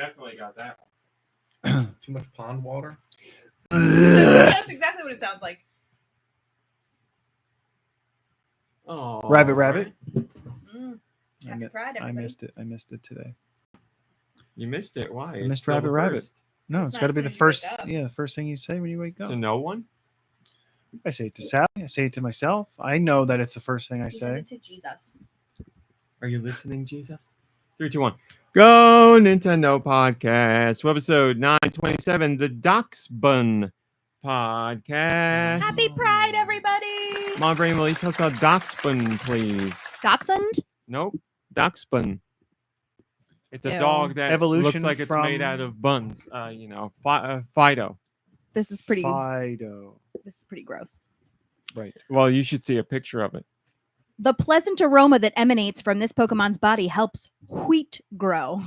definitely got that Too much pond water. That's exactly what it sounds like. Oh, Rabbit. Mm. I Happy mi- Pride, everybody. I missed it today. You missed it. Why? I It's missed still the Rabbit. first. No, It's it's not got to as be soon the as you wake first. up. Yeah, the first thing you say when you wake up. To no one? I say it to Sally. I say it to myself. I know that it's the first thing I He says say. it to Jesus. Are you listening, Jesus? 3, 2, 1. Go Nintendo Podcast. Episode 927, the Dachsbun Podcast. Happy Pride, everybody! Mom Brain, will you tell us about Dachsbun, please? Dachshund? Nope. Dachsbun. It's a Ew. dog that Evolution looks like it's made from- out of buns. Fido. This is pretty. Fido. This is pretty gross. Right. Well, you should see a picture of it. The pleasant aroma that emanates from this Pokemon's body helps wheat grow.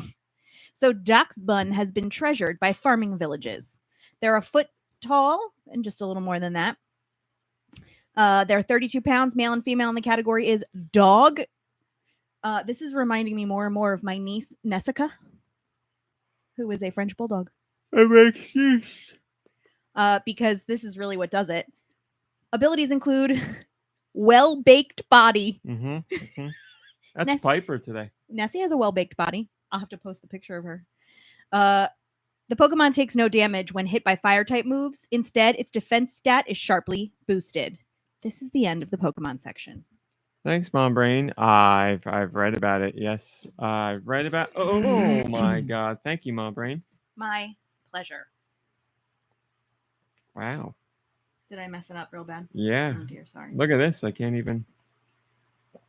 So Dachsbun has been treasured by farming villages. They're a foot tall and just a little more than that. They're 32 pounds, male and female, and the category is dog. This is reminding me more and more of my niece, Nessica, who is a French bulldog. It makes sense. Because this is really what does it. Abilities include well-baked body. Mm-hmm. That's Ness- Piper today. Nessie has a well-baked body. I'll have to post the picture of her. The Pokemon takes no damage when hit by fire-type moves. Instead, its defense stat is sharply boosted. This is the end of the Pokemon section. Thanks, Mom Brain. I've read about it. Yes, I've read about. Oh my God! Thank you, Mom Brain. My pleasure. Wow. Did I mess it up real bad? Yeah. Oh dear, sorry. Look at this. I can't even.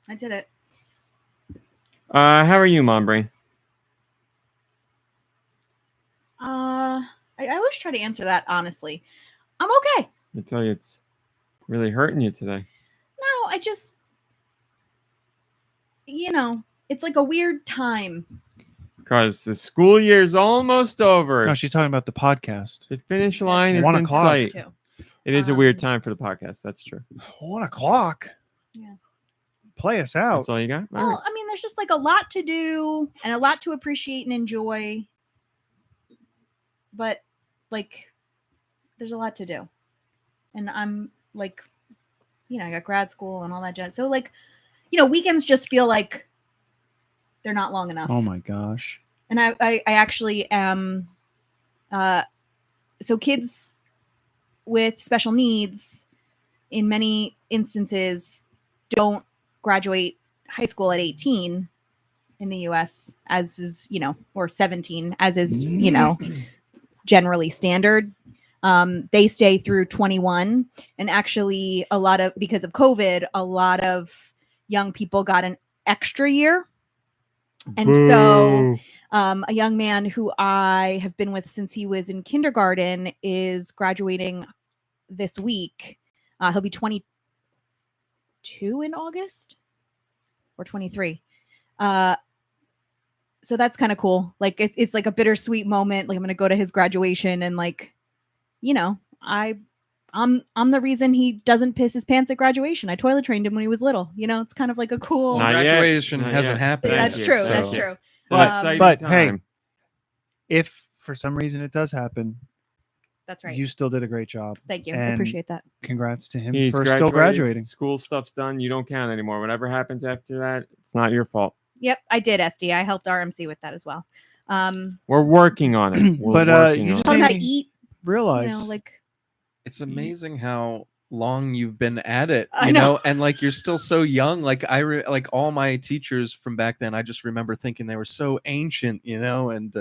I did it. How are you, Mom Brain? I always try to answer that honestly. I'm okay. I tell you, it's really hurting you today. No, I just, it's like a weird time. Because the school year's almost over. No, she's talking about the podcast. The finish line is 1 in o'clock. sight. Too. It is a weird time for the podcast. That's true. 1 o'clock. Yeah. Play us out. That's all you got? All Well, right. I mean, there's just like a lot to do and a lot to appreciate and enjoy. But like, there's a lot to do. And I'm like, I got grad school and all that jazz. So like, weekends just feel like they're not long enough. Oh my gosh. And I actually am, so kids with special needs in many instances don't graduate high school at 18 in the US as is, or 17 as is, generally standard. They stay through 21, and actually because of COVID, a lot of young people got an extra year. And so a young man who I have been with since he was in kindergarten is graduating this week. He'll be 22 in August or 23. So that's kind of cool. Like it's like a bittersweet moment. Like I'm going to go to his graduation and like, I'm the reason he doesn't piss his pants at graduation. I toilet trained him when he was little. It's kind of like a cool. Not yet. Graduation Not hasn't yet. happened. That's Thank true. you. That's So- true. It's an exciting but hey, time. if for some reason it does happen, That's right. you still did a great job. Thank you. I and appreciate that. Congrats to him He's for still graduating. School stuff's done. You don't count anymore. Whatever happens after that, it's not your fault. Yep, I did, SD. I helped RMC with that as well. We're working on it. We're But, working you on just it. Learn how to Maybe- eat. Realize Like It's amazing how long you've been at it, I you know. know, and like you're still so young. Like like all my teachers from back then, I just remember thinking they were so ancient, and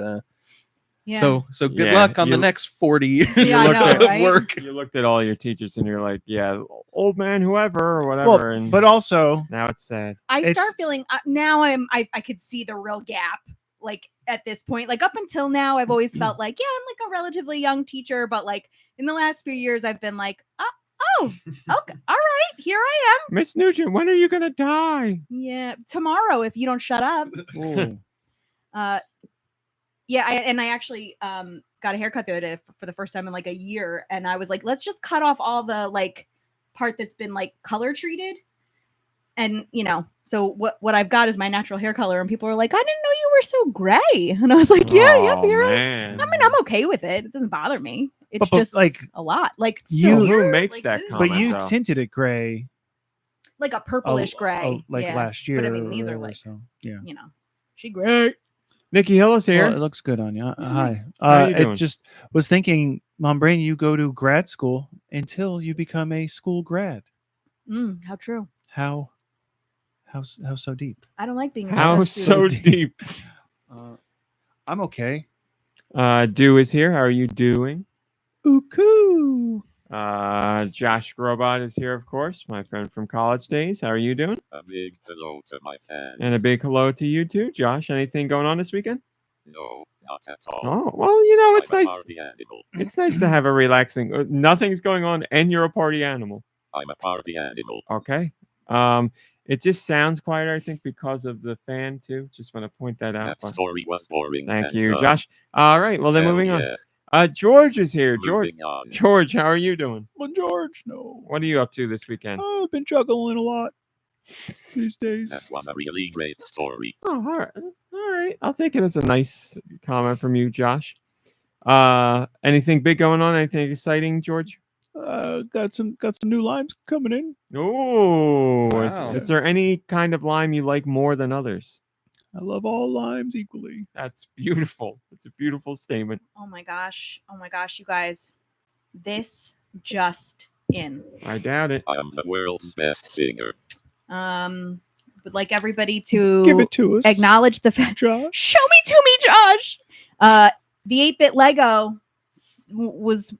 yeah. so good Yeah, luck on the you- next 40 years Yeah, I know, of right? work. You looked at all your teachers and you're like, yeah, old man, whoever, or whatever. well, and but also now it's sad. I it's- start feeling now I could see the real gap. Like at this point, like up until now, I've always felt like, yeah, I'm like a relatively young teacher, but like in the last few years, I've been like, oh, okay, all right, here I am. Miss Nugent, when are you gonna die? Yeah, tomorrow if you don't shut up. ooh, Yeah, I actually got a haircut the other day for the first time in like a year, and I was like, let's just cut off all the like part that's been like color treated, And so what I've got is my natural hair color, and people are like, I didn't know you were so gray. And I was like, yeah, yep, Oh, you're right. man. I mean, I'm okay with it. It doesn't bother me. It's But, just like, a lot. Like you- Who weird, makes like, that ugh. comment? But you though. tinted it gray. Like a purplish gray. Like yeah. last year. But I mean, these are or like, so. Yeah. she gray. Nikki Hill is here. Well, it looks good on you. Hi. How you I doing? just was thinking, Mom Brain, you go to grad school until you become a school grad. How true. How so deep? I don't like being a How grad so student. deep? I'm okay. Dew is here. How are you doing? Ooh. Josh Robot is here, of course, my friend from college days. How are you doing? A big hello to my fans. And a big hello to you too, Josh. Anything going on this weekend? No, not at all. Oh, well, it's I'm a nice. party animal. It's nice to have a relaxing. Nothing's going on, and you're a party animal. I'm a party animal. Okay. It just sounds quieter, I think, because of the fan too. Just want to point that out. That story was boring. Thank and you, dumb. Josh. All right. Well, then Hell moving yeah. on. George is here. George. Moving on. George, how are you doing? Well, George, no. What are you up to this weekend? I've been juggling a lot these days. That was a really great story. Oh, all right. All right. I'll take it as a nice comment from you, Josh. Anything big going on? Anything exciting, George? Got some new limes coming in. Oh, Wow. is there any kind of lime you like more than others? I love all limes equally. That's beautiful. It's a beautiful statement. Oh my gosh, you guys. This just in. I doubt it. I am the world's best singer. Would like everybody to Give it to us. acknowledge the fact. Josh. Show me to me, Josh. The 8-bit Lego was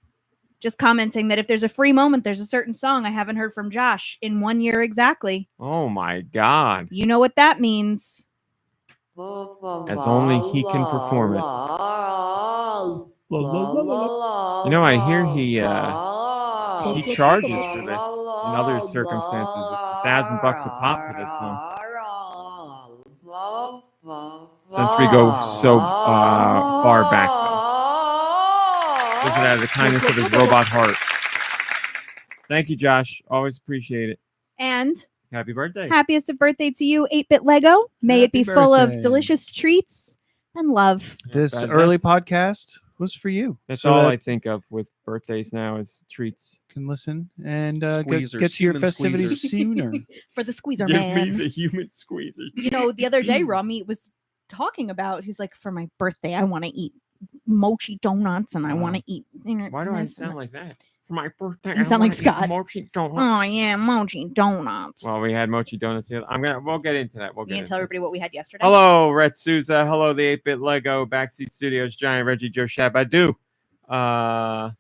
just commenting that if there's a free moment, there's a certain song I haven't heard from Josh in 1 year exactly. Oh my God. You know what that means. As only he can perform it. You know, I hear he charges for this in other circumstances. It's $1,000 a pop for this song. Since we go so far back, though. Does it out of the kindness of his robot heart. Thank you, Josh. Always appreciate it. And Happy birthday. happiest of birthday to you, 8-bit Lego. May it be Happy full of birthday. delicious treats and love. This That- early that's- podcast was for you. That's so all that I think of with birthdays now is treats. you can listen and Squeezers, get to your human festivities sooner. For the squeezer Give me man. the human squeezers. The other day, Rami was talking about, he's like, for my birthday, I want to eat mochi donuts and I want to eat. Why do I sound like that? For my birthday, You sound like Scott. Mochi donuts. Oh, yeah, mochi donuts. Well, we had mochi donuts here. We'll get into that. you can tell everybody what we had yesterday. Hello, Rhett Souza. Hello, the 8-bit Lego Backseat Studios Giant Reggie Joe Shabadoo. Oh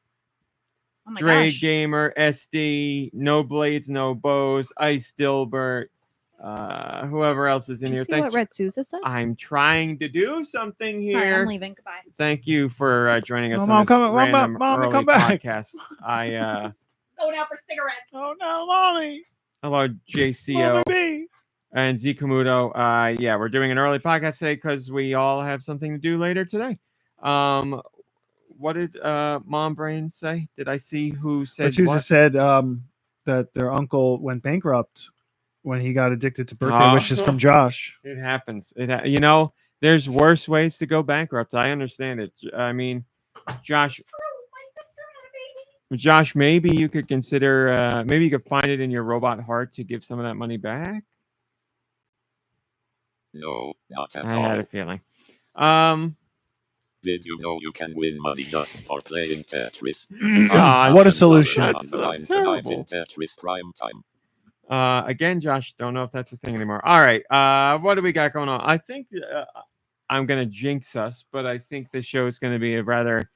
my Dre gosh. Gamer, SD, No Blades, No Bows, Ice Dilbert, whoever else is in Did you here. see Thanks. what Red Souza said? I'm trying to do something All right, here. I'm leaving. Goodbye. Thank you for joining us Mom, on this come- Mom, random Mom, early come back. podcast. Going out for cigarettes. Oh no, mommy! Hello, JCO Mommy! and Zikamudo. Yeah, we're doing an early podcast today because we all have something to do later today. What did Mom Brain say? Did I see who said Machusa what? said that their uncle went bankrupt when he got addicted to birthday wishes from Josh. It happens. There's worse ways to go bankrupt. I understand it. I mean, Josh, maybe you could consider, maybe you could find it in your robot heart to give some of that money back. No, not at I all. had a feeling. Did you know you can win money just for playing Tetris? Josh, What a solution. On That's the line tonight terrible. in Tetris Prime Time. Again, Josh, don't know if that's a thing anymore. All right. What do we got going on? I think I'm going to jinx us, but I think the show is going to be a rather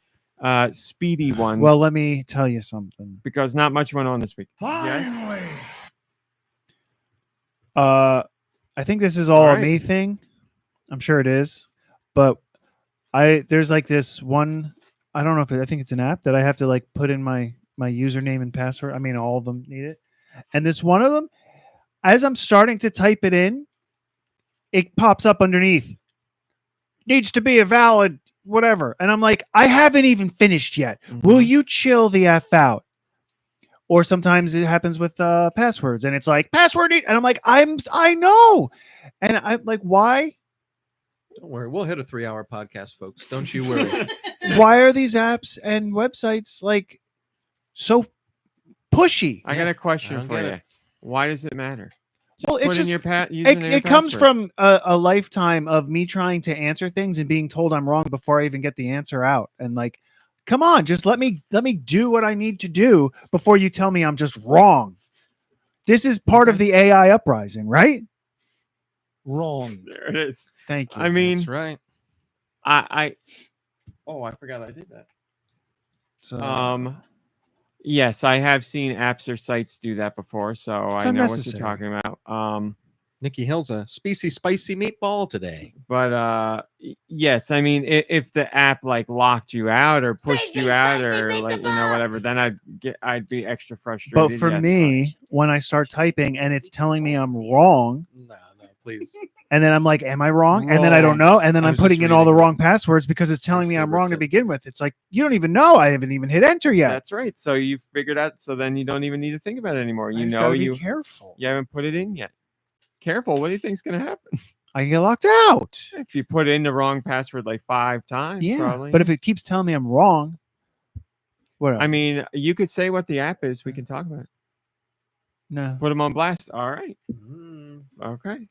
speedy one. Well, let me tell you something. because not much went on this week. Yes? I think this is all All a right. me thing. I'm sure it is, but there's like this one. I don't know if I think it's an app that I have to like put in my username and password. I mean, all of them need it, and this one of them, as I'm starting to type it in, it pops up underneath. Needs to be a valid whatever, and I'm like, I haven't even finished yet. Will Mhm. you chill the f out? Or sometimes it happens with passwords, and it's like password, and I'm like, I know, and I'm like, why? Don't worry, we'll hit a 3-hour podcast, folks. Don't you worry. Why are these apps and websites like so pushy? I got a I question don't for get you. it. Why does it matter? Well, it's Put in just your username it and comes password. from a lifetime of me trying to answer things and being told I'm wrong before I even get the answer out, and like, come on, just let me do what I need to do before you tell me I'm just wrong. This is part of the AI uprising, right? Wrong. There it is. Thank you. I mean, That's right. I I forgot I did that. So, Yes, I have seen apps or sites do that before, so It's I know what unnecessary. you're talking about. Nikki Hill's a spicy meatball today. But yes, I mean, if the app like locked you out or pushed you out or like whatever, then I'd be extra frustrated. but for yes, me, when I start typing and it's telling me I'm wrong, No, please. and then I'm like, am I wrong? And then I don't know, and then I I'm was just putting in all the reading wrong passwords because it's telling me I'm Stewart wrong to said. begin with. It's like, you don't even know. I haven't even hit enter yet. That's right. So you figured out. So then you don't even need to think about it anymore. I You just know gotta be you careful. haven't put it in yet. Careful. What do you think's gonna happen I can get locked out. if you put in the wrong password like 5 times? Yeah, probably. but if it keeps telling me I'm wrong, whatever. I mean, you could say what the app is. We can talk about it. no, Put them on blast. All right. Mm, Okay.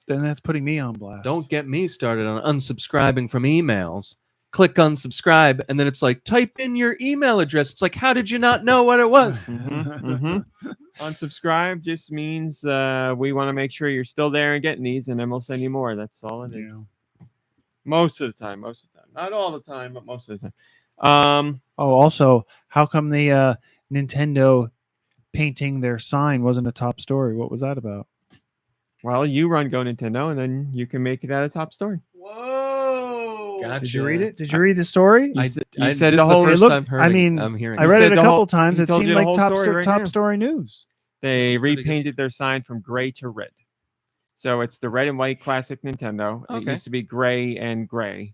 then that's putting me on blast. don't get me started on unsubscribing from emails. Click unsubscribe, and then it's like, type in your email address. It's like, how did you not know what it was? Unsubscribe just means we want to make sure you're still there and getting these, and then we'll send you more. That's all it is. Yeah. Most of the time. Not all the time, but most of the time. Oh, also, how come the Nintendo painting their sign wasn't a top story? What was that about? Well, you run GoNintendo, and then you can make that a top story. Whoa! Gotcha. Did you read it? Did you read the story? You said this the is whole. the first looked- I've heard. I mean, I'm hearing. I You read said it a the couple whole- times. he It told you seemed the like whole top story right top now. story news. They Sounds pretty good. repainted their sign from gray to red. So it's the red and white classic Nintendo. It Okay. used to be gray and gray,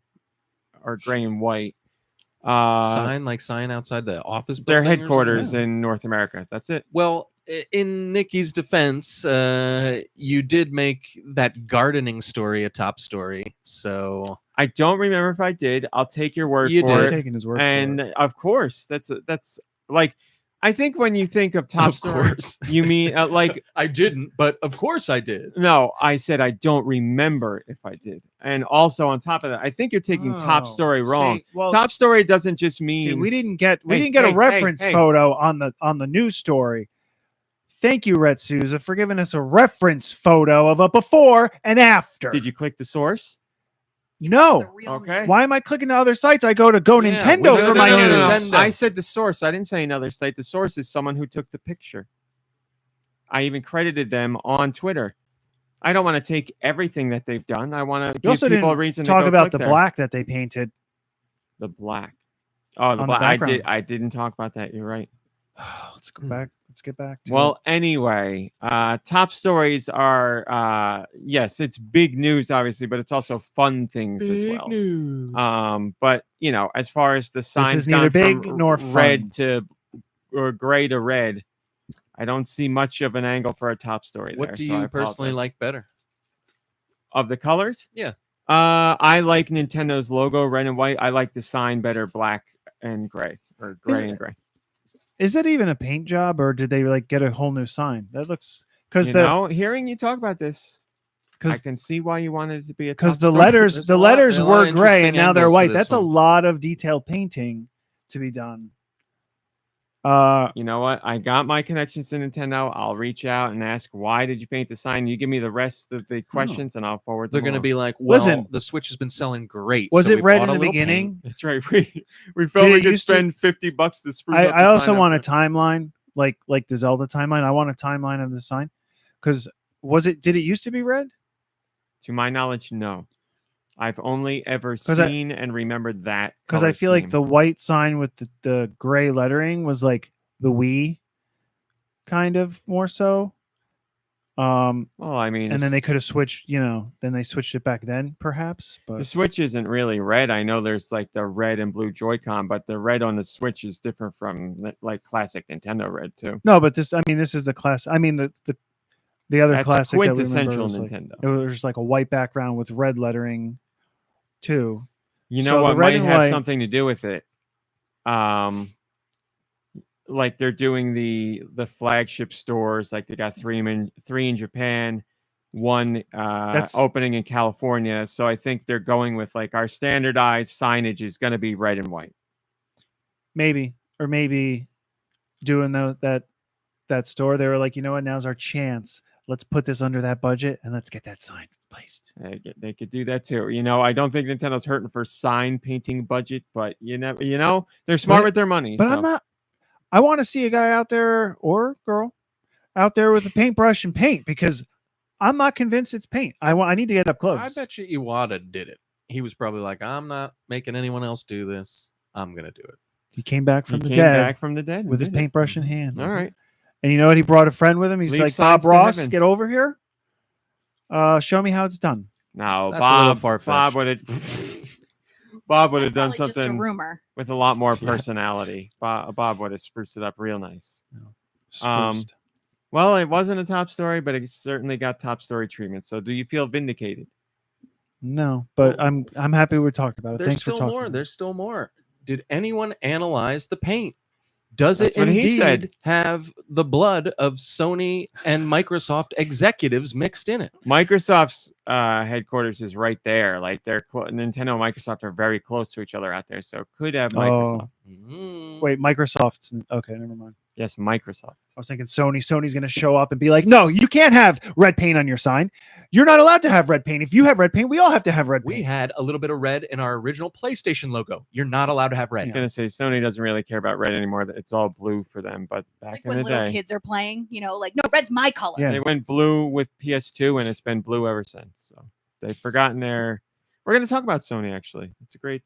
or gray and white. sign outside the office Their building or headquarters something? in North America. That's it. Well, in Nikki's defense, you did make that gardening story a top story. So I don't remember if I did. I'll take your word You for did. it. I'm taking his word And for it. of course, that's like, I think when you think of top of story, course, you mean like I didn't, but of course I did. no, I said I don't remember if I did. And also on top of that, I think you're taking top Oh, story wrong. see, well, Top story doesn't just mean see, we didn't get Hey, a hey, reference hey. photo on the news story. Thank you, Red Souza, for giving us a reference photo of a before and after. Did you click the source? No. Okay. Why am I clicking to other sites? I go to Yeah, GoNintendo we for go to my Go news. Nintendo. I said the source. I didn't say another site. The source is someone who took the picture. I even credited them on Twitter. I don't want to take everything that they've done. I want to You give also people a didn't reason talk to go about click the there. black that they painted. The black. Oh, the On the black. background. I didn't talk about that. You're right. Let's go back. Let's get back to Well, anyway, top stories are yes, it's big news, obviously, but it's also fun things as well. news. But as far as the signs is neither gone from big nor red fun. to or gray to red, I don't see much of an angle for a top story. What there, do so I you personally apologize. like better? Of the colors? Yeah. I like Nintendo's logo, red and white. I like the sign better, black and gray, or gray and gray. Is that even a paint job, or did they like get a whole new sign? That looks because Hearing you talk about this, I 'cause- can see why you wanted it to be a because top the story. letters There's the a lot- letters a lot were of gray interesting and now they're angles to white. this That's a one. lot of detailed painting to be done. You know what? I got my connections to Nintendo. I'll reach out and ask, why did you paint the sign? You give me the rest of the questions, and I'll forward them. They're going to along. be like, well, Listen. the Switch has been selling great. Was so it we red bought in a the little beginning? paint. That's right. We felt Did we it could used to- spend $50 to spruce I up the also sign want a up timeline, like the Zelda timeline. I want a timeline of the sign. Because did it used to be red? To my knowledge, no. I've only ever 'Cause I- seen and remembered that. Because I color feel like scheme. the white sign with the gray lettering was like the Wii, kind of more so. Well, I mean, and then they could have switched. Then they switched it back then, perhaps. the But Switch isn't really red. I know there's like the red and blue Joy-Con, but the red on the Switch is different from like classic Nintendo red too. no, but this is the class. I mean the other That's classic that we remember quintessential was like, Nintendo. it was just like a white background with red lettering, too. You know So the what red might and have white- something to do with it? Like they're doing the flagship stores, like they got three in Japan, one opening in California. So I think they're going with like our standardized signage is going to be red and white. Maybe doing that store. They were like, you know what? Now's our chance. Let's put this under that budget and let's get that sign placed. They could do that too. I don't think Nintendo's hurting for sign painting budget, but they're smart with their money. But so. I'm not. I want to see a guy out there or girl out there with a paintbrush and paint, because I'm not convinced it's paint. I need to get up close. I bet you Iwata did it. He was probably like, I'm not making anyone else do this. I'm gonna do it. He came back from He the came dead back from the dead with his and did it. paintbrush in hand. All right. And you know what? He brought a friend with him. He's Leave like, signs Bob to Ross, heaven. get over here. Show me how it's done. No, That's a little Bob far-fetched. would have Bob would have done Probably just a something rumor. with a lot more personality. Bob would have spruced it up real nice. Spruced. Well, it wasn't a top story, but it certainly got top story treatment. So do you feel vindicated? No, but I'm happy we talked about it. There's Thanks for still talking. more. about it. There's still more. Did anyone analyze the paint? Does That's it what he indeed said. have the blood of Sony and Microsoft executives mixed in it? Microsoft's headquarters is right there. Like Nintendo and Microsoft are very close to each other out there. So it could have Microsoft. Mm. Wait, Microsoft's okay. Never mind. Yes, Microsoft. I was thinking Sony. Sony's going to show up and be like, "No, you can't have red paint on your sign. You're not allowed to have red paint. If you have red paint, we all have to have red We paint." had a little bit of red in our original PlayStation logo. You're not allowed to have I red. was gonna say Sony doesn't really care about red anymore. It's all blue for them. But back Like in when the little day, kids are playing, like, no, red's my color. Yeah. they went blue with PS2, and it's been blue ever since. So they've forgotten their. We're gonna talk about Sony actually. It's a great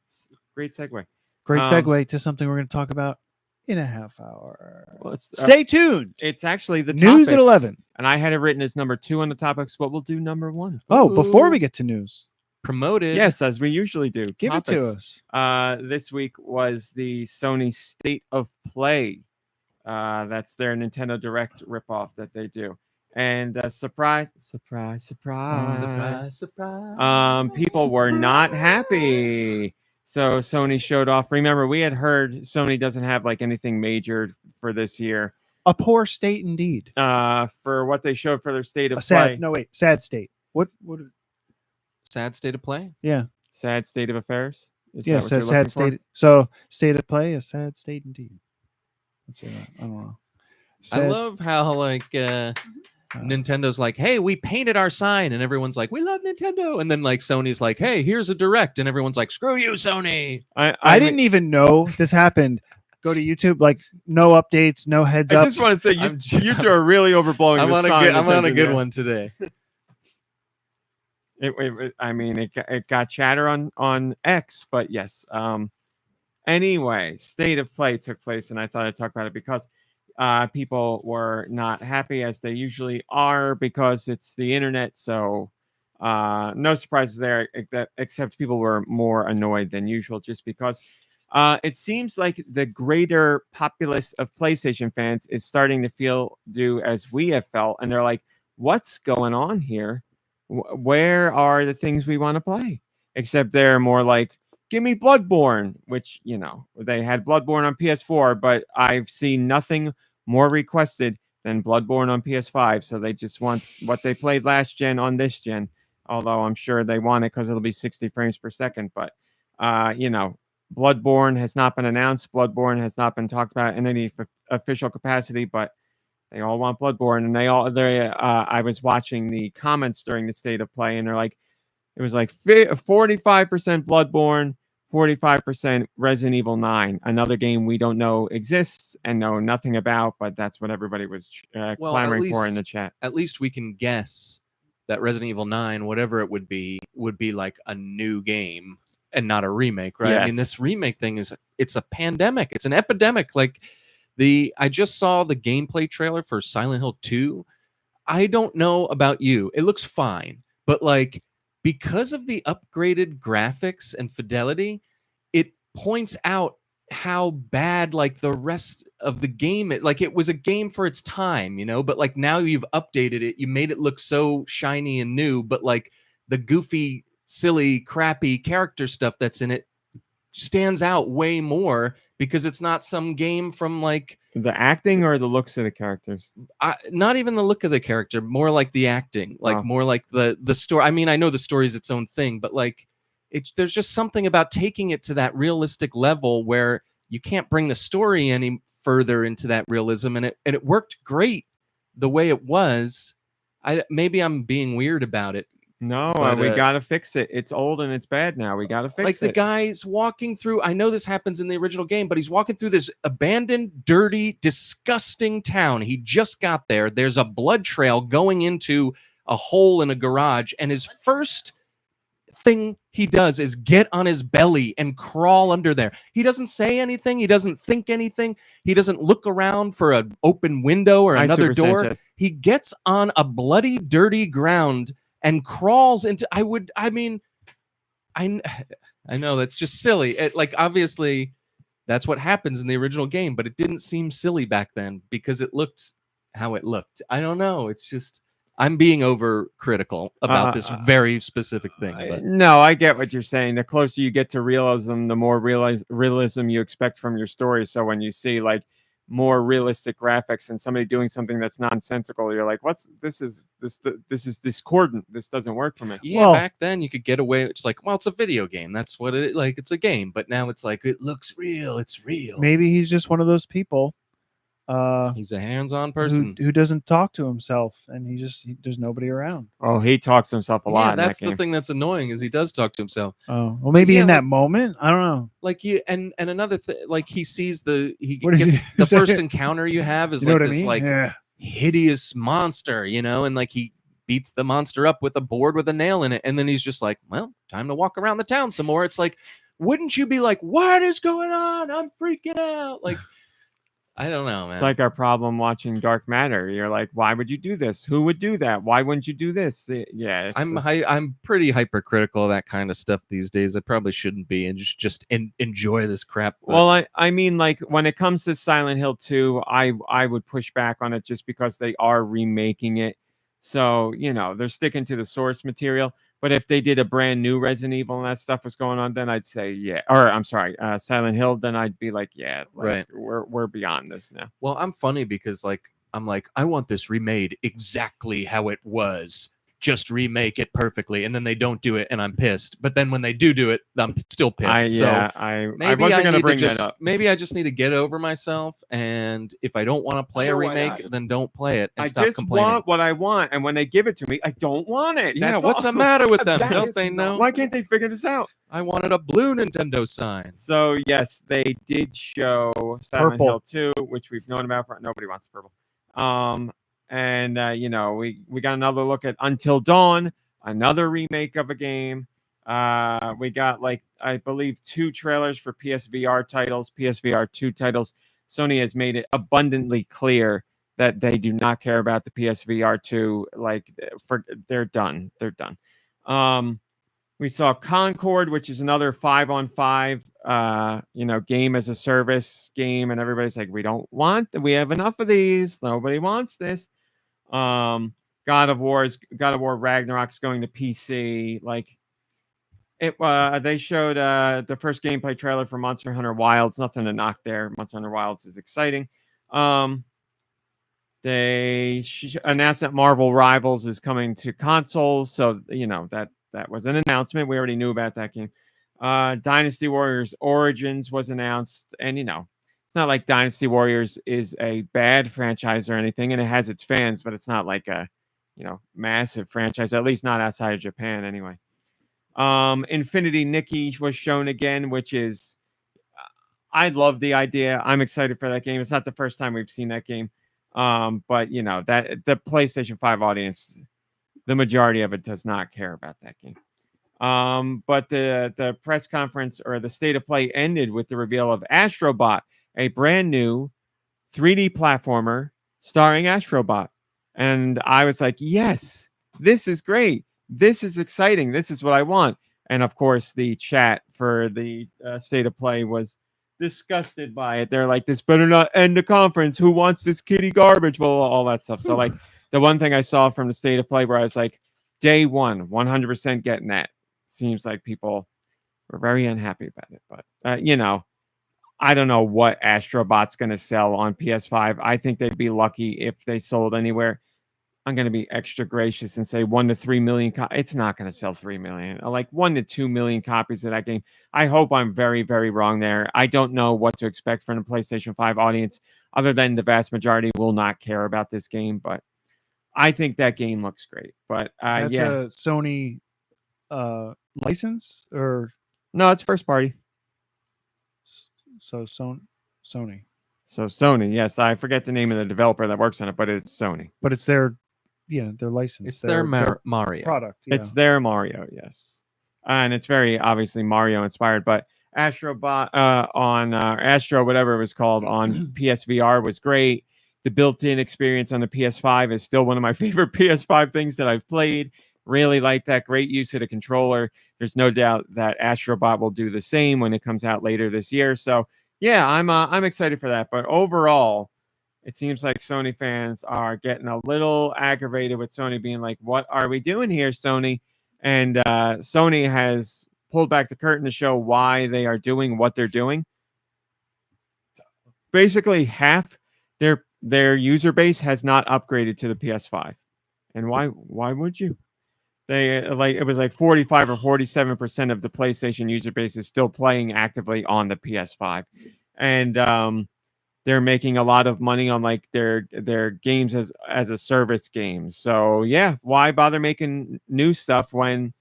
segue. Great segue to something we're going to talk about in a half hour. Well, it's Stay tuned. It's actually the News at topics, 11. and I had it written as number 2 on the topics. But we'll do number 1. Oh, before Ooh. we get to news, Promoted. Yes, as we usually do. give it to Topics. us. This week was the Sony State of Play. That's their Nintendo Direct ripoff that they do. And surprise. Surprise, surprise. People were not happy. So Sony showed off. Remember, we had heard Sony doesn't have like anything major for this year. A poor state indeed. For what they showed for their State of A sad. Play. No, wait. Sad state. What? Sad state of play. Yeah. Sad state of affairs. Is Yeah. that what you're Sad looking for? state. So state of play. A sad state indeed. Let's say that. I don't know. I Sad- love how Nintendo's like, hey, we painted our sign, and everyone's like, we love Nintendo, and then like Sony's like, hey, here's a Direct, and everyone's like, screw you, Sony. I didn't even know this happened. Go to YouTube, like no updates, no heads I up. just want to say you, I'm- you two are really overblowing. I'm this on a sign good, I'm on a attention good there. one today. It got chatter on X, but yes. Anyway, State of Play took place, and I thought I'd talk about it because people were not happy, as they usually are, because it's the internet. So no surprises there, except people were more annoyed than usual, just because it seems like the greater populace of PlayStation fans is starting to do as we have felt, and they're like, "What's going on here? Where are the things we want to play?" Except they're more like, give me Bloodborne, which, they had Bloodborne on PS4, but I've seen nothing more requested than Bloodborne on PS5. So they just want what they played last gen on this gen, although I'm sure they want it because it'll be 60 frames per second. But, Bloodborne has not been announced. Bloodborne has not been talked about in any official capacity, but they all want Bloodborne. And I was watching the comments during the State of Play, and they're like, it was like 45% Bloodborne, 45% Resident Evil 9, another game we don't know exists and know nothing about, but that's what everybody was clamoring for in the chat. At least we can guess that Resident Evil 9, whatever it would be like a new game and not a remake, right? I mean, Yes. this remake thing it's a pandemic. It's an epidemic. Like I just saw the gameplay trailer for Silent Hill 2. I don't know about you. It looks fine, but like because of the upgraded graphics and fidelity, it points out how bad like the rest of the game is. Like it was a game for its time, but like now you've updated it, you made it look so shiny and new, but like the goofy, silly, crappy character stuff that's in it stands out way more because it's not some game from like The acting or the looks of the characters? not even the look of the character, more like the acting, like Oh. more like the story. I mean, I know the story is its own thing, but like there's just something about taking it to that realistic level where you can't bring the story any further into that realism, and it worked great the way it was. Maybe I'm being weird about it. No, But, we gotta fix it. It's old and it's bad now. We gotta fix Like it. the guy's walking through, I know this happens in the original game, but he's walking through this abandoned, dirty, disgusting town. He just got there. There's a blood trail going into a hole in a garage, and his first thing he does is get on his belly and crawl under there. He doesn't say anything. He doesn't think anything. He doesn't look around for an open window or Hi, another Super door. Sanchez. He gets on a bloody, dirty ground and crawls into. I know that's just silly. Like obviously, that's what happens in the original game, but it didn't seem silly back then because it looked how it looked. I don't know. It's just I'm being overcritical about this very specific thing. But No, I get what you're saying. The closer you get to realism, the more realism you expect from your story. So when you see like more realistic graphics and somebody doing something that's nonsensical, you're like, this is discordant. This doesn't work for me. yeah, Well- back then you could get away. It's like, well, it's a video game. That's what it like. It's a game, but now it's like it looks real. It's real. Maybe he's just one of those people He's a hands-on person. who doesn't talk to himself, and there's nobody around. Oh, he talks to himself a lot. Yeah, in that's that the game. thing that's annoying is he does talk to himself. Oh, well, maybe Yeah, in like- that moment, I don't know. Like you and another thing, like he sees he What does gets he the say? first encounter you have is You know like what I this mean? like Yeah. hideous monster, and like he beats the monster up with a board with a nail in it, and then he's just like, well, time to walk around the town some more. It's like, wouldn't you be like, what is going on? I'm freaking out. Like, I don't know, man. It's like our problem watching Dark Matter. You're like, why would you do this? Who would do that? Why wouldn't you do this? Yeah, I'm pretty hypercritical of that kind of stuff these days. I probably shouldn't be, and just enjoy this crap. But well, I mean, like when it comes to Silent Hill 2, I would push back on it just because they are remaking it. So, they're sticking to the source material. But if they did a brand new Resident Evil and that stuff was going on, then I'd say, yeah. Or I'm sorry, Silent Hill, then I'd be like, yeah, Right. We're beyond this now. well, I'm funny because I'm like, I want this remade exactly how it was. Just remake it perfectly, and then they don't do it, and I'm pissed. But then when they do it, I'm still pissed. I Maybe wasn't I gonna need bring to just, that up. maybe I just need to get over myself, and if I don't want to play a Sure, why remake, not? then don't play it and I stop just complaining. want what I want, and when they give it to me, I don't want it. Yeah, That's what's all. the matter with them? That Don't is they know? Why can't they figure this out? I wanted a blue Nintendo sign. So yes, they did show Silent Purple. Hill 2, which we've known about for nobody wants purple. And we got another look at Until Dawn, another remake of a game. We got I believe 2 trailers for PSVR titles, PSVR 2 titles. Sony has made it abundantly clear that they do not care about the PSVR 2. They're done. They're done. We saw Concord, which is another 5-on-5, game as a service game, and everybody's like, we have enough of these. Nobody wants this. God of War Ragnarok's going to PC. They showed the first gameplay trailer for Monster Hunter Wilds. Nothing to knock there. Monster Hunter Wilds is exciting. They announced that Marvel Rivals is coming to consoles, so that was an announcement. We already knew about that game. Dynasty Warriors Origins was announced, and it's not like Dynasty Warriors is a bad franchise or anything, and it has its fans, but it's not like a massive franchise, at least not outside of Japan anyway. Infinity Nicky was shown again, which is I love the idea. I'm excited for that game. It's not the first time we've seen that game. But that the PlayStation 5 audience, the majority of it does not care about that game. But the press conference or the state of play ended with the reveal of Astrobot, a brand new 3D platformer starring Astrobot. And I was like, yes, this is great. This is exciting. This is what I want. And of course, the chat for the state of play was disgusted by it. They're like, this better not end the conference. Who wants this kitty garbage? Blah, blah, all that stuff. So like the one thing I saw from the state of play where I was like, day one, 100% getting that. Seems like people were very unhappy about it. But, you know, I don't know what Astrobot's going to sell on PS5. I think they'd be lucky if they sold anywhere. I'm going to be extra gracious and say 1 to 3 million. It's not going to sell 3 million. Like 1 to 2 million copies of that game. I hope I'm very, very wrong there. I don't know what to expect from the PlayStation 5 audience, other than the vast majority will not care about this game. But I think that game looks great. But That's yeah, a Sony license, or no, it's first party. so Sony, So Sony, yes, I forget the name of the developer that works on it, but it's Sony. but it's their their license. It's their Mario. product. Yeah. It's their Mario, yes, and it's very obviously Mario inspired. But Astrobot on Astro, whatever it was called, on PSVR was great. The built-in experience on the PS5 is still one of my favorite PS5 things that I've played. Really like that. Great use of the controller. There's no doubt that Astrobot will do the same when it comes out later this year. So yeah, I'm excited for that. But overall, it seems like Sony fans are getting a little aggravated with Sony being like, what are we doing here, Sony? And Sony has pulled back the curtain to show why they are doing what they're doing. Basically, half their user base has not upgraded to the PS5. And why would you? They it was like 45 or 47% of the PlayStation user base is still playing actively on the PS5. And they're making a lot of money on like their games as a service games. So yeah, why bother making new stuff when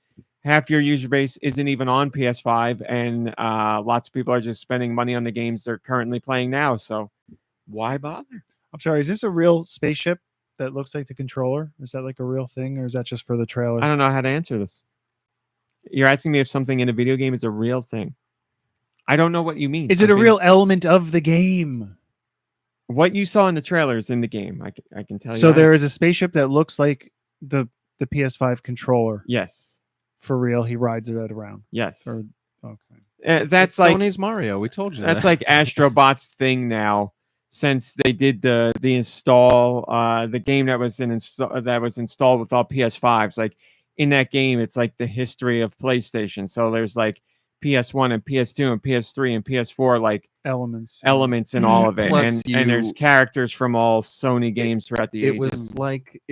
half your user base isn't even on PS5 and lots of people are just spending money on the games they're currently playing now. So why bother? I'm sorry. Is this a real spaceship that looks like the controller? Is that like a real thing, or is that just for the trailer? I don't know how to answer this. You're asking me if something in a video game is a real thing. I don't know what you mean. Is it a real element of the game? What you saw in the trailer is in the game. I can tell you. So that. there is a spaceship that looks like the PS5 controller. Yes. For real, he rides it around. Yes. Or, okay. That's It's like Sony's Mario. We told you that's that. like Astrobot's thing now. Since they did the install, the game that was installed with all PS5s, like in that game, it's like the history of PlayStation. So there's like PS1 and PS2 and PS3 and PS4 like elements in all of it, Plus and there's characters from all Sony games throughout the It ages.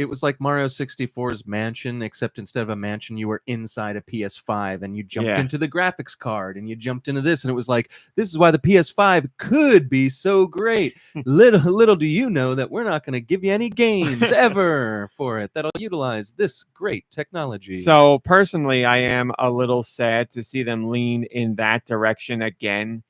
was like Mario 64's mansion, except instead of a mansion, you were inside a PS5 and you jumped Yeah. into the graphics card and you jumped into this, and it was like, this is why the PS5 could be so great. Little do you know that we're not going to give you any games ever for it that'll utilize this great technology. So personally, I am a little sad to see them lean in that direction again,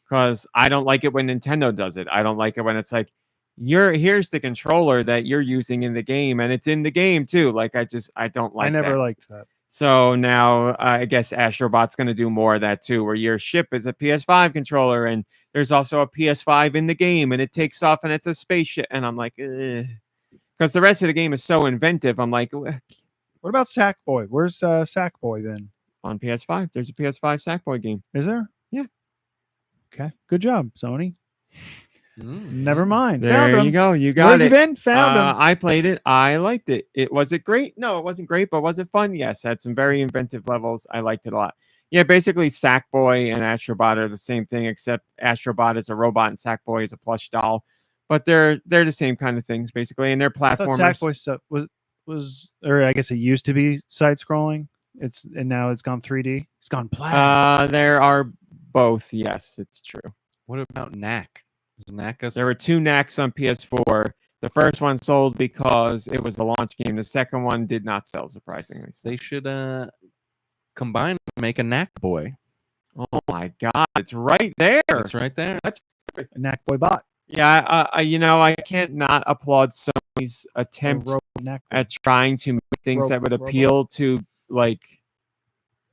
because I don't like it when Nintendo does it. I don't like it when it's like, here's the controller that you're using in the game, and it's in the game too. Like I don't like. I never that. liked that. So now I guess Astrobot's going to do more of that too, where your ship is a PS5 controller, and there's also a PS5 in the game, and it takes off and it's a spaceship, and I'm like, because the rest of the game is so inventive. I'm like, What about Sackboy? Where's Sackboy then? on PS5, there's a PS5 Sackboy game. Is there? Yeah. Okay. Good job, Sony. Mm. Never mind. There Found him. you go. You got Where's he it. been? Found him. I played it. I liked it. Was it great? No, it wasn't great, but was it fun? Yes, had some very inventive levels. I liked it a lot. Yeah, basically Sackboy and Astrobot are the same thing, except Astrobot is a robot and Sackboy is a plush doll. But they're the same kind of things basically, and they're I thought platformers. Sackboy stuff was, or I guess it used to be side scrolling. And now it's gone 3D. It's gone plaid. There are both. Yes, it's true. What about Knack? Is Knack a There were two Knacks on PS4. The first one sold because it was the launch game. The second one did not sell, surprisingly. So. They should combine and make a Knack Boy. Oh my God, it's right there. It's right there. That's A Knackboy bot. yeah. I can't not applaud Sony's attempt Knackboy. at trying to make things that would Robot. appeal to like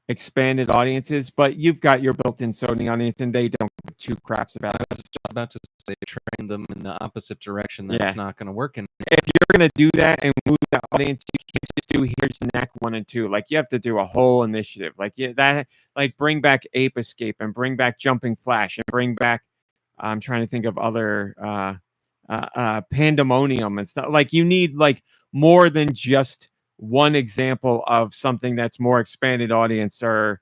expanded audiences. But you've got your built-in Sony audience, and they don't give two craps about I it. was just about to say train them in the opposite direction. Yeah. That's not going to work. And If you're gonna do that and move that audience, you can't just do here's knack 1 and 2. Like you have to do a whole initiative. Like bring back Ape Escape and bring back Jumping Flash and bring back. I'm trying to think of other Pandemonium and stuff. Like you need like more than just one example of something that's more expanded audience or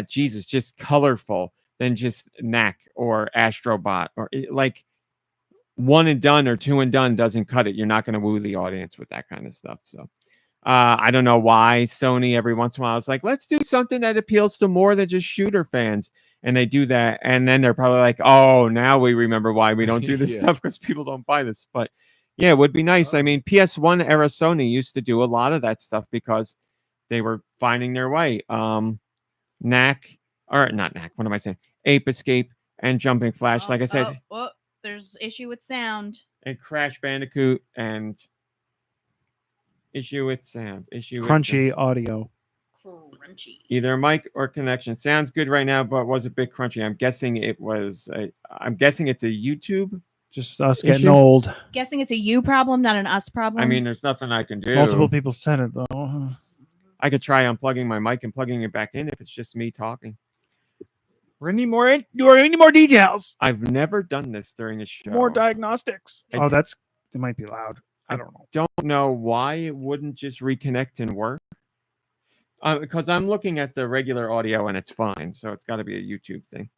Jesus, just colorful than just Knack or Astrobot or like 1 and done or 2 and done doesn't cut it. You're not going to woo the audience with that kind of stuff. So I don't know why Sony every once in a while is like, let's do something that appeals to more than just shooter fans. And they do that. And then they're probably like, oh, now we remember why we don't do this Yeah. stuff because people don't buy this. But yeah, it would be nice. I mean, PS1 era Sony used to do a lot of that stuff because they were finding their way. Knack, or not Knack, what am I saying? Ape Escape and Jumping Flash, like I said, There's issue with sound. and Crash Bandicoot and issue with sound. Issue with Crunchy sound. audio. Crunchy. Either mic or connection. Sounds good right now, but was a bit crunchy. I'm guessing it's a YouTube. Just us getting Issue? old. Guessing it's a you problem, not an us problem. I mean, there's nothing I can do. Multiple people said it though. I could try unplugging my mic and plugging it back in if it's just me talking. We need more details. I've never done this during a show. More diagnostics. I- Oh, it might be loud. I don't know. Don't know why it wouldn't just reconnect and work. Because I'm looking at the regular audio and it's fine, so it's got to be a YouTube thing.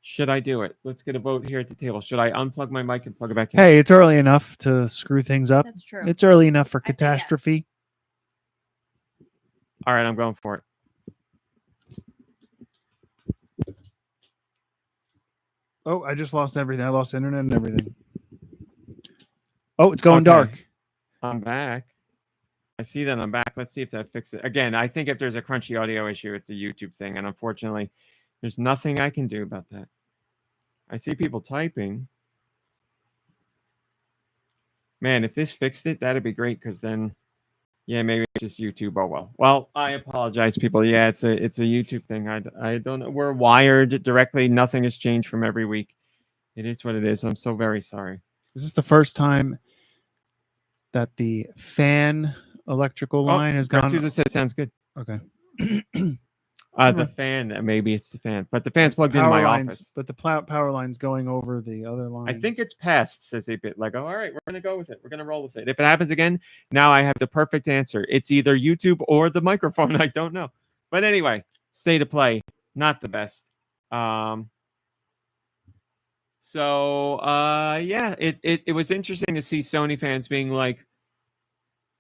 Should I do it? Let's get a vote here at the table. Should I unplug my mic and plug it back in? Hey, it's early enough to screw things up. That's true. It's early enough for I say yes. catastrophe. All right, I'm going for it. Oh, I just lost everything. I lost internet and everything. Oh, it's going Okay. dark. I'm back. I see that I'm back. Let's see if that fixes it. Again, I think if there's a crunchy audio issue, it's a YouTube thing. And unfortunately, there's nothing I can do about that. I see people typing. Man, if this fixed it, that'd be great. Because then, yeah, maybe it's just YouTube. Oh, well. Well, I apologize, people. Yeah, it's a YouTube thing. I don't know. We're wired directly. Nothing has changed from every week. It is what it is. I'm so very sorry. Is this the first time that the fan electrical line has gone? Susan said sounds good. Okay. The fan, maybe it's the fan, but the fan's plugged in Power my lines, office. but the power line's going over the other line. I think it's passed, says a bit like, oh, all right, we're going to go with it. We're going to roll with it. If it happens again, now I have the perfect answer. It's either YouTube or the microphone. I don't know. But anyway, state of play, not the best. Yeah, it was interesting to see Sony fans being like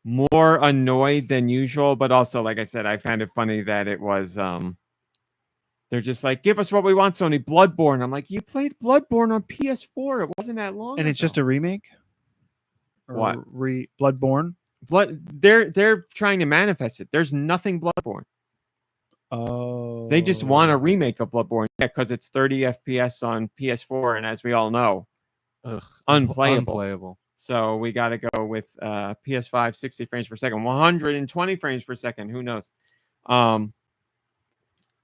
more annoyed than usual, but also, like I said, I found it funny that it was they're just like, give us what we want, Sony. Bloodborne. I'm like, you played Bloodborne on PS4. It wasn't that long and it's just a remake. Or What? Bloodborne? They're trying to manifest it. There's nothing Bloodborne. Oh. They just want a remake of Bloodborne. Yeah, because it's 30 FPS on PS4, and as we all know, unplayable. So we got to go with PS5 60 frames per second, 120 frames per second. Who knows?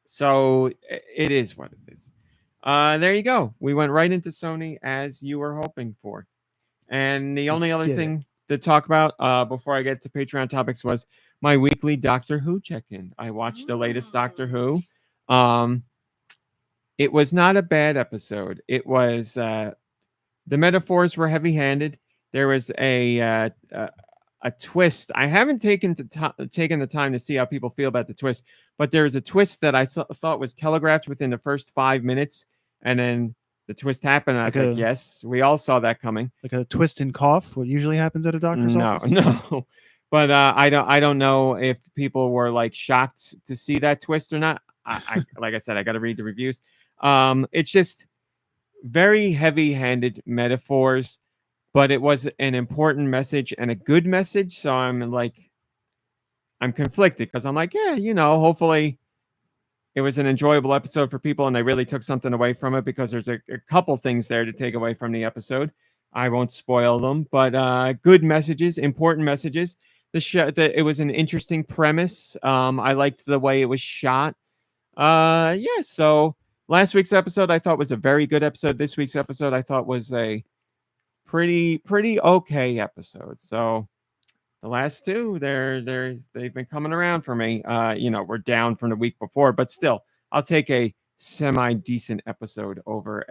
So it is what it is. There you go. We went right into Sony as you were hoping for. And the only other thing to talk about before I get to Patreon topics was my weekly Doctor Who check-in. I watched the latest Doctor Who. It was not a bad episode. It was the metaphors were heavy-handed. There was a twist. I haven't taken the time to see how people feel about the twist, but there was a twist that I thought was telegraphed within the first 5 minutes, and then the twist happened, and I was like, yes, we all saw that coming. Like a twist and cough, what usually happens at a doctor's office? No. But I don't know if people were like shocked to see that twist or not. I like I said, I got to read the reviews. It's just very heavy-handed metaphors, but it was an important message and a good message. So I'm conflicted because I'm like, yeah, hopefully it was an enjoyable episode for people and they really took something away from it, because there's a couple things there to take away from the episode. I won't spoil them, but good messages, important messages. It was an interesting premise. I liked the way it was shot. So last week's episode I thought was a very good episode. This week's episode I thought was a pretty okay episodes. So the last two, they've been coming around for me. We're down from the week before, but still, I'll take a semi decent episode over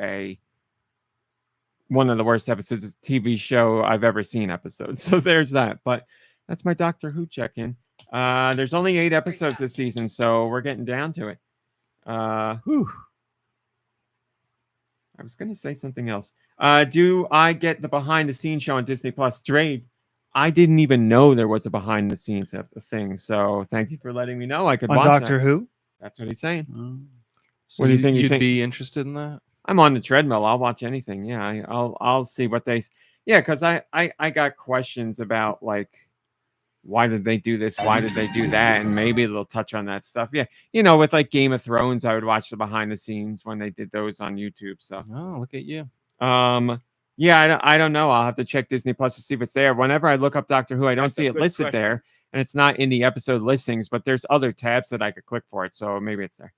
one of the worst episodes of TV show I've ever seen episodes. So there's that. But that's my Doctor Who check-in. There's only 8 episodes this season, so we're getting down to it. Whew. I was going to say something else. Do I get the behind-the-scenes show on Disney Plus? Drade, I didn't even know there was a behind-the-scenes thing. So thank you for letting me know. I could On watch Doctor that. Who. That's what he's saying. So What do you think? You'd be interested in that? I'm on the treadmill. I'll watch anything. Yeah, I'll see what they. Yeah, because I got questions about like, why did they do this? Why did they do that? And maybe they'll touch on that stuff. Yeah, with like Game of Thrones, I would watch the behind the scenes when they did those on YouTube. So. Oh, look at you. Yeah, I don't know. I'll have to check Disney Plus to see if it's there. Whenever I look up Doctor Who, I don't see it listed there, and it's not in the episode listings. But there's other tabs that I could click for it, so maybe it's there.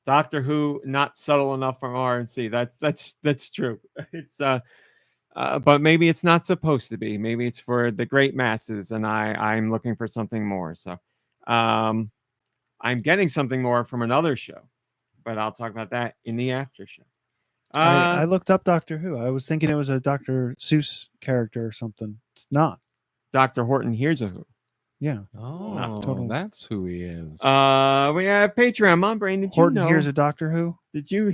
Doctor Who not subtle enough for RNC. That's true. It's but maybe it's not supposed to be. Maybe it's for the great masses, and I'm looking for something more. So, I'm getting something more from another show, but I'll talk about that in the after show. I looked up Doctor Who. I was thinking it was a Dr. Seuss character or something. It's not. Dr. Horton Hears a Who. Yeah. Oh, total. that's who he is. We have Patreon. Mom, Brain, did Horton you know? Hears a Doctor Who. Did you?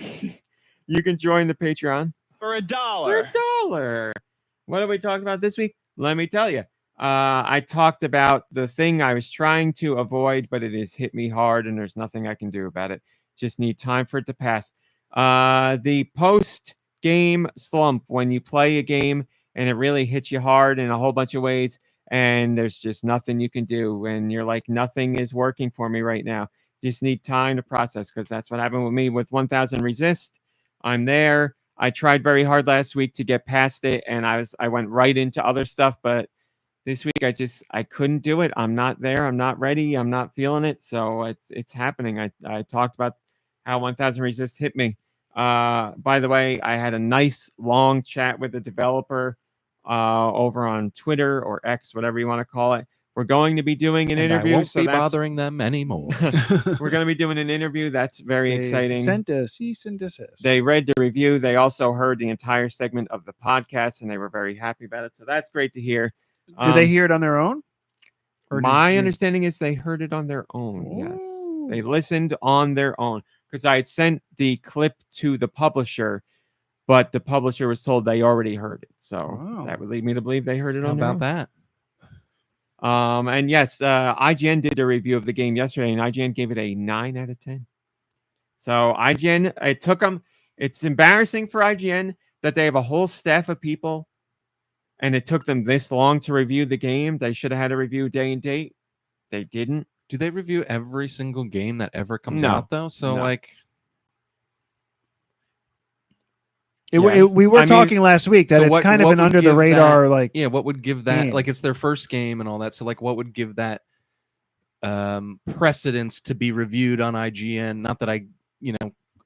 You can join the Patreon For $1. for $1. What have we talked about this week? Let me tell you. I talked about the thing I was trying to avoid, but it has hit me hard, and there's nothing I can do about it. Just need time for it to pass. The post-game slump, when you play a game and it really hits you hard in a whole bunch of ways, and there's just nothing you can do, and you're like, nothing is working for me right now. Just need time to process, because that's what happened with me with 1000 Resist. I'm there. I tried very hard last week to get past it, and I went right into other stuff, but this week I couldn't do it. I'm not there. I'm not ready. I'm not feeling it. So it's happening. I talked about how 1000 Resist hit me. By the way, I had a nice long chat with the developer over on Twitter or X, whatever you want to call it. We're going to be doing an interview. I won't so be that's- bothering them anymore. We're going to be doing an interview. That's very exciting. Sent a cease and desist. They read the review. They also heard the entire segment of the podcast, and they were very happy about it. So that's great to hear. Did they hear it on their own? Or did My you- understanding is they heard it on their own. Oh. Yes, they listened on their own, because I had sent the clip to the publisher, but the publisher was told they already heard it. So Wow. that would lead me to believe they heard it How on their about own. that? And yes, IGN did a review of the game yesterday, and IGN gave it a 9 out of 10. So IGN, it took them. It's embarrassing for IGN that they have a whole staff of people, and it took them this long to review the game. They should have had a review day and date. They didn't. Do they review every single game that ever comes No. out though? So No. like, Yes. we were I mean, talking last week that so it's what- kind of what an would under the give radar, like yeah, what would give that Game. like it's their first game and all that? So like, what would give that precedence to be reviewed on IGN? Not that I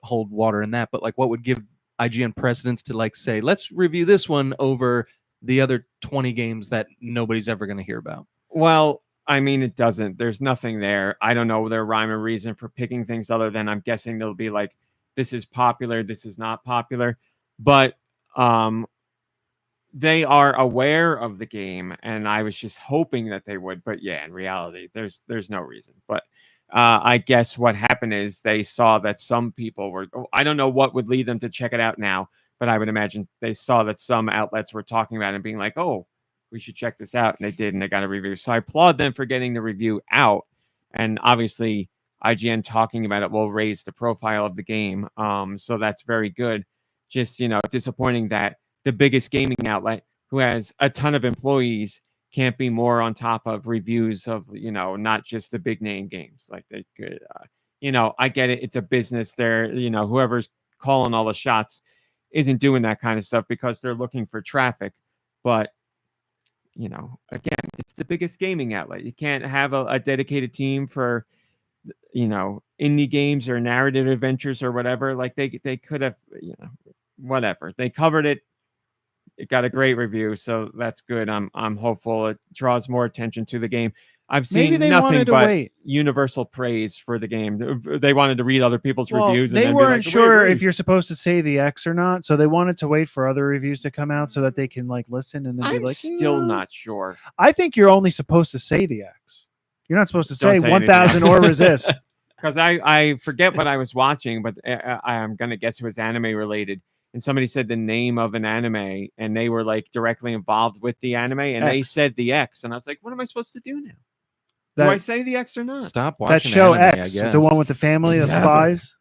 hold water in that, but like, what would give IGN precedence to like say, let's review this one over the other 20 games that nobody's ever going to hear about? Well, I mean, it doesn't. There's nothing there. I don't know their rhyme or reason for picking things other than I'm guessing they'll be like, this is popular, this is not popular. But they are aware of the game, and I was just hoping that they would. But yeah, in reality, there's no reason. But I guess what happened is they saw that some people were, I don't know what would lead them to check it out now, but I would imagine they saw that some outlets were talking about it and being like, oh, we should check this out. And they did, and they got a review. So I applaud them for getting the review out. And obviously, IGN talking about it will raise the profile of the game. So that's very good. Just, disappointing that the biggest gaming outlet, who has a ton of employees, can't be more on top of reviews of, not just the big name games. Like they could, I get it. It's a business there. Whoever's calling all the shots isn't doing that kind of stuff because they're looking for traffic. But, again, it's the biggest gaming outlet. You can't have a dedicated team for, indie games or narrative adventures or whatever. Like they could have, whatever. They covered it. It got a great review, so that's good. I'm hopeful it draws more attention to the game. I've Maybe seen they nothing wanted to but wait. universal praise for the game. They wanted to read other people's Well, reviews. And they then weren't be like, sure "We if agree." you're supposed to say the X or not, so they wanted to wait for other reviews to come out so that they can like listen and then be I'm like, still "No." not sure. I think you're only supposed to say the X. You're not supposed to Don't say say anything 1,000 else. or resist. Because I forget what I was watching, but I'm gonna guess it was anime related. And somebody said the name of an anime, and they were like directly involved with the anime, and they X. said the X, and I was like, "What am I supposed to do now? Do I That, say the X or not? Stop watching that show anime, X, I guess. the one with the family of Yeah, spies.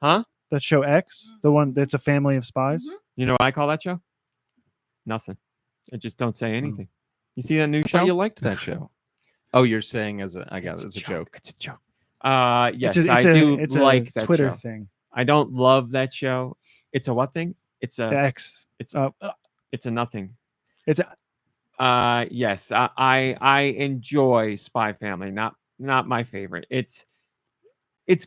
Huh? That show X, the one that's a family of spies. Mhm. You know what I call that show? Nothing. I just don't say anything. You see that new I thought show? you liked that show. Oh, you're saying I got it as a joke. It's a joke. Yes, It's I do it's like a that Twitter show. thing. I don't love that show. It's a what thing? It's The a X. it's Uh, it's a nothing. it's a, Yes, I enjoy Spy Family. Not my favorite. It's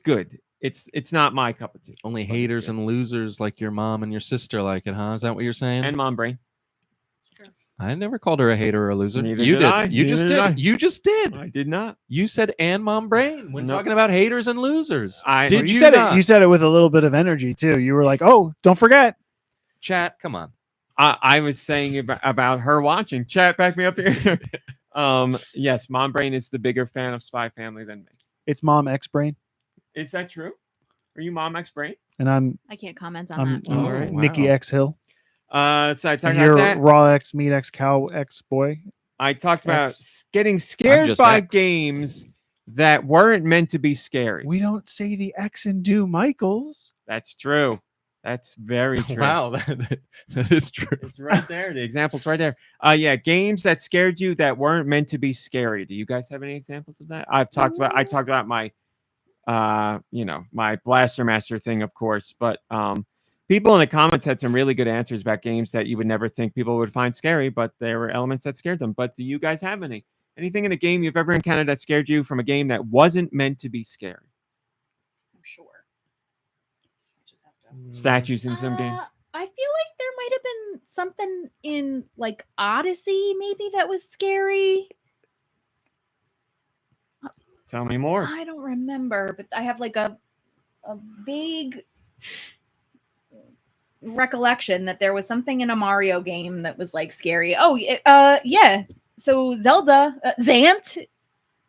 good. It's not my cup of tea. Only but it's haters good. and losers like your mom and your sister like it, huh? Is that what you're saying? And Mom Brain. I never called her a hater or a loser. Neither You did did. I. You just Neither did I. did. You just did. I did not. You said and mom brain when Nope. talking about haters and losers. I Did you you said not? it. You said it with a little bit of energy too. You were like, "Oh, don't forget." Chat, come on. I was saying about her watching. Chat, back me up here. Yes, Mom Brain is the bigger fan of Spy Family than me. It's Mom X Brain, Is that true? Are you Mom X Brain? and I'm I can't comment on I'm, that. I'm All right. Nicky Wow. X Hill, So I talked and about you're that. Raw X Meat X Cow X Boy. I talked about X. getting scared just by X. games that weren't meant to be scary. We don't say the X in Do Michaels. That's true. That's very true. Wow, that is true. It's right there. The example's right there. Yeah, games that scared you that weren't meant to be scary. Do you guys have any examples of that? I talked about my my Blaster Master thing, of course, but people in the comments had some really good answers about games that you would never think people would find scary, but there were elements that scared them. But do you guys have anything in a game you've ever encountered that scared you from a game that wasn't meant to be scary? I'm sure. Statues in some games. I feel like there might have been something in like Odyssey, maybe that was scary. Tell me more. I don't remember, but I have like a vague recollection that there was something in a Mario game that was like scary. Oh, yeah. So Zelda, Zant,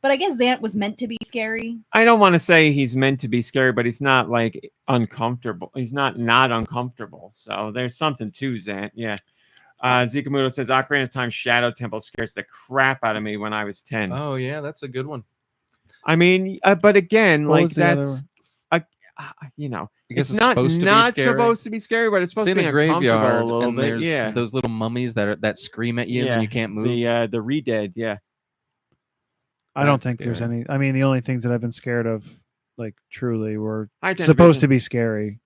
but I guess Zant was meant to be scary. I don't want to say he's meant to be scary, but he's not like uncomfortable. He's not uncomfortable. So there's something to Zant. Yeah. Zikamuto says Ocarina of Time Shadow Temple scares the crap out of me when I was 10. Oh yeah, that's a good one. I mean, but again, What like was the other that's I guess it's it's not supposed to be not scary. supposed to be scary, but it's supposed It's to in be a graveyard, uncomfortable a little and bit. there's Yeah. those little mummies that scream at you and you can't move. The re-dead, yeah. I don't That's think there's scary. any. I mean, the only things that I've been scared of, like truly, were Hi, 10 supposed to Division. be scary.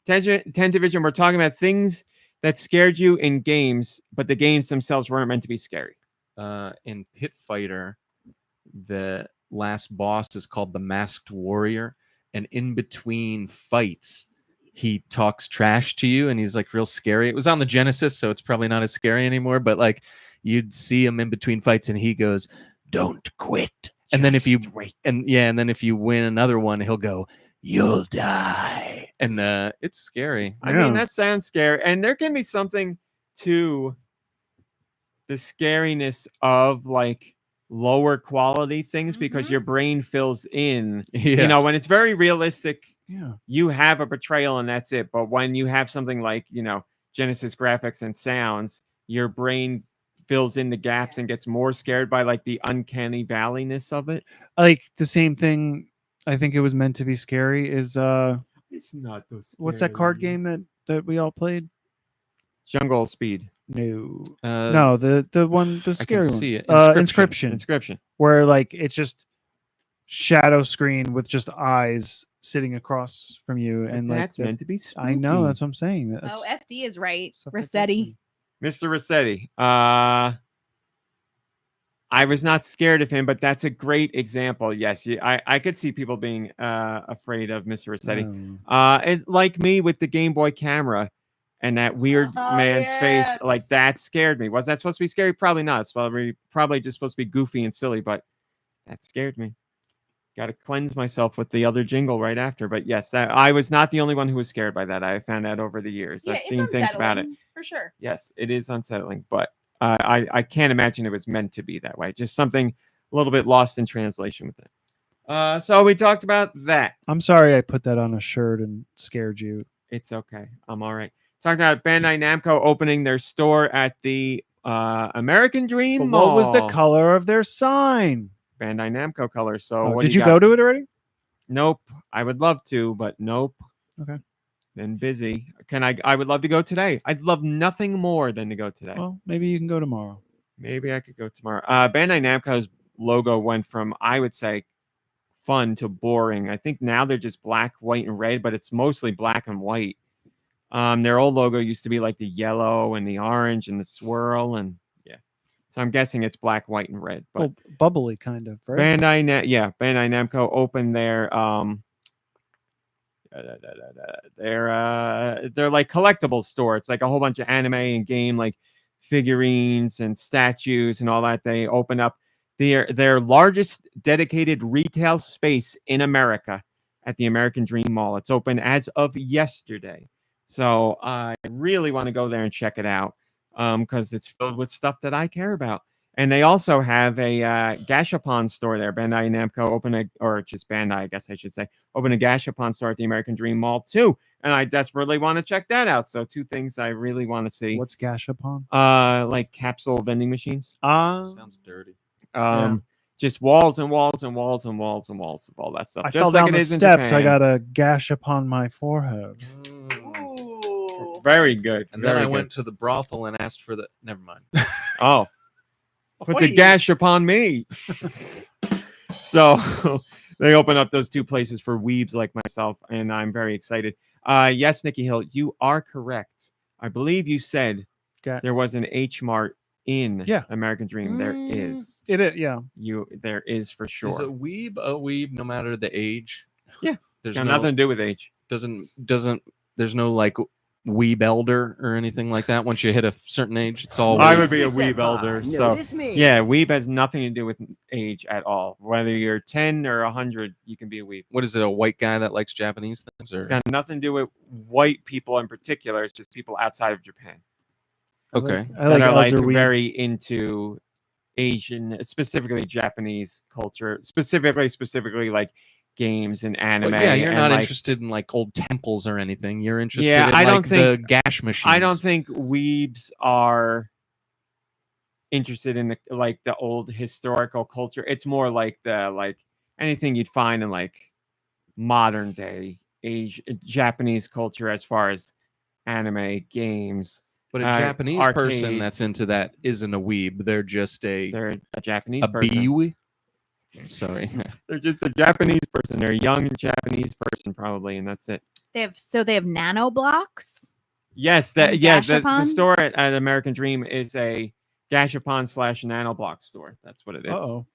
10 Division, we're talking about things that scared you in games, but the games themselves weren't meant to be scary. In Pit Fighter, the last boss is called the Masked Warrior, and in between fights, he talks trash to you, and he's like real scary. It was on the Genesis, so it's probably not as scary anymore. But like, you'd see him in between fights, and he goes, "Don't quit." And then if you and then if you win another one, he'll go, "You'll die." And it's scary. I mean, Yeah. that sounds scary. And there can be something to the scariness of like lower quality things because your brain fills in. Yeah. You know, when it's very realistic, Yeah. you have a portrayal and that's it. But when you have something like, Genesis graphics and sounds, your brain fills in the gaps and gets more scared by like the uncanny valleyness of it. Like the same thing. I think it was meant to be scary. Is It's not those. what's that card game that we all played? Jungle Speed. No, Uh, no, the one, the I can scary one. see it. Inscription, Inscription. where like it's just shadow screen with just eyes sitting across from you, But and like that's meant to be spooky. I know, that's what I'm saying. That's Oh, SD is right. stuff like that's Rossetti. Mr. Rossetti. I was not scared of him, but that's a great example. Yes, I could see people being afraid of Mr. Rossetti. Oh. It's like me with the Game Boy camera. and that weird man's face, like that scared me. Was that supposed to be scary? Probably not. It's probably just supposed to be goofy and silly, but that scared me. Got to cleanse myself with the other jingle right after. But yes, that I was not the only one who was scared by that. I found out over the years. Yeah, I've it's seen things about it. unsettling, for sure. Yes, it is unsettling, but I can't imagine it was meant to be that way. Just something a little bit lost in translation with it. So we talked about that. I'm sorry I put that on a shirt and scared you. It's okay. I'm all right. Talking about Bandai Namco opening their store at the American Dream But Mall. what was the color of their sign? Bandai Namco color. So Oh, what did do you got? go to it already? Nope. I would love to, but nope. Okay. Been busy. I would love to go today. I'd love nothing more than to go today. Well, maybe you can go tomorrow. Maybe I could go tomorrow. Bandai Namco's logo went from, I would say, fun to boring. I think now they're just black, white, and red, but it's mostly black and white. Their old logo used to be like the yellow and the orange and the swirl, and yeah. So I'm guessing it's black, white, and red. But Well, bubbly kind of, right? Bandai Namco opened their they're like collectibles store. It's like a whole bunch of anime and game like figurines and statues and all that. They open up their largest dedicated retail space in America at the American Dream Mall. It's open as of yesterday. So I really want to go there and check it out because it's filled with stuff that I care about. And they also have a Gashapon store there. Bandai Namco or just Bandai, I guess I should say, open a Gashapon store at the American Dream Mall too. And I desperately want to check that out. So two things I really want to see. What's Gashapon? Like capsule vending machines. Sounds dirty. Just walls and walls and walls and walls and walls of all that stuff. I just fell like down it the is in steps. I Japan. got a gash upon my forehead. Ooh. Very good. And then very I good. went to the brothel and asked for the. Never mind. Oh, put the Wait. gash upon me. So they open up those two places for weebs like myself, and I'm very excited. Yes, Nicky Hill, you are correct. I believe you said there was an H Mart in American Dream. There is. It is, yeah. There is for sure. Is a weeb no matter the age? Yeah. There's Got nothing to do with age. There's no like weeb elder or anything like that. Once you hit a certain age, it's all I weeb. would be a weeb elder. So yeah, weeb has nothing to do with age at all. Whether you're 10 or 100, you can be a weeb. What is it? A white guy that likes Japanese things? Or? It's got nothing to do with white people in particular. It's just people outside of Japan. Okay. I like that are like elder weeb. very into Asian, specifically Japanese culture, specifically like games and anime. Well, yeah, you're and not like, interested in like old temples or anything. You're interested Yeah, in I like don't think- the gash machines. I don't think weebs are interested in the old historical culture. It's more like anything you'd find in like modern day Japanese culture as far as anime games. But a Japanese person arcades. that's into that isn't a weeb. They're just They're a Japanese a person. bee. Sorry. They're just a Japanese person. They're a young Japanese person probably, and that's it. They have nano blocks. Yes, And the Gashapon? store at American Dream is a Gashapon / nanoblock store. That's what it is. Uh-oh.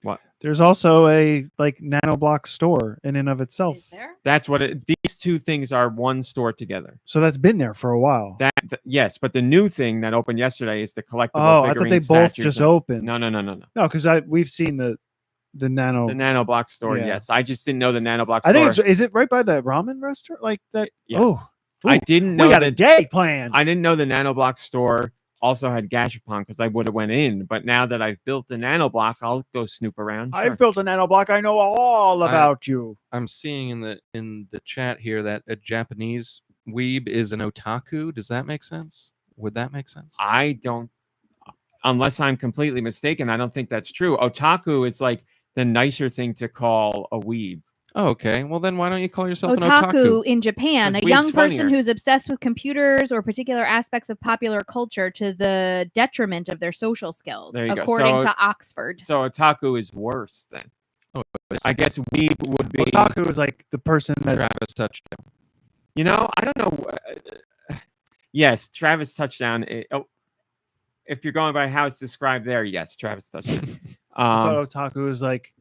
What? There's also a like nanoblock store in and of itself. Is there? That's what it. These two things are one store together. So that's been there for a while. Yes, but the new thing that opened yesterday is the collectible. Oh, I thought they figurine both statues just and- opened. No. No, because we've seen the nano. The nanoblock store. Yeah. Yes, I just didn't know the nanoblock I think store. is it right by the ramen restaurant? Like that? Yes. Oh, I ooh, didn't know we got that. a day planned. I didn't know the nanoblock store also had Gashapon because I would have went in. But now that I've built the nanoblock, I'll go snoop around. Sure. I've built a nanoblock. I know all about you. I'm seeing in the chat here that a Japanese weeb is an otaku. Does that make sense? Would that make sense? I don't, unless I'm completely mistaken, I don't think that's true. Otaku is like the nicer thing to call a weeb. Oh, okay. Well, then why don't you call yourself an Otaku otaku? in Japan, a 'Cause young weeb's person funnier. who's obsessed with computers or particular aspects of popular culture to the detriment of their social skills, There you go. according So- to Oxford. So otaku is worse then. Oh, I guess weeb would be. Otaku is like the person that. Travis Touchdown. You know, I don't know. Yes, Travis Touchdown. If you're going by how it's described there, yes, Travis Touchdown. I thought otaku is like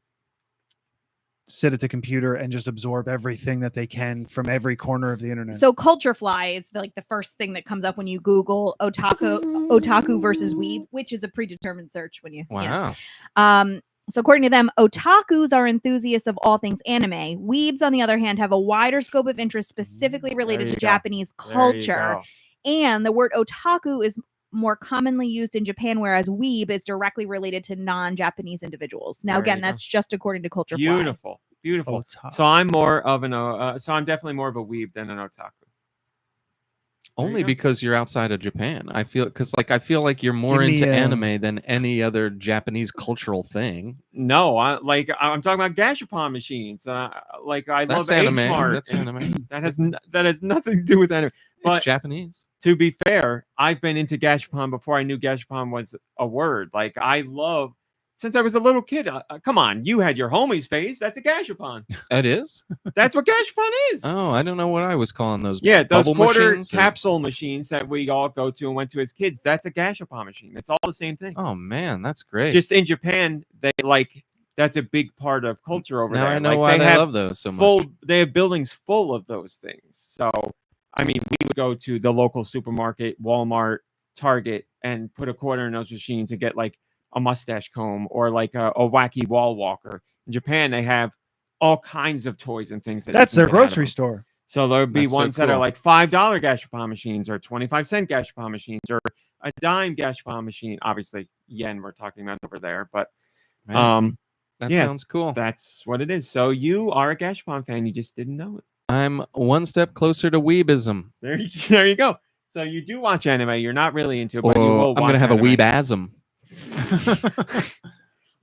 sit at the computer and just absorb everything that they can from every corner of the internet. So culture fly is like the first thing that comes up when you Google otaku versus weeb, which is a predetermined search when you know. Wow. So according to them, otakus are enthusiasts of all things anime. Weebs, on the other hand, have a wider scope of interest specifically related to you go. Japanese There you culture. go. And the word otaku is more commonly used in Japan, whereas weeb is directly related to non-Japanese individuals. Now, There you again, go. that's just according to culture fly. Beautiful. Beautiful. Otaku. So I'm more of an so I'm definitely more of a weeb than an otaku. There you Only go. because you're outside of Japan. I feel like you're more Give me, into anime than any other Japanese cultural thing. No, I'm talking about gashapon machines. Like I That's love anime. H-Mart. That's anime. That has nothing to do with anime. But It's Japanese. to be fair, I've been into gashapon before I knew gashapon was a word. Like I love since I was a little kid. Come on, you had your homie's face. That's a gashapon. That is? That's what gashapon is. Oh, I don't know what I was calling those. Yeah, those bubble quarter machines or- capsule machines that we all go to and went to as kids. That's a gashapon machine. It's all the same thing. Oh man, that's great. Just in Japan, they like that's a big part of culture over now there. I know like, why they have love those so full. much. They have buildings full of those things. So, I mean, we would go to the local supermarket, Walmart, Target, and put a quarter in those machines and get like a mustache comb or like a wacky wall walker. In Japan, they have all kinds of toys and things. That's their get out of grocery them. store. So there'll be That's so ones that are cool. like $5 gashapon machines or 25-cent gashapon machines or a dime gashapon machine. Obviously, yen we're talking about over there, but Man, that yeah, sounds cool. that's what it is. So you are a gashapon fan, you just didn't know it. I'm one step closer to weebism. There you go. So you do watch anime. You're not really into it, but you Or will. I'm watch gonna have anime. a weebasm.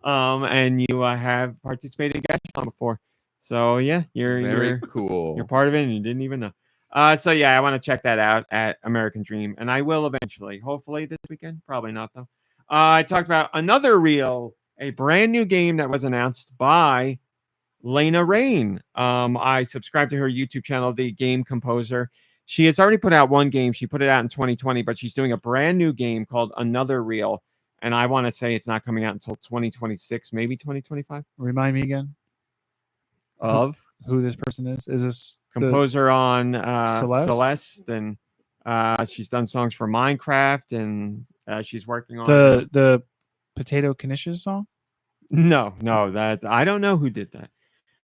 And you have participated in gashapon before. So yeah, you're cool. You're part of it and you didn't even know. So yeah, I want to check that out at American Dream, and I will eventually. Hopefully this weekend. Probably not though. I talked about another a brand new game that was announced by Lena Rain. I subscribe to her YouTube channel, The Game Composer. She has already put out one game. She put it out in 2020, but she's doing a brand new game called Another Reel. And I want to say it's not coming out until 2026, maybe 2025. Remind me again Of who this person is. Is this composer on Celeste? Celeste, and she's done songs for Minecraft, and she's working on the Potato Knishes song? No, that I don't know who did that.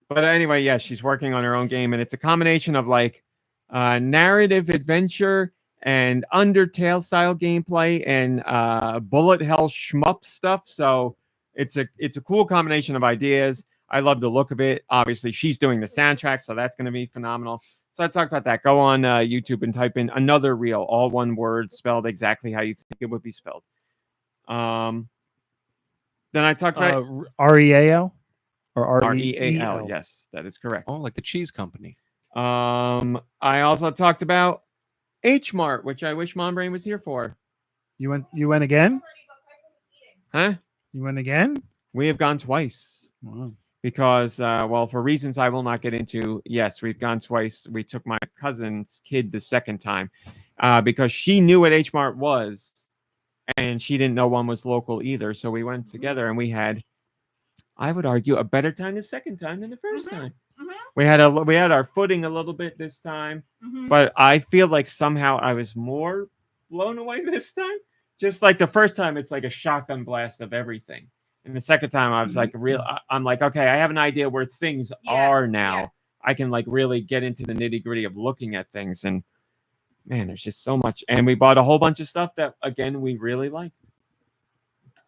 But anyway, yeah, she's working on her own game, and it's a combination of like narrative adventure and Undertale style gameplay and bullet hell shmup stuff. So it's a cool combination of ideas. I love the look of it. Obviously, she's doing the soundtrack, so that's going to be phenomenal. So I talked about that. Go on YouTube and type in Another Reel, all one word, spelled exactly how you think it would be spelled. Then I talked about REAL or REAL. Yes, that is correct. Oh, like the cheese company. I also talked about H-Mart, which I wish Mom Brain was here for. You went again? Huh? You went again? We have gone twice. Wow. Because, well, for reasons I will not get into, yes, we've gone twice. We took my cousin's kid the second time because she knew what H-Mart was, and she didn't know one was local either. So we went together, and we had, I would argue, a better time the second time than the first time. We had our footing a little bit this time, but I feel like somehow I was more blown away this time. Just like the first time, it's like a shotgun blast of everything. And the second time, I was like, I'm like, okay, I have an idea where things are now. Yeah. I can like really get into the nitty gritty of looking at things. And man, there's just so much. And we bought a whole bunch of stuff that, again, we really liked.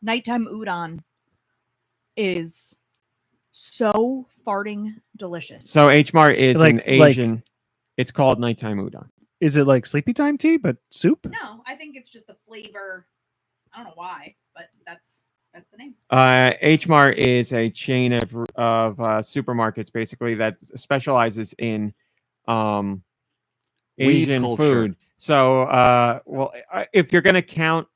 Nighttime udon is so farting delicious. So H-Mart is Like- an Asian. It's called nighttime udon. Is it like sleepy time tea, but soup? No, I think it's just the flavor. I don't know why, but that's the name. H-Mart is a chain of supermarkets, basically, that specializes in Asian culture. food. So, well, if you're gonna count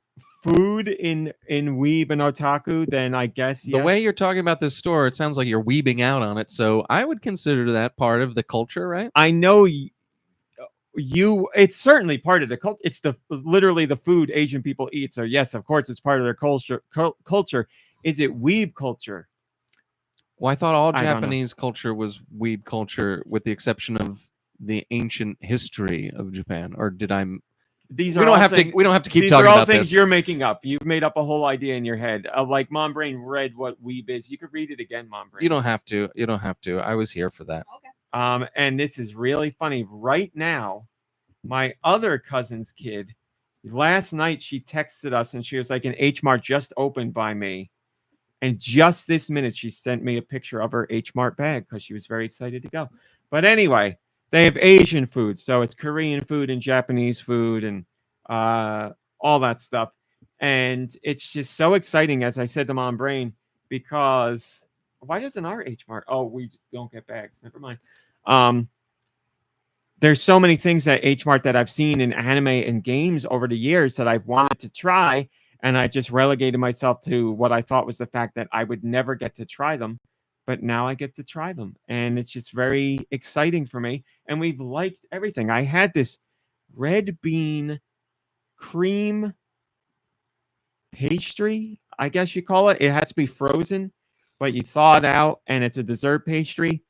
food in weeb and otaku, then I guess The yes. way you're talking about this store, it sounds like you're weebing out on it. So I would consider that part of the culture, right? I know it's certainly part of the culture. It's literally the food Asian people eat. So yes, of course, it's part of their culture. Is it weeb culture? Well, I thought all I don't know. Japanese culture was weeb culture, with the exception of the ancient history of Japan. Or did I? These We are don't all have things, to. We don't have to keep these talking are all about things this. you're making up. You've made up a whole idea in your head. Like Mom Brain read what weeb is. You could read it again, Mom Brain. You don't have to. You don't have to. I was here for that. And this is really funny. Right now, my other cousin's kid, last night she texted us and she was like, an H Mart just opened by me. And just this minute, she sent me a picture of her H Mart bag because she was very excited to go. But anyway, they have Asian food. So it's Korean food and Japanese food and all that stuff. And it's just so exciting, as I said to Mom Brain, because why doesn't our H Mart? Oh, we don't get bags. Never mind. There's so many things at H Mart that I've seen in anime and games over the years that I've wanted to try. And I just relegated myself to what I thought was the fact that I would never get to try them. But now I get to try them. And it's just very exciting for me. And we've liked everything. I had this red bean cream pastry, I guess you call it. It has to be frozen, but you thaw it out and it's a dessert pastry.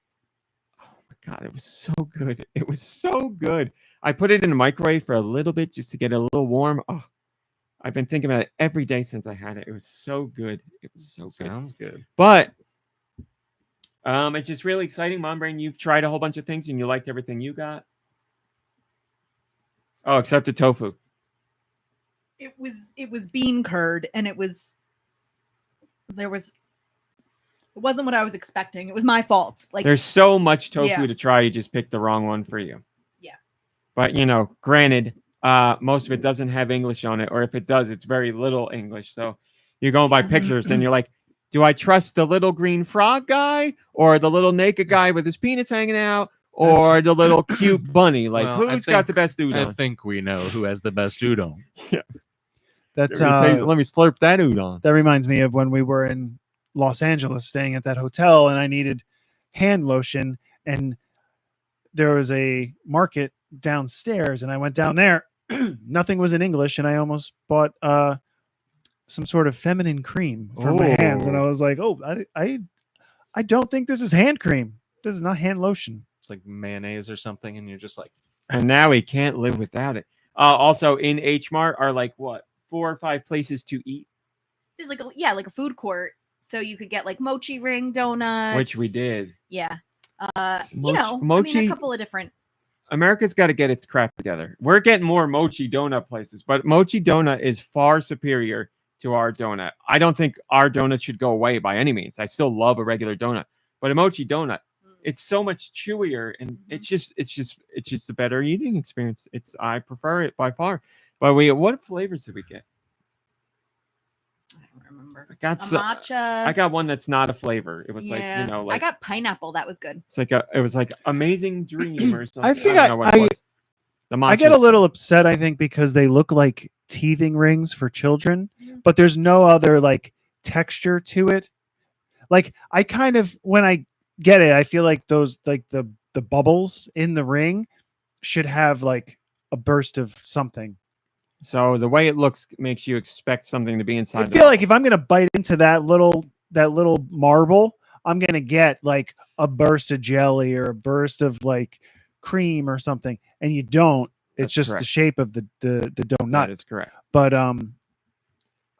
Oh my God, it was so good. It was so good. I put it in the microwave for a little bit just to get it a little warm. Oh, I've been thinking about it every day since I had it. It was so good. It was so good. Sounds good. But it's just really exciting. Mom Brain, you've tried a whole bunch of things and you liked everything you got. Oh, except the tofu. It was bean curd, and it wasn't what I was expecting. It was my fault. Like, There's so much tofu Yeah. to try, you just picked the wrong one for you. Yeah. But granted, most of it doesn't have English on it, or if it does, it's very little English. So you're going by pictures and you're like, do I trust the little green frog guy or the little naked guy with his penis hanging out or the little cute bunny? Like, Well, I who's got think- the best udon? I think we know who has the best udon. That's Let me slurp that udon. that reminds me of when we were in Los Angeles staying at that hotel and I needed hand lotion and there was a market downstairs and I went down there. Nothing was in English and I almost bought some sort of feminine cream for my hands and I was like, "Oh, I don't think this is hand cream. This is not hand lotion." It's like mayonnaise or something, and you're just like, And now he can't live without it. Also, in H Mart are like what, 4 or 5 places to eat, there's like a food court, so you could get like mochi ring donuts, which we did. Yeah. Mochi- a couple of different. America's got to get its crap together. We're getting more mochi donut places, but mochi donut is far superior to our donut. I don't think our donut should go away by any means. I still love a regular donut, but a mochi donut, it's so much chewier and it's just a better eating experience. I prefer it by far. But what flavors did we get? I don't remember. I got Matcha. I got one that's not a flavor. It was Yeah. like I got pineapple. That was good. it was like Amazing Dream or something. I think don't know what it was. The I get a matcha little stuff. upset, I think, because they look like teething rings for children, Mhm. but there's no other like texture to it. Like I kind of, when I get it, I feel like those, like the bubbles in the ring should have like a burst of something. So the way it looks makes you expect something to be inside. I feel like if I'm gonna bite into that little marble, I'm gonna get like a burst of jelly or a burst of like cream or something, and you don't. It's That's just the correct. shape of the donut. That is correct. But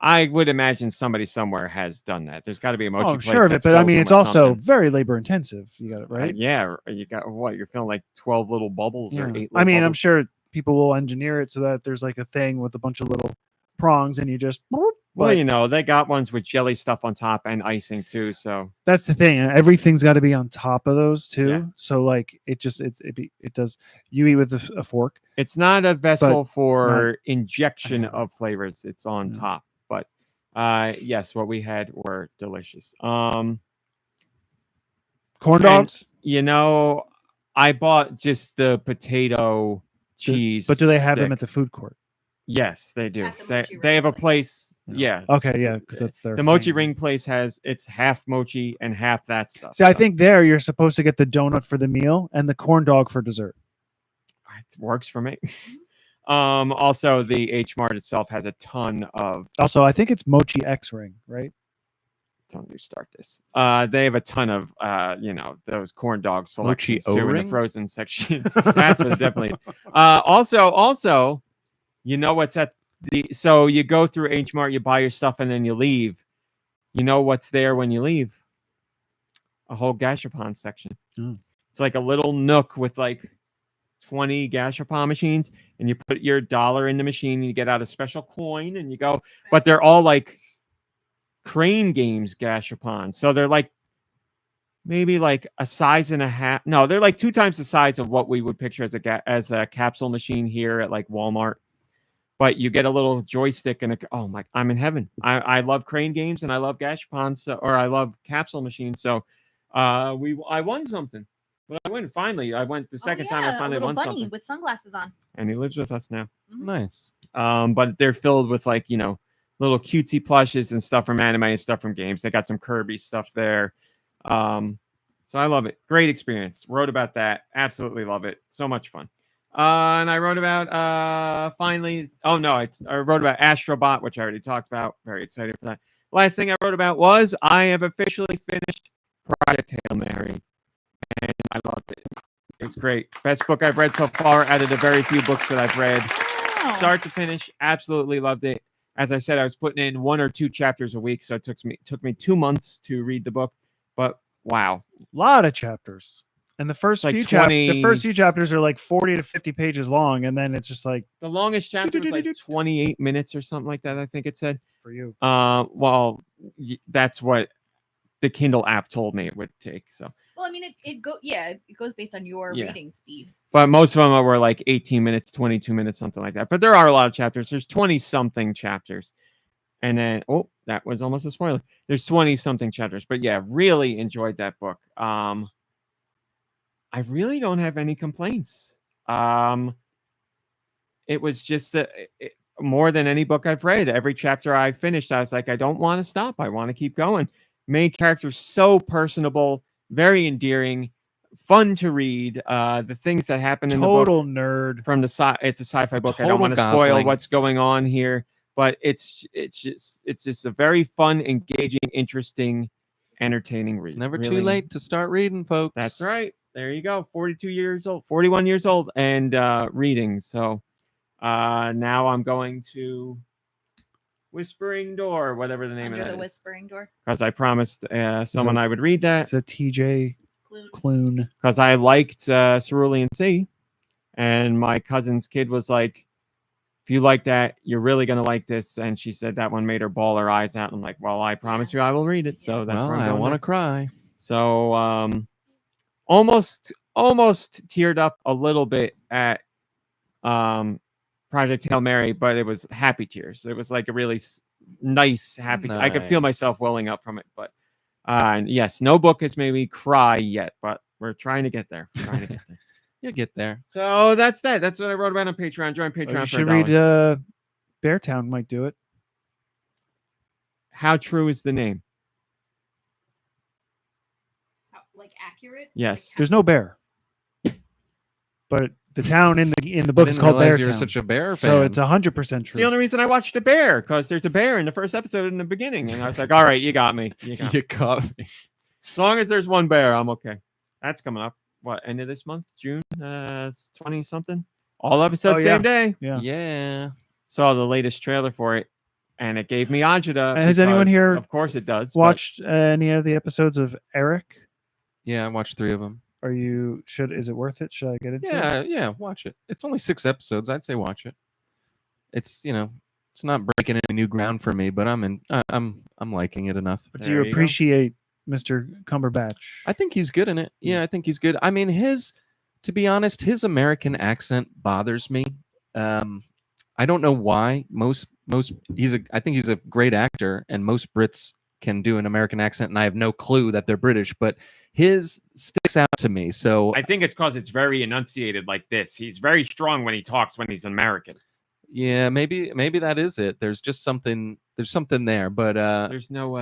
I would imagine somebody somewhere has done that. There's got to be a mochi I'm place. sure of it. that But I fills mean, them it's with also something. very labor intensive. You got it right. Yeah, you got what? You're feeling like 12 little bubbles or 8 Yeah. little I mean, I'm bubbles. sure people will engineer it so that there's like a thing with a bunch of little prongs, and you just. Well, but- they got ones with jelly stuff on top and icing too. So That's the thing. Everything's got to be on top of those too. Yeah. So like it does. You eat with a fork. it's not a vessel for not- injection I know. of flavors. It's on No. top. But yes, what we had were delicious. Corn And- dogs. I bought just the potato cheese. But do they have them stick. at the food court? Yes, they do. At the They mochi they have a ring place. No. Yeah. Okay, yeah, because that's their The mochi thing. ring place it's half mochi and half that stuff. See, I so think there you're supposed to get the donut for the meal and the corn dog for dessert. it works for me. Also, the H Mart itself has a ton of. Also, I think it's mochi X ring, right? don't you start this. They have a ton of those corn dog selections too in the O-ring? frozen section. That's what it definitely is. Also, you know what's at so you go through H Mart, you buy your stuff, and then you leave. You know what's there when you leave? A whole Gashapon section. Mm. It's like a little nook with like 20 Gashapon machines, and you put your dollar in the machine, and you get out a special coin, and you go. But they're all like Crane Games Gashapon, so they're like maybe like a size and a half. No, they're like 2 times the size of what we would picture as a capsule machine here at like Walmart. But you get a little joystick and oh my, I'm in heaven. I love Crane Games and I love Gashapon, or I love capsule machines. So I won something. But I went finally. I went the second time. I finally a little won bunny something. with sunglasses on. And he lives with us now. Nice. But they're filled with like little cutesy plushes and stuff from anime and stuff from games. They got some Kirby stuff there. So I love it. Great experience. Wrote about that. Absolutely love it. So much fun. And I wrote about finally. Oh no, I wrote about Astrobot, which I already talked about. Very excited for that. Last thing I wrote about was I have officially finished Project Hail Mary, and I loved it. It's great. Best book I've read so far out of the very few books that I've read. Wow. Start to finish, absolutely loved it. As I said, I was putting in 1 or 2 chapters a week, so it took me 2 months to read the book. But wow, A lot of chapters. And the first like few 20 the first few chapters are like 40 to 50 pages long, and then it's just like the longest chapter was like 28 minutes or something like that. I think it said. for you. Well, that's what the Kindle app told me it would take. So, Well, I mean, it goes based on your Yeah. reading speed. but most of them were like 18 minutes, 22 minutes, something like that. But there are a lot of chapters. There's 20 something chapters. And then, that was almost a spoiler. There's 20 something chapters. But yeah, really enjoyed that book. I really don't have any complaints. It was just more than any book I've read. Every chapter I finished, I was like, I don't want to stop. I want to keep going. Main character's so personable, very endearing, fun to read. The things that happen in the book Total nerd. from it's a sci-fi book. I don't Total want to spoil Gosling. what's going on here, but it's just a very fun, engaging, interesting, entertaining read. It's never Really. too late to start reading, folks. That's right. There you go. 42 years old, 41 years old, and reading. So now I'm going to Whispering Door, whatever the name Under of the that is, Whispering Door. because I promised someone I would read that It's a TJ Clune. Clune. because I liked Cerulean Sea, and my cousin's kid was like, if you like that, you're really gonna like this. And she said that one made her bawl her eyes out. I'm like, well, I promise you I will read it. So that's Well, where I'm I going want to next. cry. So almost teared up a little bit at Project Hail Mary, but it was happy tears. It was like a really nice happy. I could feel Nice. myself welling up from it. But and yes, no book has made me cry yet, but we're trying to get there. You'll get there. So that's that. That's what I wrote about on Patreon. Join Or Patreon you for should $1. read Beartown might do it. How true is the name? Like accurate? Yes. There's no bear. But the town in the I book is didn't called realize you Beartown. were such a bear fan. So it's 100% It's the true. only reason I watched a bear, because there's a bear in the first episode in the beginning, and I was like, "All right, you got me. You got me. You caught me. As long as there's one bear, I'm okay." That's coming up. What, end of this month, June 20 something? All episodes Oh, yeah. same day. Yeah. Yeah. Saw the latest trailer for it, and it gave me agita. Has anyone because, here Of course, it does. but Watched any of the episodes of Eric? Yeah, I watched 3 of them. Is it worth it? Should I get into it? Yeah, watch it. It's only 6 episodes. I'd say watch it. It's it's not breaking any new ground for me, but I'm liking it enough. But do There you you go. appreciate Mr. Cumberbatch? I think he's good in it. Yeah, I think he's good. I mean, to be honest, his American accent bothers me. I don't know why. I think he's a great actor, and most Brits can do an American accent, and I have no clue that they're British, but his sticks out to me. So I think it's because it's very enunciated like this. He's very strong when he talks when he's American. yeah, maybe that is it. There's just something. There's something there, but There's no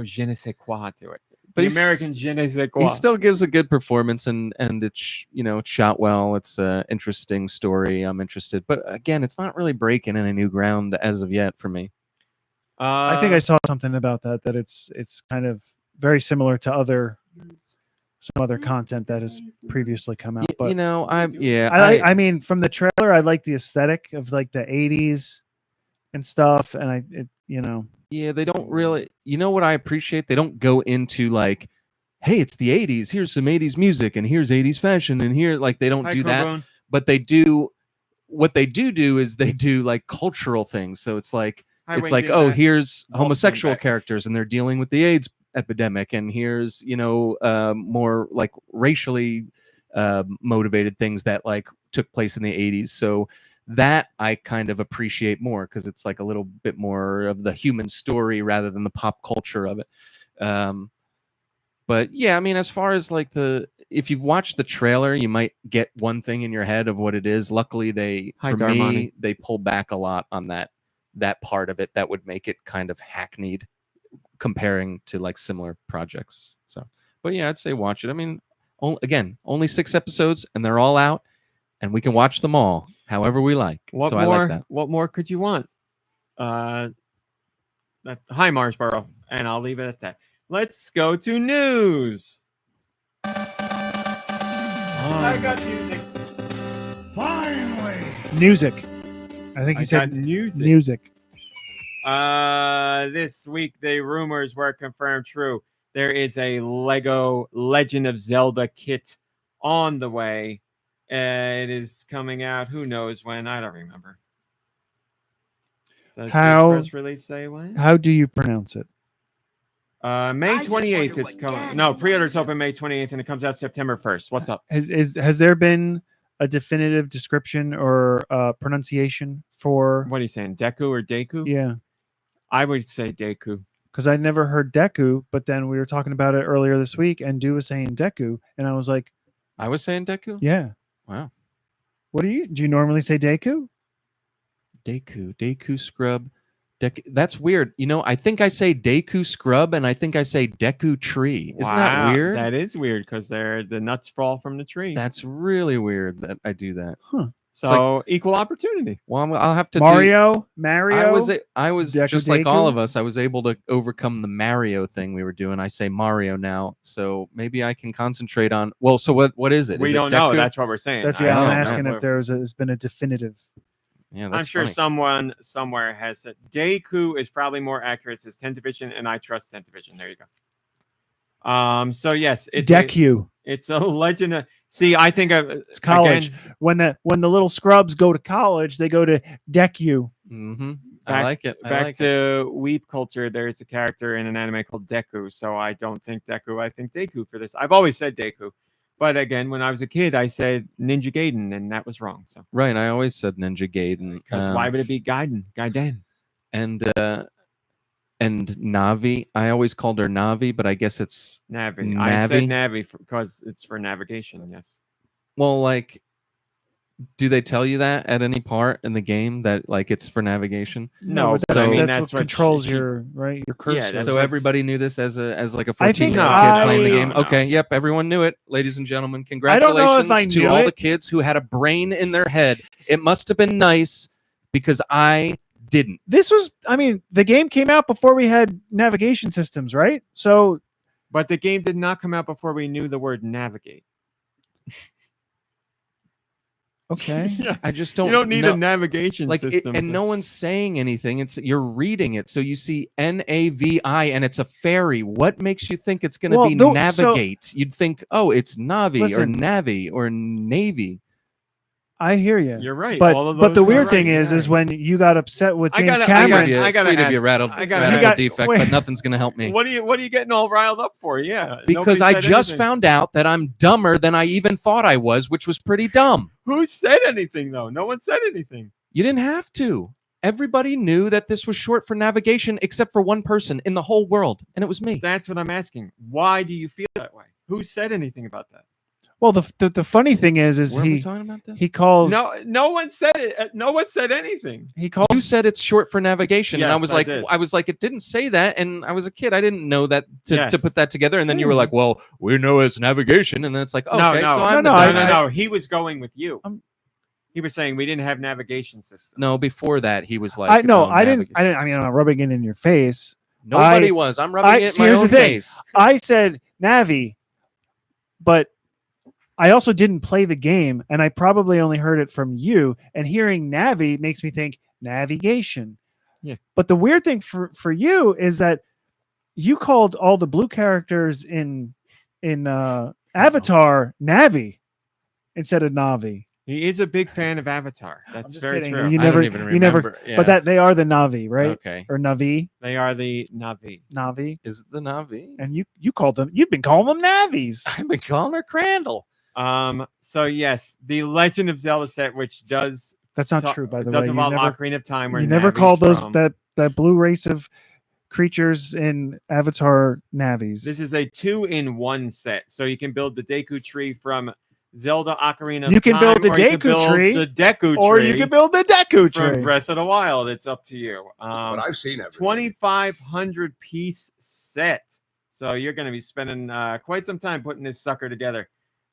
je ne sais quoi to it. But The he's- American je ne sais quoi. he still gives a good performance, and it's it's shot well. It's an interesting story. I'm interested, but again, it's not really breaking any new ground as of yet for me. I think I saw something about that. That it's kind of very similar to some other content that has previously come out. But I mean, from the trailer, I like the aesthetic of like the '80s and stuff, and Yeah, they don't really. You know what I appreciate? They don't go into like, hey, it's the '80s. Here's some '80s music, and here's '80s fashion, and here like they don't Hi, do that. Coboon. But they do. What they do is they do like cultural things. So it's like Hi, it's Wayne like, Dean oh, back. here's Volt's homosexual back. characters, and they're dealing with the AIDS epidemic, and here's more like racially motivated things that like took place in the '80s. So that I kind of appreciate more because it's like a little bit more of the human story rather than the pop culture of it. But yeah, I mean, as far as like if you've watched the trailer, you might get one thing in your head of what it is. Luckily, Hi, for Darmani. me, they pull back a lot on that part of it that would make it kind of hackneyed comparing to like similar projects. So, but yeah, I'd say watch it. I mean, only 6 episodes and they're all out and we can watch them all however we like. What So more? I like that. What more could you want? Hi, Marsboro, and I'll leave it at that. Let's go to news. I got music. music. I think I he said got music. music. This week the rumors were confirmed true. There is a Lego Legend of Zelda kit on the way. It is coming out. Who knows when? I don't remember. Does How- the press release say when? How do you pronounce it? May 28th. It's coming. No, pre-orders open May 28th, and it comes out September 1st. What's up? Has there been a definitive description or pronunciation for? What are you saying? Deku or Deku? Yeah, I would say Deku. because I never heard Deku, but then we were talking about it earlier this week, and Deux was saying Deku, and I was like, I was saying Deku? yeah. Wow. Do you normally say Deku? Deku scrub. That's weird. You know, I think I say Deku scrub and I think I say Deku tree. Isn't that Wow, weird? That is weird because the nuts fall from the tree. That's really weird that I do that. Huh. So equal opportunity. Well, I'll have to Mario. I was Deku just like all Deku? of us. I was able to overcome the Mario thing we were doing. I say Mario now, so maybe I can concentrate on. Well, so what is it? We Is it don't know. Deku? That's what we're saying. That's I yeah. don't I'm know. asking if there's been a definitive. Yeah, I'm that's sure funny. someone somewhere has said Deku is probably more accurate. It says 10th division, and I trust 10th division. There you go. So yes, Deku. It's a legend of. See, I think It's college. Again, When the little scrubs go to college, they go to Deku. Mm-hmm. I Back- like it. I back like it. to weep culture. There's a character in an anime called Deku. So I don't think Deku. I think Deku for this. I've always said Deku, but again, when I was a kid, I said Ninja Gaiden, and that was wrong. So Right. I always said Ninja Gaiden. because why would it be Gaiden? And Navi. I always called her Navi, but I guess it's Navi. I said Navi? Navi because it's for navigation. Yes. well, like, do they tell you that at any part in the game that like it's for navigation? No, but but that's, I mean, that's what controls your your cursor. that's So what- everybody knew this as like a I think 14-year-old No, kid playing the no, game. no. Okay, yep, everyone knew it. Ladies and gentlemen, I congratulations don't know if I to knew all it. the kids who had a brain in their head. It must have been nice because I didn't. This was, I mean, the game came out before we had navigation systems, right? So But the game did not come out before we knew the word navigate. okay. Yeah. I just don't. You don't need know. a navigation Like system. and no one's saying anything. It's you're reading it, so you see Navi, and it's a fairy. What makes you think it's going to Well, be so- navigate? You'd think, oh, it's Navi Listen. or Navi or Navy. I hear you. You're right. But All of but the those are weird right. thing is when you got upset with I James gotta- I I Cameron. got you. gotta Sweet of you, ask- rattled, I gotta rattled ask- defect, wait. but nothing's going to help me. What are you getting all riled up for? Yeah. Because nobody I said just anything. found out that I'm dumber than I even thought I was, which was pretty dumb. Who said anything though? No one said anything. You didn't have to. Everybody knew that this was short for navigation except for one person in the whole world, and it was me. That's what I'm asking. Why do you feel that way? Who said anything about that? Well, the funny thing is Were we he talking about this? he calls No one said it. No one said anything. he calls You said it's short for navigation, and I Yes, was I like, did. it didn't say that, and I was a kid, I didn't know that to Yes. put that together, and then you were Hmm. like, well, we know it's navigation, and then it's like, okay, no, so no, I'm no, the no, dumbass. no. He was going with you. He was saying we didn't have navigation systems. No, before that he was like, I no, oh, I didn't. navigation. I mean, I'm not rubbing it in your face. Nobody I- was. I'm rubbing it in see, my here's the own thing. face. I said Navi, but I also didn't play the game, and I probably only heard it from you. And hearing Navi makes me think navigation. Yeah. But the weird thing for you is that you called all the blue characters in Avatar Navi instead of Navi. He is a big fan of Avatar. That's just very kidding. true. You I never, don't even you never. remember. Yeah. But that they are the Navi, right? Okay. Or Navi, They are the Navi. Navi, Is it the Navi? and you called them. You've been calling them Navis. I've been calling her Crandall. So yes, the Legend of Zelda set, which does That's not true, by the way. does You involve never, Ocarina of Time. Where you never Navi's called those from. that blue race of creatures in Avatar Navis. This is a 2-in-1 set, so you can build the Deku tree from Zelda Ocarina of You can build Time, the or you can Deku build tree, the Deku or tree you can build the Deku from tree. Breath of the Wild. It's up to you. But I've seen everything. 2,500 piece set. So you're going to be spending quite some time putting this sucker together.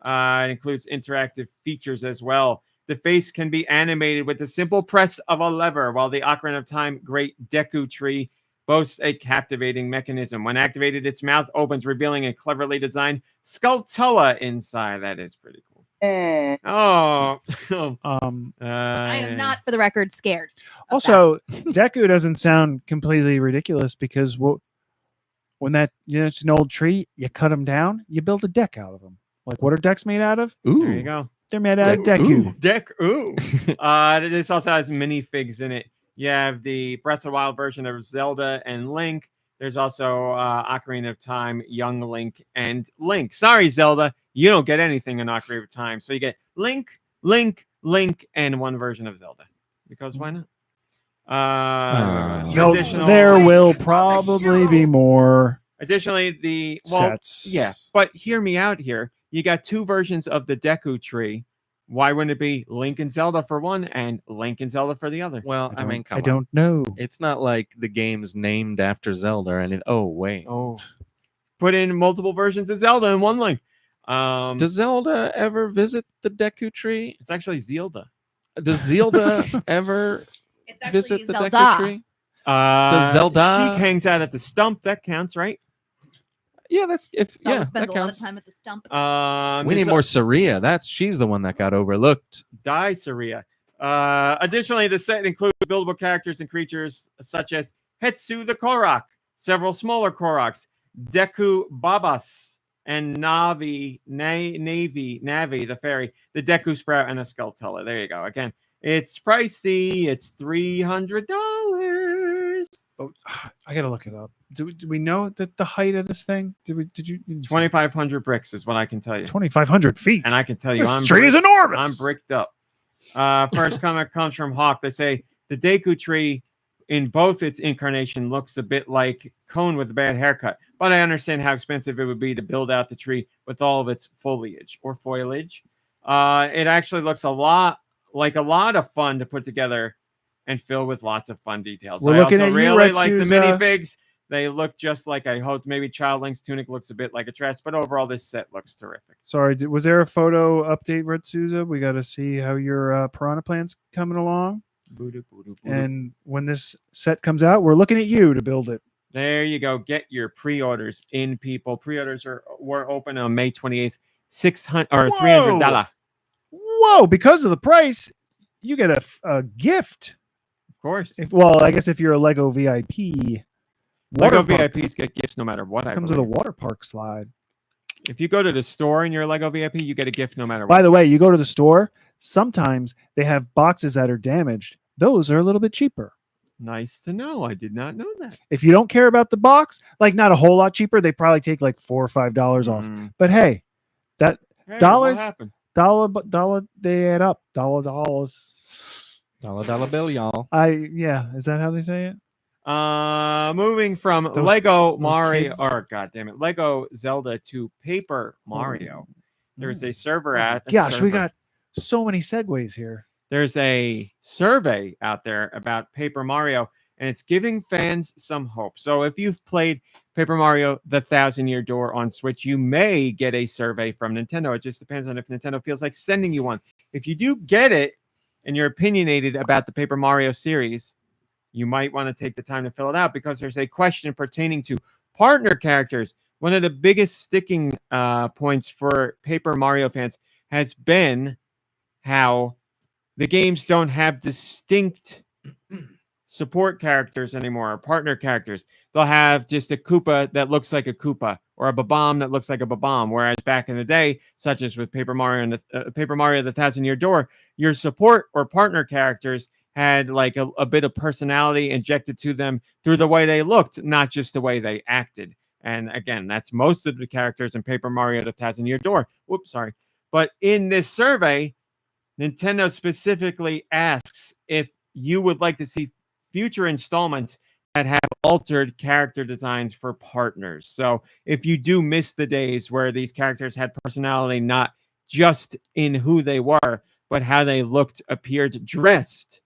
It includes interactive features as well. The face can be animated with the simple press of a lever, while the Ocarina of Time Great Deku Tree boasts a captivating mechanism. When activated, its mouth opens, revealing a cleverly designed Skulltula inside. That is pretty cool. Oh. I am not, for the record, scared. of Also, Deku doesn't sound completely ridiculous because when it's an old tree, you cut them down, you build a deck out of them. Like, what are decks made out of? Ooh. There you go. They're made out of Deku. Deku. This also has minifigs in it. You have the Breath of the Wild version of Zelda and Link. There's also Ocarina of Time, Young Link, and Link. Sorry, Zelda, you don't get anything in Ocarina of Time. So you get Link, and one version of Zelda. Because why not? Additional- There will probably be more Additionally, sets. Yeah, but hear me out here. You got 2 versions of the Deku tree. Why wouldn't it be Link and Zelda for one and Link and Zelda for the other? Well, I mean, come I on. don't know. It's not like the game's named after Zelda or anything. Oh, wait. Oh, put in multiple versions of Zelda in one Link. Does Zelda ever visit the Deku tree? It's actually Zelda. Does Zelda ever It's actually visit the Zelda. Deku tree? Does Zelda- She hangs out at the stump. That counts, right? Yeah, that's if Zelda yeah, spends that a lot of counts. time at the stump. We need more Saria. She's the one that got overlooked. Saria. Additionally, the set includes buildable characters and creatures such as Hetsu the Korok, several smaller Koroks, Deku Babas, and Navi the fairy, the Deku Sprout, and a Skulltula. There you go. Again, it's pricey. It's $300. I gotta look it up. Do we know that the height of this thing? Did you 2,500 bricks is what I can tell you. 2,500 feet? And I can tell you, This tree is enormous. I'm bricked up. First comment comes from Hawk. They say the Deku tree in both its incarnation looks a bit like Cone with a bad haircut, but I understand how expensive it would be to build out the tree with all of its foliage. It actually looks a lot of fun to put together and fill with lots of fun details. We're I looking also at you, really like the Retsuza. minifigs. They look just like I hoped. Maybe Child Link's tunic looks a bit like a dress, but overall this set looks terrific. Sorry, was there a photo update, Red Souza? We got to see how your Piranha Plan's coming along. And when this set comes out, we're looking at you to build it. There you go. Get your pre-orders in, people. Pre-orders were open on May 28th. $300. Whoa! Because of the price, you get a gift. Of course. I guess if you're a Lego VIP, Lego water park VIPs get gifts no matter what. comes with a water park slide. If you go to the store and you're a Lego VIP, you get a gift no matter what. By the way, you go to the store, sometimes they have boxes that are damaged. Those are a little bit cheaper. Nice to know. I did not know that. If you don't care about the box, like not a whole lot cheaper, they probably take like $4 or $5 off. But hey, that Hey, dollars, what happened? dollar, they add up. Dollars. Dollar bill, y'all. Is that how they say it? Moving from Those Lego Mario, kids. or goddammit, Lego Zelda to Paper Mario. There's a server at. Gosh, we got so many segues here. There's a survey out there about Paper Mario, and it's giving fans some hope. So if you've played Paper Mario: The Thousand-Year Door on Switch, you may get a survey from Nintendo. It just depends on if Nintendo feels like sending you one. If you do get it, and you're opinionated about the Paper Mario series, you might want to take the time to fill it out, because there's a question pertaining to partner characters. One of the biggest sticking points for Paper Mario fans has been how the games don't have distinct support characters anymore, or partner characters. They'll have just a Koopa that looks like a Koopa, or a Babam that looks like a Babam. Whereas back in the day, such as with Paper Mario and Paper Mario: The Thousand Year Door, your support or partner characters had like a bit of personality injected to them through the way they looked, not just the way they acted. And again, that's most of the characters in Paper Mario: The Thousand Year Door. Whoops, sorry. But in this survey, Nintendo specifically asks if you would like to see future installments that have altered character designs for partners. So if you do miss the days where these characters had personality, not just in who they were, but how they looked, appeared, dressed,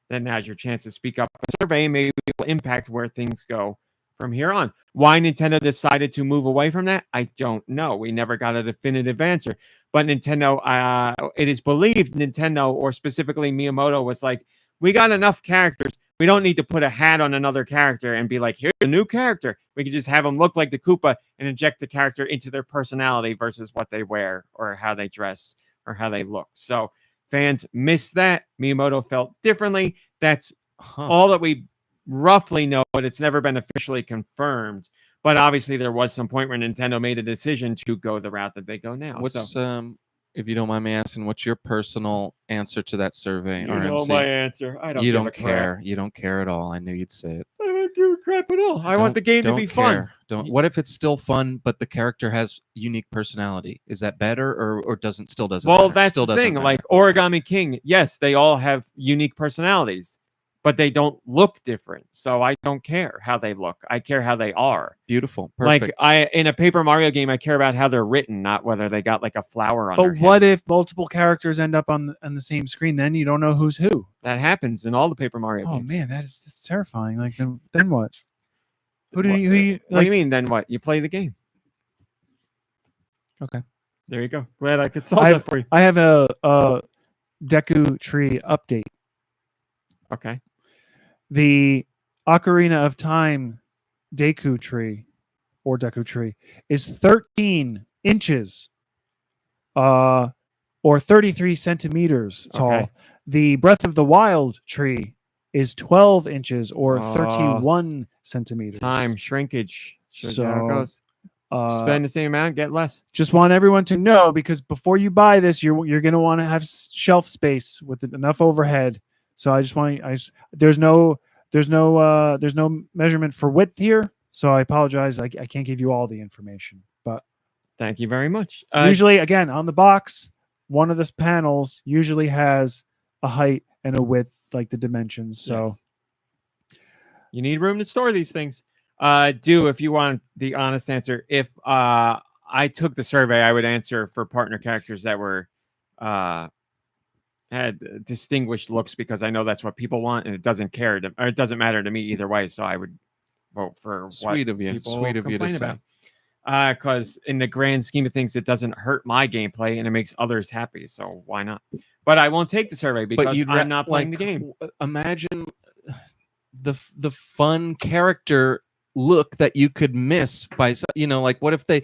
then now's your chance to speak up in the survey, and maybe it will impact where things go from here on. Why Nintendo decided to move away from that, I don't know. We never got a definitive answer. But Nintendo, it is believed Nintendo, or specifically Miyamoto, was like, we got enough characters. We don't need to put a hat on another character and be like, here's a new character. We can just have them look like the Koopa and inject the character into their personality versus what they wear or how they dress or how they look. So fans missed that. Miyamoto felt differently. That's all that we roughly know, but it's never been officially confirmed. But obviously there was some point where Nintendo made a decision to go the route that they go now. What's if you don't mind me asking, what's your personal answer to that survey? You know my answer. I don't. You give don't a crap. care. You don't care at all. I knew you'd say it. I don't give a crap at all. I want the game to be fun. Don't. What if it's still fun, but the character has unique personality? Is that better, or still doesn't? Well, matter? that's Still the doesn't thing. matter. Like Origami King, yes, they all have unique personalities, but they don't look different. So I don't care how they look. I care how they are. Beautiful. Perfect. Like in a Paper Mario game, I care about how they're written, not whether they got like a flower on their But head. what if multiple characters end up on the same screen? Then you don't know who's who. That happens in all the Paper Mario Oh games. man, that's terrifying. Like then what? What What do you do you mean? Then what? You play the game. Okay. There you go. Glad I could solve I- that for you. I have a Deku tree update. Okay. The Ocarina of Time Deku tree or Deku tree is 13 inches or 33 centimeters tall. Okay. The Breath of the Wild tree is 12 inches or Oh. 31 centimeters. Time shrinkage. Shows you how So, it goes. Spend the same amount, get less. Just want everyone to know, because before you buy this, you're going to want to have shelf space with enough overhead. So I just want there's no measurement for width here, so I apologize. I can't give you all the information, but Thank you very much. usually, again, on the box, one of the panels usually has a height and a width, like the dimensions. So yes. You need room to store these things. If you want the honest answer, if I took the survey, I would answer for partner characters that were had distinguished looks, because I know that's what people want, and it doesn't matter to me either way. So I would vote for Sweet what of you. people Sweet of you to complain say. about. Because in the grand scheme of things, it doesn't hurt my gameplay and it makes others happy. So why not? But I won't take the survey because I'm not playing the game. Imagine the fun character look that you could miss by, like what if they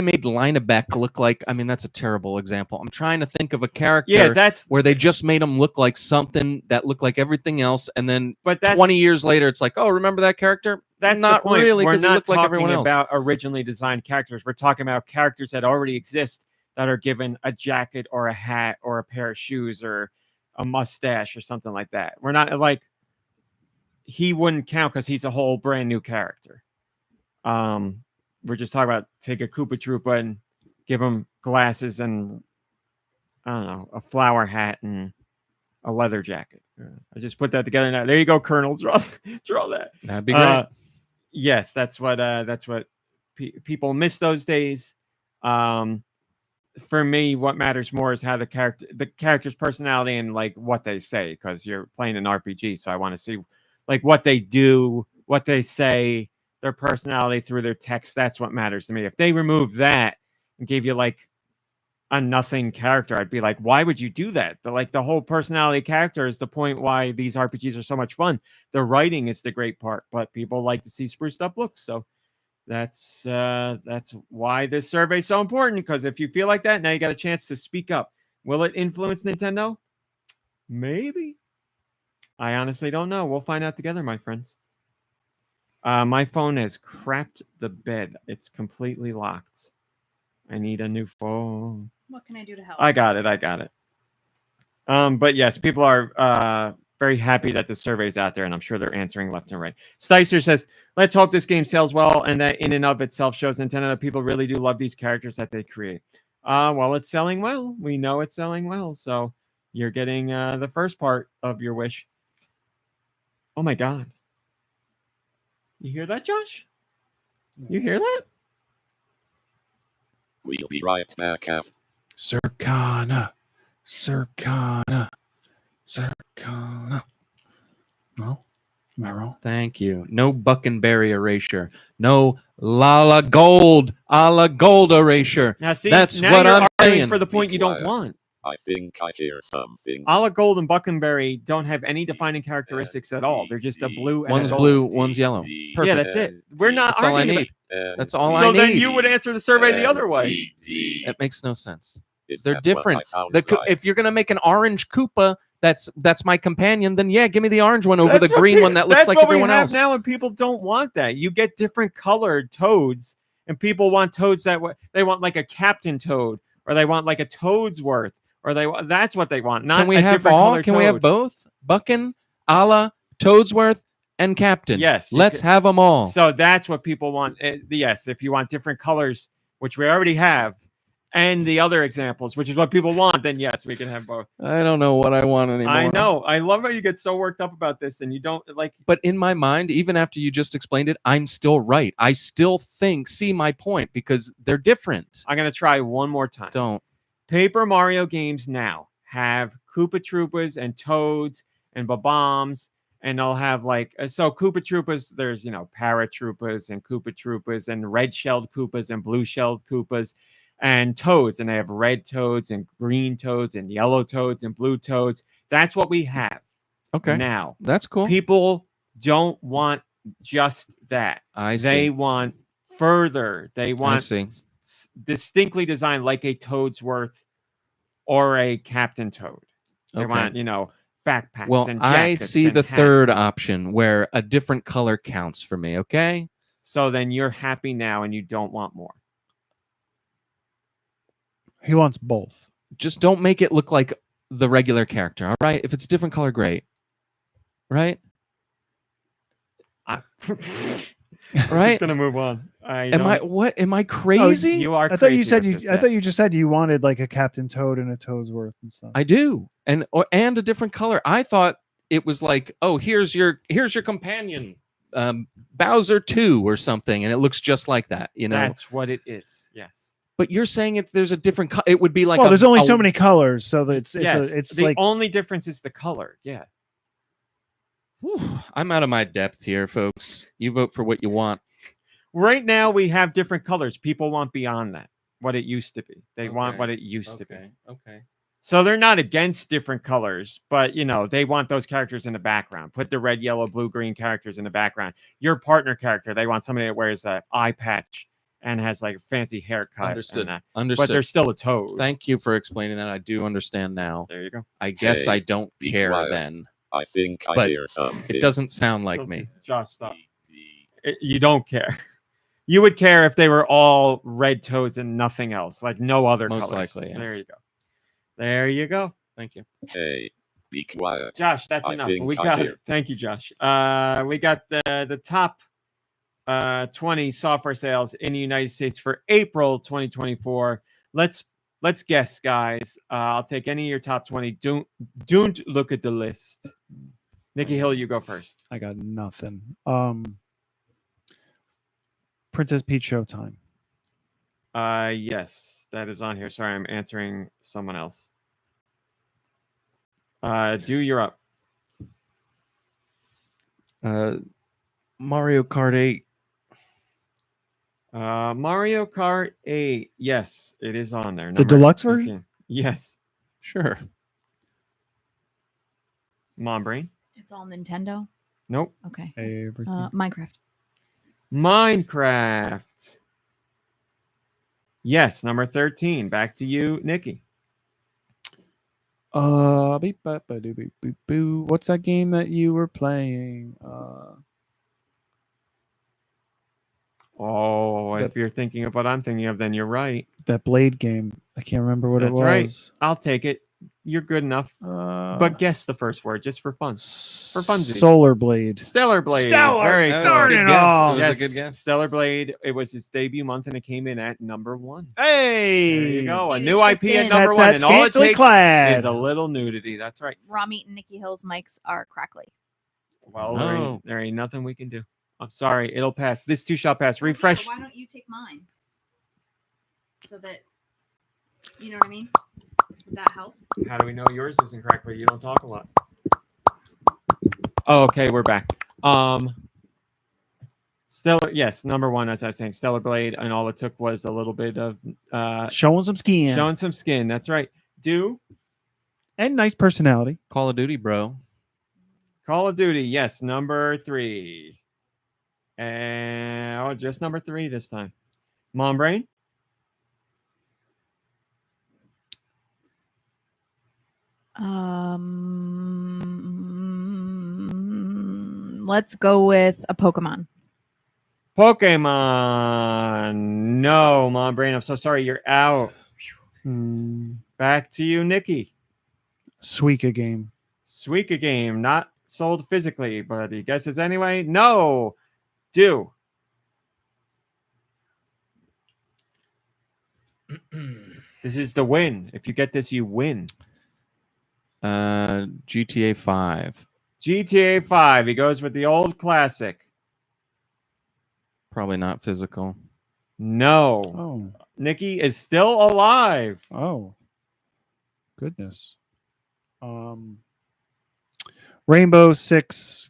made Linebeck look like, I mean, that's a terrible example. I'm trying to think of a character where they just made him look like something that looked like everything else, and then 20 years later it's like, oh, remember that character? That's not the point. really, We're because he not looked like everyone talking else. about originally designed characters. We're talking about characters that already exist that are given a jacket or a hat or a pair of shoes or a mustache or something like that. We're not like, he wouldn't count because he's a whole brand new character. We're just talking about take a Koopa Troopa and give him glasses and I don't know, a flower hat and a leather jacket. I just put that together now. There you go, Colonel. Draw that. That'd be great. Yes, that's what people miss those days. For me, what matters more is how the character's personality and like what they say, because you're playing an RPG. So I want to see like what they do, what they say, their personality through their text. That's what matters to me. If they remove that and gave you like a nothing character, I'd be like, why would you do that? But like the whole personality character is the point why these RPGs are so much fun. The writing is the great part, but people like to see spruced up looks. So that's why this survey is so important. Because if you feel like that, now you got a chance to speak up. Will it influence Nintendo? Maybe. I honestly don't know. We'll find out together, my friends. My phone has crapped the bed. It's completely locked. I need a new phone. What can I do to help? I got it. But yes, people are very happy that the survey's out there, and I'm sure they're answering left and right. Sticer says, let's hope this game sells well, and that in and of itself shows Nintendo that people really do love these characters that they create. Well, it's selling well. We know it's selling well, so you're getting the first part of your wish. Oh my God. You hear that, Josh? You hear that? We'll be right back after. Circana. No? Am I wrong? Thank you. No Buckenberry erasure. No Lala Gold a la Gold erasure. Now, see, That's now what you're I'm arguing saying. for the point Be you don't quiet. want. I think I hear something. Olive Gold and Buckenberry don't have any defining characteristics at all. They're just a blue and One's a blue, gold. one's yellow. Yeah, Perfect. that's it. We're not That's all I arguing need. That's all so I then need. you would answer the survey the other way. It makes no sense. Is They're that what I different. sound The, like? If you're gonna make an orange Koopa, that's my companion. Then yeah, give me the orange one over That's the what green pe- one that looks that's like what everyone we have else. now, and people don't want that. You get different colored toads, and people want toads that they want like a Captain Toad, or they want like a Toadsworth, or that's what they want. Not Can we a have different all? colored Can we have toad. both? Buckin, Ala, Toadsworth, and Captain. Yes, you Let's can- have them all. So that's what people want. Yes, if you want different colors, which we already have, and the other examples, which is what people want, then yes, we can have both. I don't know what I want anymore. I know. I love how you get so worked up about this, and you don't like. But in my mind, even after you just explained it, I'm still right. I still see my point because they're different. I'm gonna try one more time. Don't. Paper Mario games now have Koopa Troopas and Toads and Bob-Ombs, and they'll have like so Koopa Troopas. There's Paratroopas and Koopa Troopas and red-shelled Koopas and blue-shelled Koopas and Toads, and they have red Toads and green Toads and yellow Toads and blue Toads. That's what we have Okay. now. That's cool. People don't want just that. I see. They want further. They want see. distinctly designed like a Toadsworth or a Captain Toad. They Okay. want, backpacks Well, and I jackets see and the hats. third option where a different color counts for me. Okay. So then you're happy now and you don't want more. He wants both. Just don't make it look like the regular character. All right. If it's different color, great. Right. I'm Right? just gonna move on. Am I crazy? You are I thought you crazy said with you. this, I thought you yes. just said you wanted like a Captain Toad and a Toadsworth and stuff. I do, and a different color. I thought it was like, oh, here's your companion, Bowser 2 or something, and it looks just like that. That's what it is. Yes. But you're saying if there's a different color, it would be like. Well, there's only so many colors, so that it's Yes. it's The like only difference is the color. Yeah. Whew, I'm out of my depth here, folks. You vote for what you want. Right now we have different colors. People want beyond that. What it used to be. They want Okay. what it used to be. Okay. So they're not against different colors, but they want those characters in the background. Put the red, yellow, blue, green characters in the background. Your partner character, they want somebody that wears an eye patch and has like a fancy haircut. Understood. and, Understood. But they're still a toad. Thank you for explaining that. I do understand now. There you go. I guess Hey, I don't be care quiet. then. I think I But hear something. It doesn't sound like me. Josh, stop. You don't care. You would care if they were all red toads and nothing else, like no other Most colors. likely, There yes. you go. There you go. Thank you. Hey, be quiet. Josh, that's I enough. think We I got hear. it. Thank you, Josh. We got the top 20 software sales in the United States for April 2024. Let's guess, guys. I'll take any of your top 20. Don't look at the list. Nicky Hill, you go first. I got nothing. Princess Peach Showtime. Yes, that is on here. Sorry, I'm answering someone else. You're up. Mario Kart 8. Mario Kart 8. Yes, it is on there. The deluxe version? 15. Yes. Sure. Mom brain. It's all Nintendo. Nope. Okay. Everything. Minecraft. Minecraft. Yes, number 13. Back to you, Nikki. Beep, bop, ba, doo, beep, boop, boo. What's that game that you were playing? Oh, That- if you're thinking of what I'm thinking of, then you're right. That Blade game. I can't remember what That's it right. was. I'll take it. You're good enough. But guess the first word just for fun. For funsies. Solar Blade. Stellar Blade. Stellar, Very That good. was a darn good it guess. all. It was Yes, a good guess. Stellar Blade. It was its debut month, and it came in at number 1. Hey, There you go. A It new is IP just at in. number That's 1, that and all it scantily takes clad. is a little nudity. That's right. Raw Meat and Nicky Hill's mics are crackly. Well, No. there ain't nothing we can do. I'm sorry. It'll pass. This too shall pass. Refresh. Why don't you take mine? So that you know what I mean? Would that help? How do we know yours isn't crackly? You don't talk a lot. Oh, okay, we're back. Stellar, yes, number 1, as I was saying, Stellar Blade, and all it took was a little bit of Showing some skin. showing some skin. That's right. Do And nice personality. Call of Duty, bro. Call of Duty, yes, number 3. And just number 3 this time. Mom brain. Let's go with a Pokemon. Pokemon. No, Mom brain. I'm so sorry. You're out. Back to you, Nikki. Suika game. Suika game, not sold physically, but he guesses anyway. No. Do. This is the win. If you get this, you win. GTA 5. GTA 5. He goes with the old classic. Probably not physical. No. Oh. Nikki is still alive. Oh. Goodness. Rainbow Six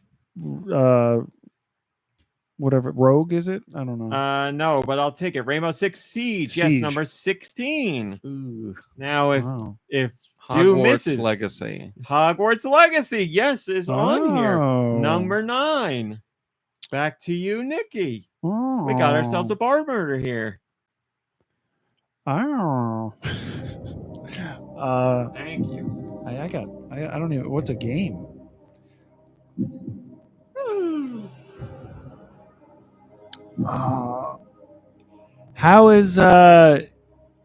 whatever Rogue is it? I don't know. No, but I'll take it. Rainbow Six Siege. Yes, Siege. number 16. Ooh. Now, Wow. if Two Hogwarts misses. Legacy. Hogwarts Legacy, yes, is on here. Oh. Number 9. Back to you, Nikki. We got ourselves a bar murder here. Oh. Thank you. I don't even. What's a game? How is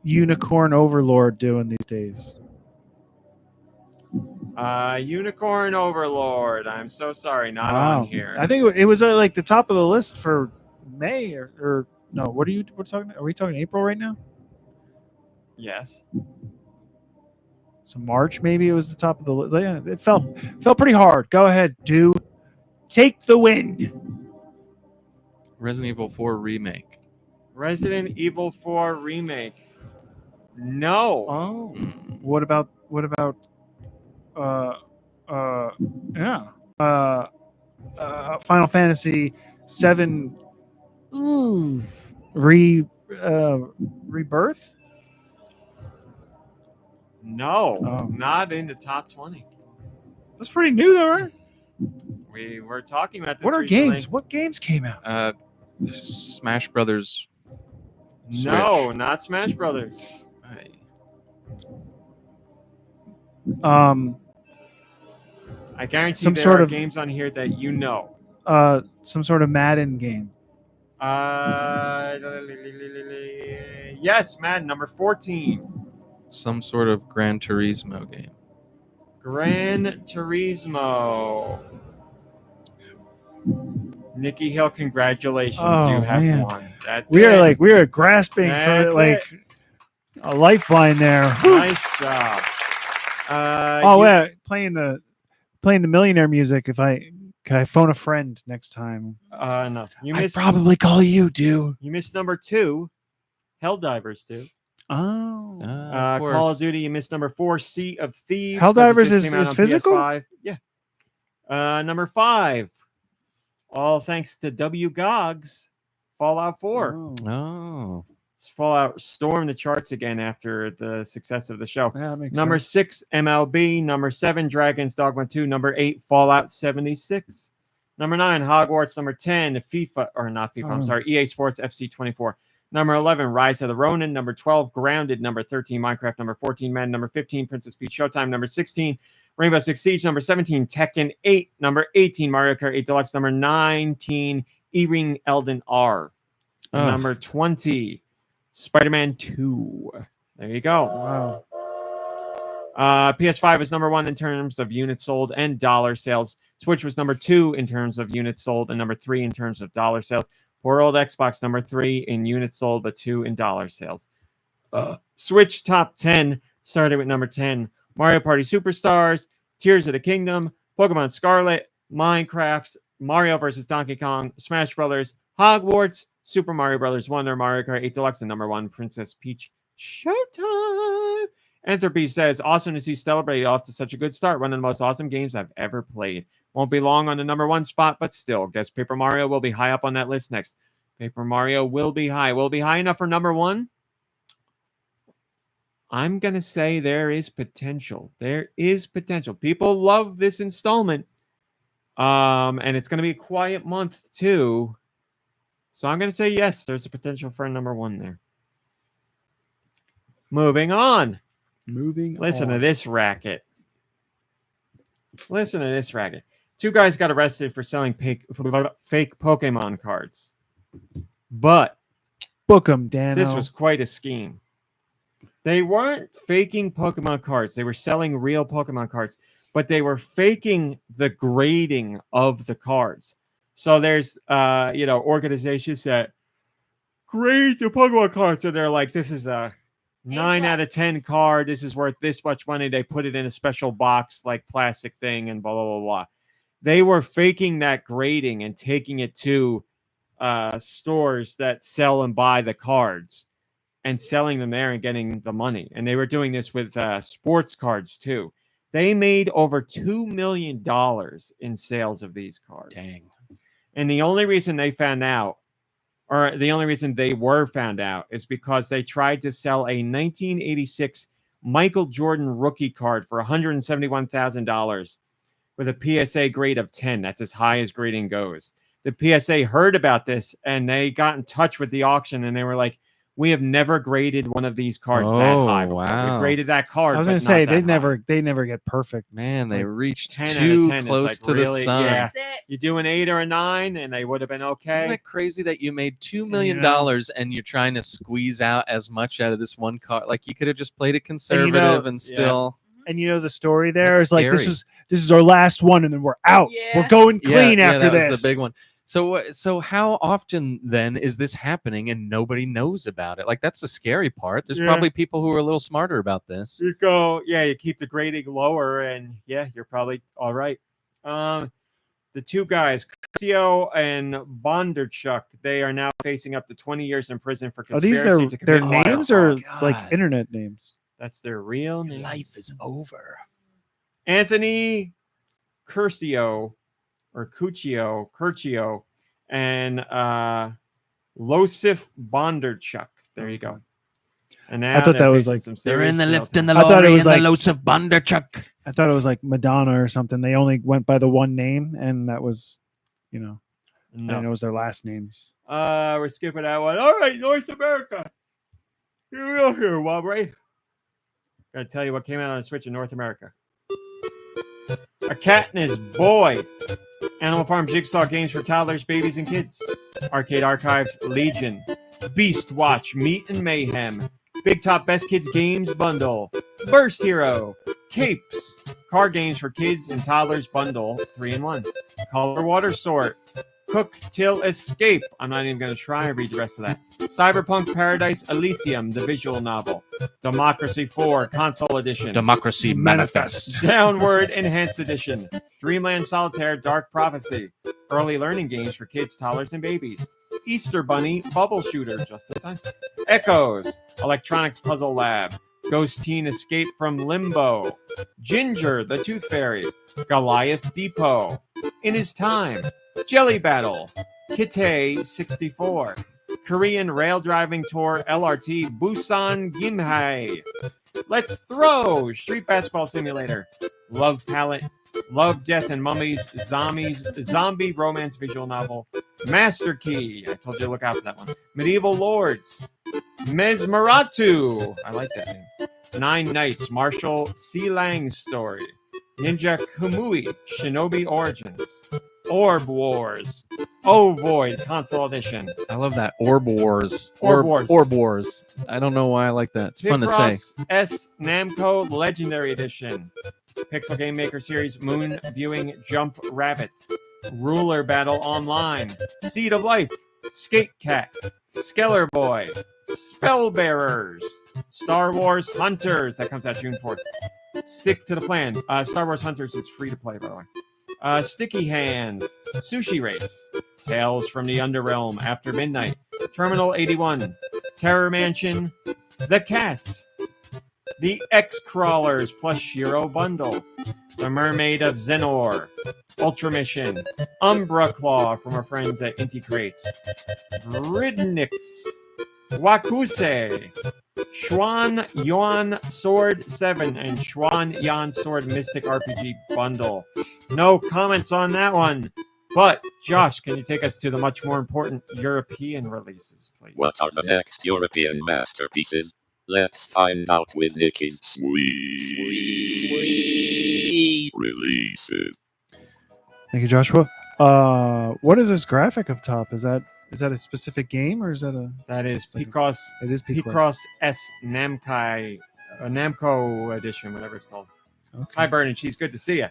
Unicorn Overlord doing these days? Unicorn Overlord. I'm so sorry, not Wow. on here. I think it was like the top of the list for May or no. What are you? We're talking. Are we talking April right now? Yes. So March maybe it was the top of the list. Yeah, it felt pretty hard. Go ahead, take the win. Resident Evil 4 Remake. Resident Evil 4 Remake. No. Oh. Mm. What about Final Fantasy 7 Rebirth? No. Oh. Not in the top 20. That's pretty new though, right? We were talking about this What are recently. games? What games came out? Smash Brothers. No, Switch. not Smash Brothers. Aye. I guarantee Some there sort are of- games on here that you know. Some sort of Madden game. Yes, Madden, number 14. Some sort of Gran Turismo game. Gran Turismo. Nikki Hill, congratulations. Oh, you have man. won. That's We it. are grasping That's for like a lifeline there. Whew. Nice job. Yeah, playing the millionaire music. Can I phone a friend next time? No. You I'd missed probably call you, dude. You missed number 2. Helldivers 2. Oh, Of course. Call of Duty, you missed number 4. Sea of Thieves. Helldivers 'cause it just is came out on physical? PS5. Yeah. Number 5. All thanks to W. Gogs. Fallout 4. Oh. Oh. Fallout stormed the charts again after the success of the show. Yeah, that makes Number sense. 6, MLB. Number 7, Dragon's Dogma 2. Number 8, Fallout 76. Number 9, Hogwarts. Number 10, FIFA, or not FIFA, I'm sorry, EA Sports FC 24. Number 11, Rise of the Ronin. Number 12, Grounded. Number 13, Minecraft. Number 14, Madden. Number 15, Princess Peach Showtime. Number 16, Rainbow Six Siege. Number 17, Tekken 8. Number 18, Mario Kart 8 Deluxe. Number 19, E-Ring Elden R. Ugh. Number 20, Spider-Man 2. There you go. Wow. PS5 was number 1 in terms of units sold and dollar sales. Switch was number 2 in terms of units sold and number 3 in terms of dollar sales. Poor old Xbox, number 3 in units sold, but 2 in dollar sales. Switch top 10 started with number 10. Mario Party Superstars, Tears of the Kingdom, Pokemon Scarlet, Minecraft, Mario vs. Donkey Kong, Smash Brothers, Hogwarts, Super Mario Brothers Wonder, Mario Kart 8 Deluxe, and number 1, Princess Peach Showtime. Entropy says, awesome to see Celebrate off to such a good start. One of the most awesome games I've ever played. Won't be long on the number 1 spot, but still, guess Paper Mario will be high up on that list next. Paper Mario will be high. Will it be high enough for number 1? I'm going to say there is potential. There is potential. People love this installment. And it's going to be a quiet month, too. So I'm going to say yes, there's a potential for a number 1 there. Moving on. Listen to this racket. Listen to this racket. 2 guys got arrested for selling fake Pokemon cards. But Book 'em, Dan. this was quite a scheme. They weren't faking Pokemon cards. They were selling real Pokemon cards, but they were faking the grading of the cards. So there's, organizations that grade the Pokemon cards. So they're like, this is a 9 out of 10 card. This is worth this much money. They put it in a special box, like plastic thing, and blah, blah, blah, blah. They were faking that grading and taking it to stores that sell and buy the cards and selling them there and getting the money. And they were doing this with sports cards, too. They made over $2 million in sales of these cards. Dang. And the only reason they found out, or the only reason they were found out, is because they tried to sell a 1986 Michael Jordan rookie card for $171,000 with a PSA grade of 10. That's as high as grading goes. The PSA heard about this, and they got in touch with the auction, and they were like, we have never graded one of these cards that high before. Wow. We graded that card. I was going to say they never get perfect. Man, they Like, reached 10 out of too 10 is close like to really- the sun. yeah. That's it. You do an 8 or a 9, and they would have been okay. Isn't that crazy that you made $2 million and you're trying to squeeze out as much out of this one card? Like you could have just played it conservative and still. And you know the story there That's is like scary. this is our last one, and then we're out. Yeah. We're going clean after that this. was the big one. So how often then is this happening and nobody knows about it? Like that's the scary part. There's Yeah. probably people who are a little smarter about this. You go, you keep the grading lower, and you're probably all right. The 2 guys, Curcio and Bondarchuk, they are now facing up to 20 years in prison for Are conspiracy these to their commit wild names or God. like internet names? That's their real name. Life is over. Anthony Curcio or Curcio and Losif Bondarchuk. There you go. And now I thought they're that was facing like- some They're in serious the jail lift in time. the I thought it lorry was and the like- loads of Bondarchuk. I thought it was like Madonna or something. They only went by the one name, and that was, I No. didn't know it was their last names. We're skipping that one. All right, North America. Here we are here, Wobbray. Gotta tell you what came out on the Switch in North America. A Cat and His Boy. Animal Farm Jigsaw games for toddlers, babies, and kids. Arcade Archives Legion. Beast Watch Meat and Mayhem. Big Top Best Kids Games Bundle. Burst Hero. Capes. Card games for kids and toddlers bundle 3-in-1. Color Water Sort. Cook Till Escape. I'm not even going to try and read the rest of that. Cyberpunk Paradise Elysium, the visual novel. Democracy 4, Console Edition. Democracy Manifest. Downward Enhanced Edition. Dreamland Solitaire Dark Prophecy. Early learning games for kids, toddlers, and babies. Easter Bunny Bubble Shooter, just in time. Echoes. Electronics Puzzle Lab. Ghost Teen Escape from Limbo. Ginger, the Tooth Fairy. Goliath Depot. In His Time. Jelly Battle. Kite 64. Korean Rail Driving Tour LRT Busan Gimhae. Let's Throw Street Basketball Simulator. Love Palette. Love, Death, and Mummies. Zombie Romance Visual Novel. Master Key. I told you to look out for that one. Medieval Lords. Mesmeratu. I like that name. 9 Nights. Marshall C. Lang's Story. Ninja Kamui. Shinobi Origins. Orb Wars. Oh Void Console Edition. I love that. Orb Wars. Orb Wars. Orb Wars. I don't know why I like that. It's fun to say. Picross S Namco Legendary Edition. Pixel Game Maker Series Moon Viewing Jump Rabbit. Ruler Battle Online. Seed of Life. Skate Cat. Skeller Boy. Spellbearers. Star Wars Hunters. That comes out June 4th. Stick to the Plan. Star Wars Hunters is free to play, by the way. Sticky Hands. Sushi Race. Tales from the Underrealm After Midnight. Terminal 81. Terror Mansion. The Cat. The X-Crawlers plus Shiro Bundle. The Mermaid of Zenor. Ultra Mission. Umbra Claw from our friends at Inti Crates. Ridnix. Wakuse. Schwan Yuan Sword 7 and Schwan Yan Sword Mystic RPG Bundle. No comments on that one. But, Josh, can you take us to the much more important European releases, please? What are the next European masterpieces? Let's find out with Nicky's sweet releases. Thank you, Joshua. What is this graphic up top? Is that a specific game or is that a? That is Like- Picross It is Picross. Picross S Namkai, Namco edition, whatever it's called. Okay. Hi, Burn and Cheese. Good to see you.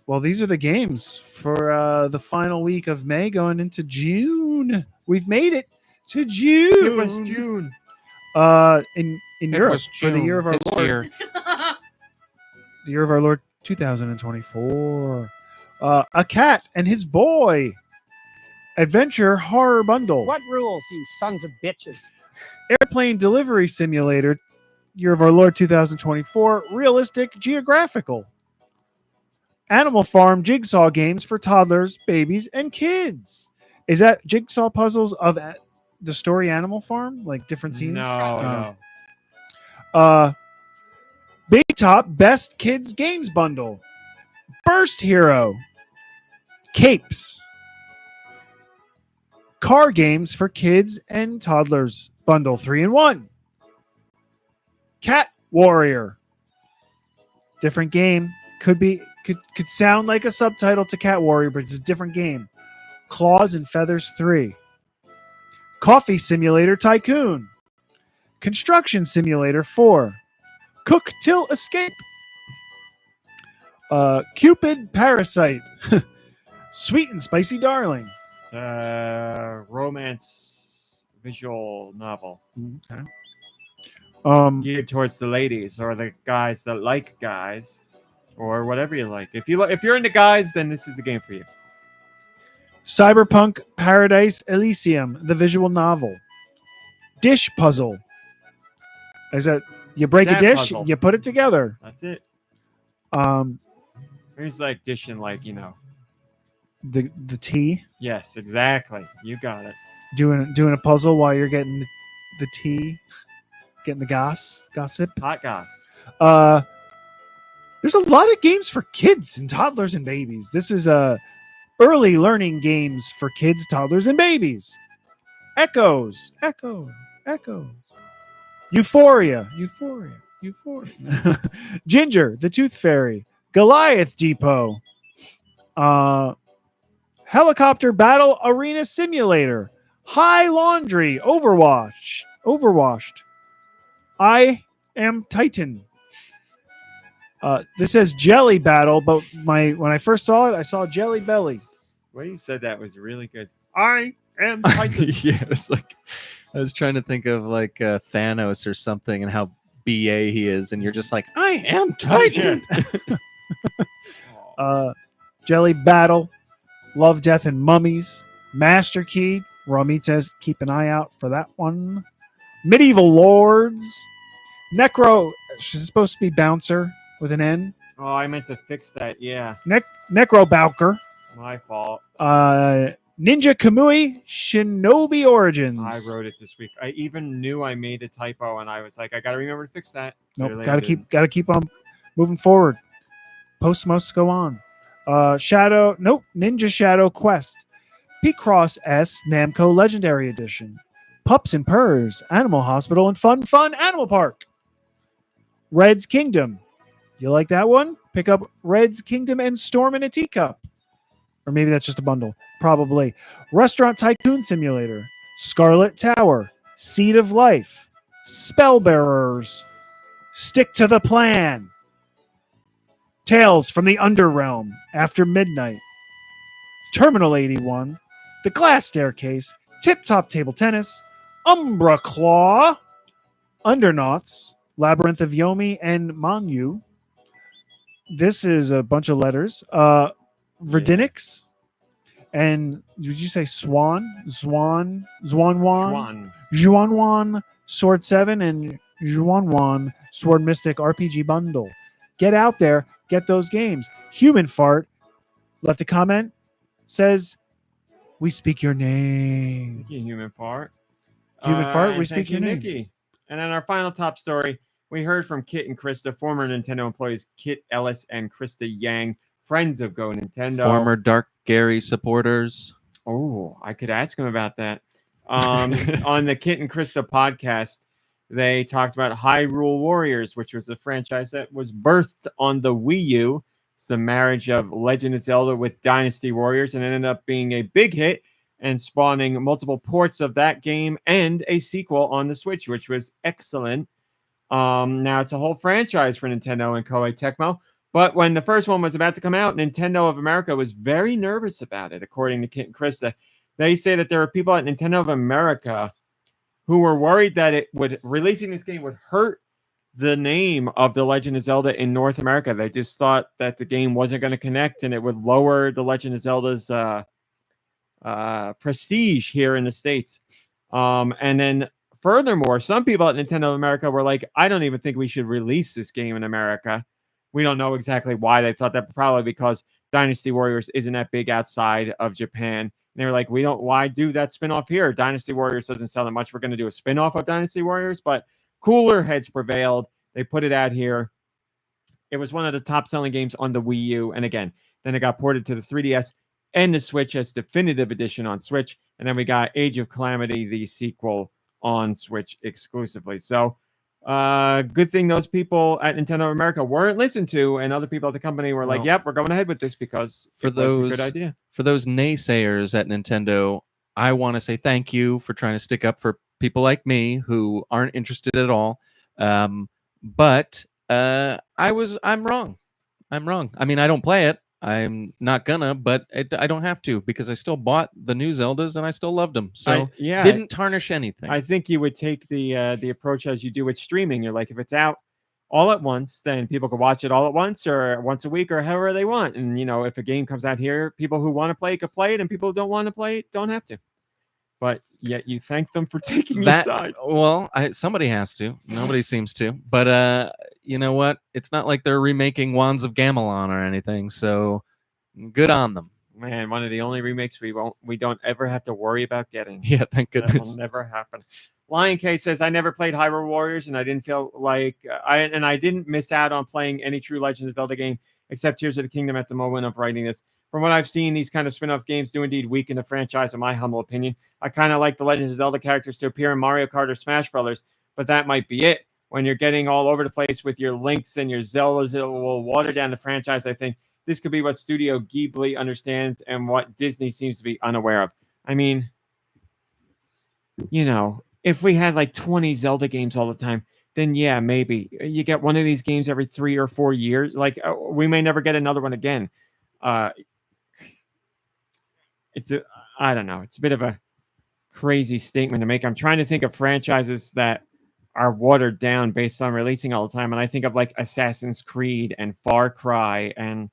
Well, these are the games for the final week of May going into June. We've made it to June. It was June. In Europe for the year of our this Lord, year. the year of our Lord 2024. A Cat and His Boy Adventure Horror Bundle. What rules, you sons of bitches? Airplane Delivery Simulator, year of our Lord 2024. Realistic Geographical. Animal Farm Jigsaw Games for toddlers, babies, and kids. Is that jigsaw puzzles of the story Animal Farm? Like different scenes? No. Big Top Best Kids Games Bundle. Burst Hero. Capes. Car Games for Kids and Toddlers Bundle 3-in-1. Cat Warrior. Different game. Could sound like a subtitle to Cat Warrior, but it's a different game. Claws and Feathers 3. Coffee Simulator Tycoon. Construction Simulator 4. Cook Till Escape. Cupid Parasite. Sweet and Spicy Darling. It's a romance visual novel Okay. geared towards the ladies or the guys that like guys or whatever you like. If you're into guys, then this is the game for you. Cyberpunk Paradise Elysium, the visual novel. Dish Puzzle. Is that you break a That dish, puzzle. you put it together. That's it. Um, Here's like dishing, the tea, Yes, exactly. You got it. doing a puzzle while you're getting the tea, getting the gossip. Hot goss. There's a lot of games for kids and toddlers and babies. This is early learning games for kids, toddlers, and babies. Echoes. Euphoria. Ginger, the Tooth Fairy. Goliath Depot. Helicopter Battle Arena Simulator. High Laundry. Overwashed. I Am Titan. This says Jelly Battle, but when I first saw it, I saw Jelly Belly. The way you said that was really good. I am Titan. Yeah, it's like I was trying to think of like Thanos or something and how BA he is, and you're just like, I am Titan. Jelly Battle, Love, Death, and Mummies, Master Key. Raw Meat says keep an eye out for that one. Medieval Lords, Necro. She's supposed to be Bouncer with an N. Oh, I meant to fix that. Yeah, Necro Bowker, my fault. Ninja Kamui Shinobi Origins. I wrote it this week. I even knew I made a typo, and I was like, I got to remember to fix that. Nope, Clearly I gotta didn't. keep on moving forward. Posts must go on. Ninja Shadow Quest. P-Cross S Namco Legendary Edition. Pups and Purrs, Animal Hospital, and Fun Animal Park. Red's Kingdom. You like that one? Pick up Red's Kingdom and Storm in a Teacup. Or maybe that's just a bundle. Probably. Restaurant Tycoon Simulator. Scarlet Tower. Seed of Life. Spellbearers. Stick to the Plan. Tales from the Underrealm. After Midnight. Terminal 81. The Glass Staircase. Tip Top Table Tennis. Umbra Claw. Undernauts. Labyrinth of Yomi and Manyu. This is a bunch of letters. Verdinix. And did you say Swan? Zhuanwan? Schwan. Zhuanwan Sword 7 and Zhuanwan Sword Mystic RPG Bundle. Get out there. Get those games. Human Fart left a comment. Says, we speak your name. Thank you, Human Fart. Human Fart, and we thank speak you, your name. Nicky. And then our final top story, we heard from Kit and Krista, former Nintendo employees Kit Ellis and Krista Yang, friends of GoNintendo. Former Dark Gary supporters. Oh, I could ask him about that. On the Kit and Krista podcast, they talked about Hyrule Warriors, which was a franchise that was birthed on the Wii U. It's the marriage of Legend of Zelda with Dynasty Warriors, and it ended up being a big hit and spawning multiple ports of that game and a sequel on the Switch, which was excellent. Now it's a whole franchise for Nintendo and Koei Tecmo. But when the first one was about to come out, Nintendo of America was very nervous about it, according to Kit and Krista. They say that there are people at Nintendo of America who were worried that releasing this game would hurt the name of The Legend of Zelda in North America. They just thought that the game wasn't going to connect and it would lower The Legend of Zelda's prestige here in the States. And then furthermore, some people at Nintendo of America were like, I don't even think we should release this game in America. We don't know exactly why they thought that, probably because Dynasty Warriors isn't that big outside of Japan. And they were like, why do that spinoff here? Dynasty Warriors doesn't sell that much. We're going to do a spinoff of Dynasty Warriors, but cooler heads prevailed. They put it out here. It was one of the top selling games on the Wii U. And again, then it got ported to the 3DS and the Switch as definitive edition on Switch. And then we got Age of Calamity, the sequel, on Switch exclusively. So good thing those people at Nintendo of America weren't listened to, and other people at the company were like, yep, we're going ahead with this because it was a good idea. For those naysayers at Nintendo, I want to say thank you for trying to stick up for people like me who aren't interested at all. But I'm wrong. I mean, I don't play it. I'm not gonna, but I don't have to because I still bought the new Zeldas and I still loved them. So didn't tarnish anything. I think you would take the approach as you do with streaming. You're like, if it's out all at once, then people can watch it all at once or once a week or however they want. And if a game comes out here, people who want to play it could play it, and people who don't want to play it don't have to. But yet you thank them for taking your side. Well, somebody has to. Nobody seems to. But you know what? It's not like they're remaking Wands of Gamelon or anything. So good on them. Man, one of the only remakes we don't ever have to worry about getting. Yeah, thank That goodness. will never happen. Lion K says, I never played Hyrule Warriors, and I didn't feel like I didn't miss out on playing any true Legend of Zelda game except Tears of the Kingdom at the moment of writing this. From what I've seen, these kind of spin-off games do indeed weaken the franchise, in my humble opinion. I kind of like the Legend of Zelda characters to appear in Mario Kart or Smash Brothers, but that might be it. When you're getting all over the place with your Links and your Zeldas, it will water down the franchise, I think. This could be what Studio Ghibli understands and what Disney seems to be unaware of. I mean, if we had like 20 Zelda games all the time, then yeah, maybe. You get one of these games every 3 or 4 years. Like, we may never get another one again. I don't know. It's a bit of a crazy statement to make. I'm trying to think of franchises that are watered down based on releasing all the time. And I think of like Assassin's Creed and Far Cry and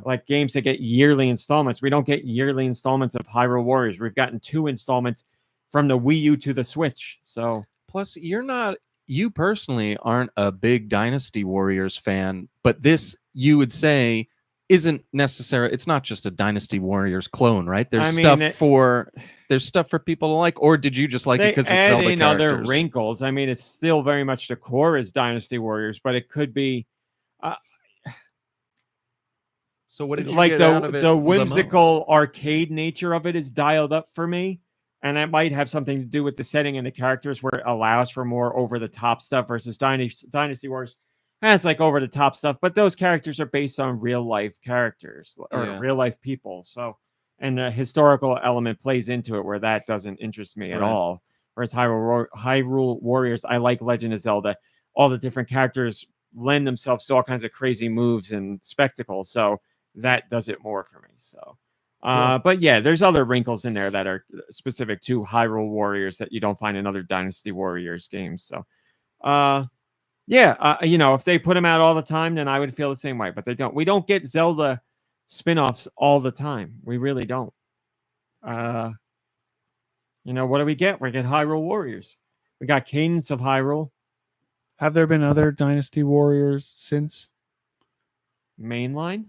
like games that get yearly installments. We don't get yearly installments of Hyrule Warriors. We've gotten 2 installments from the Wii U to the Switch. So plus you personally aren't a big Dynasty Warriors fan, but this, you would say, isn't necessary. It's not just a Dynasty Warriors clone, right? There's I mean, stuff for people to like, or did you just like it they because it's add Zelda in other characters? wrinkles. I mean, it's still very much the core is Dynasty Warriors, but it could be So what did you like get out of it? the most? whimsical arcade nature of it is dialed up for me. And that might have something to do with the setting and the characters where it allows for more over the top stuff versus Dynasty Wars has like over the top stuff, but those characters are based on real life characters or Yeah. real life people. So, and the historical element plays into it where that doesn't interest me at Right. all. Whereas Hyrule Warriors, I like Legend of Zelda. All the different characters lend themselves to all kinds of crazy moves and spectacles. So that does it more for me. So. Cool. But yeah, there's other wrinkles in there that are specific to Hyrule Warriors that you don't find in other Dynasty Warriors games. So, if they put them out all the time, then I would feel the same way. But they don't. We don't get Zelda spin-offs all the time. We really don't. What do we get? We get Hyrule Warriors. We got Cadence of Hyrule. Have there been other Dynasty Warriors since? Mainline.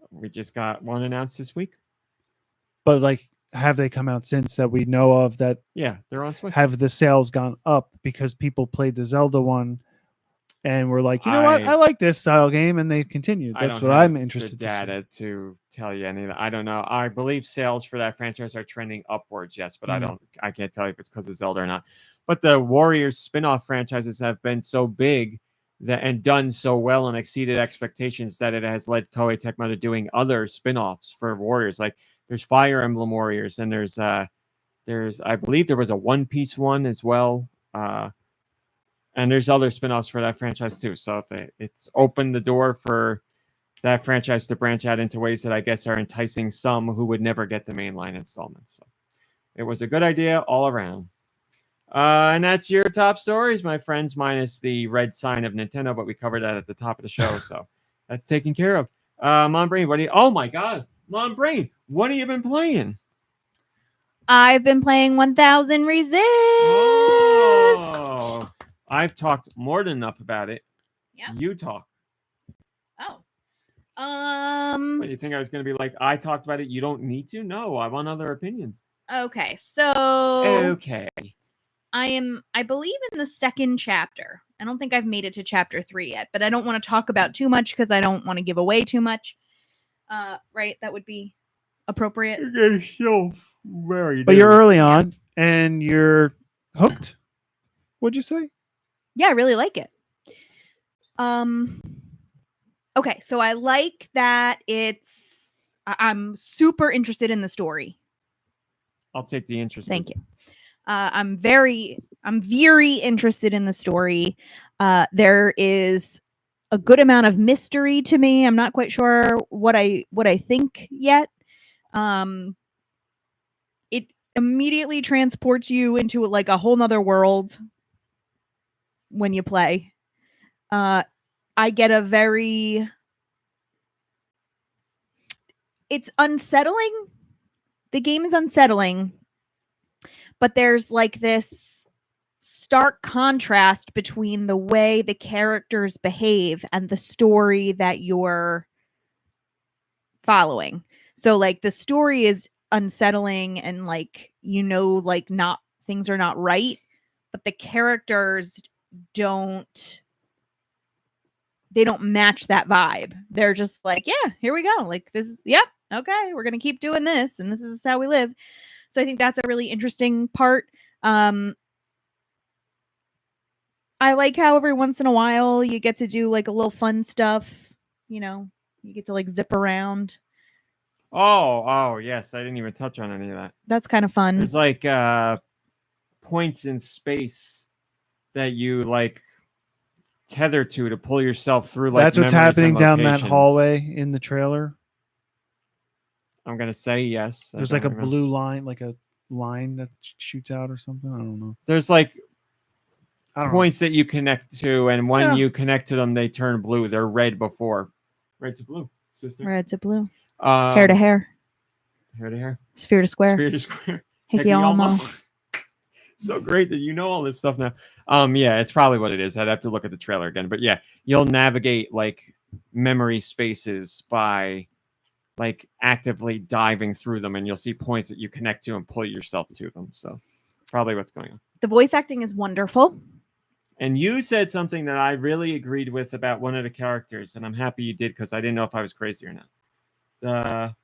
We just got one announced this week. But like, have they come out since that we know of that Yeah, they're on Switch. have the sales gone up because people played the Zelda one and were like, you know what, I like this style game, and they continued. I That's don't what have I'm the interested to see. data to tell you any of that. I don't know. I believe sales for that franchise are trending upwards, yes, but I can't tell you if it's because of Zelda or not. But the Warriors spin-off franchises have been so big that and done so well and exceeded expectations that it has led Koei Tecmo to doing other spin-offs for Warriors. Like there's Fire Emblem Warriors, and there's I believe there was a One Piece one as well. And there's other spin-offs for that franchise too. So it's opened the door for that franchise to branch out into ways that I guess are enticing some who would never get the mainline installments. So it was a good idea all around. And that's your top stories, my friends, minus the red sign of Nintendo, but we covered that at the top of the show. So that's taken care of. Mom Brain, oh my God. Mom Brain, what have you been playing? I've been playing 1000 Resist. Oh, I've talked more than enough about it. Yeah. You talk. Oh. What, you think I was going to be like, I talked about it, you don't need to? No, I want other opinions. Okay. So Okay. I believe in the second chapter. I don't think I've made it to chapter 3 yet, but I don't want to talk about too much because I don't want to give away too much. Right? That would be appropriate. You're so very But you're early on and you're hooked. What'd you say? Yeah, I really like it. Okay, so I like that I'm super interested in the story. I'll take the interest. Thank you. I'm very interested in the story. There is a good amount of mystery to me. I'm not quite sure what I think yet. It immediately transports you into like a whole nother world when you play. I get it's unsettling. The game is unsettling, but there's like this stark contrast between the way the characters behave and the story that you're following. So like the story is unsettling and like, like not things are not right, but the characters don't match that vibe. They're just like, yeah, here we go. Like this is, yep, okay, we're going to keep doing this and this is how we live. So I think that's a really interesting part. I like how every once in a while you get to do like a little fun stuff, you get to like zip around. Oh, yes. I didn't even touch on any of that. That's kind of fun. There's like points in space that you like tether to pull yourself through. Like that's what's memories and happening down that locations. hallway in the trailer. I'm going to say yes. There's like a blue line, like a line that shoots out or something. I don't know. There's like points that you connect to, and when you connect to them, they turn blue. They're red before. Red to blue, sister. Red to blue. Hair to hair. Hair to hair. Sphere to square. Sphere to square. Hickey Almo. So great that you know all this stuff now. Yeah, it's probably what it is. I'd have to look at the trailer again. But yeah, you'll navigate like memory spaces by like actively diving through them, and you'll see points that you connect to and pull yourself to them. So probably what's going on. The voice acting is wonderful. And you said something that I really agreed with about one of the characters, and I'm happy you did because I didn't know if I was crazy or not. The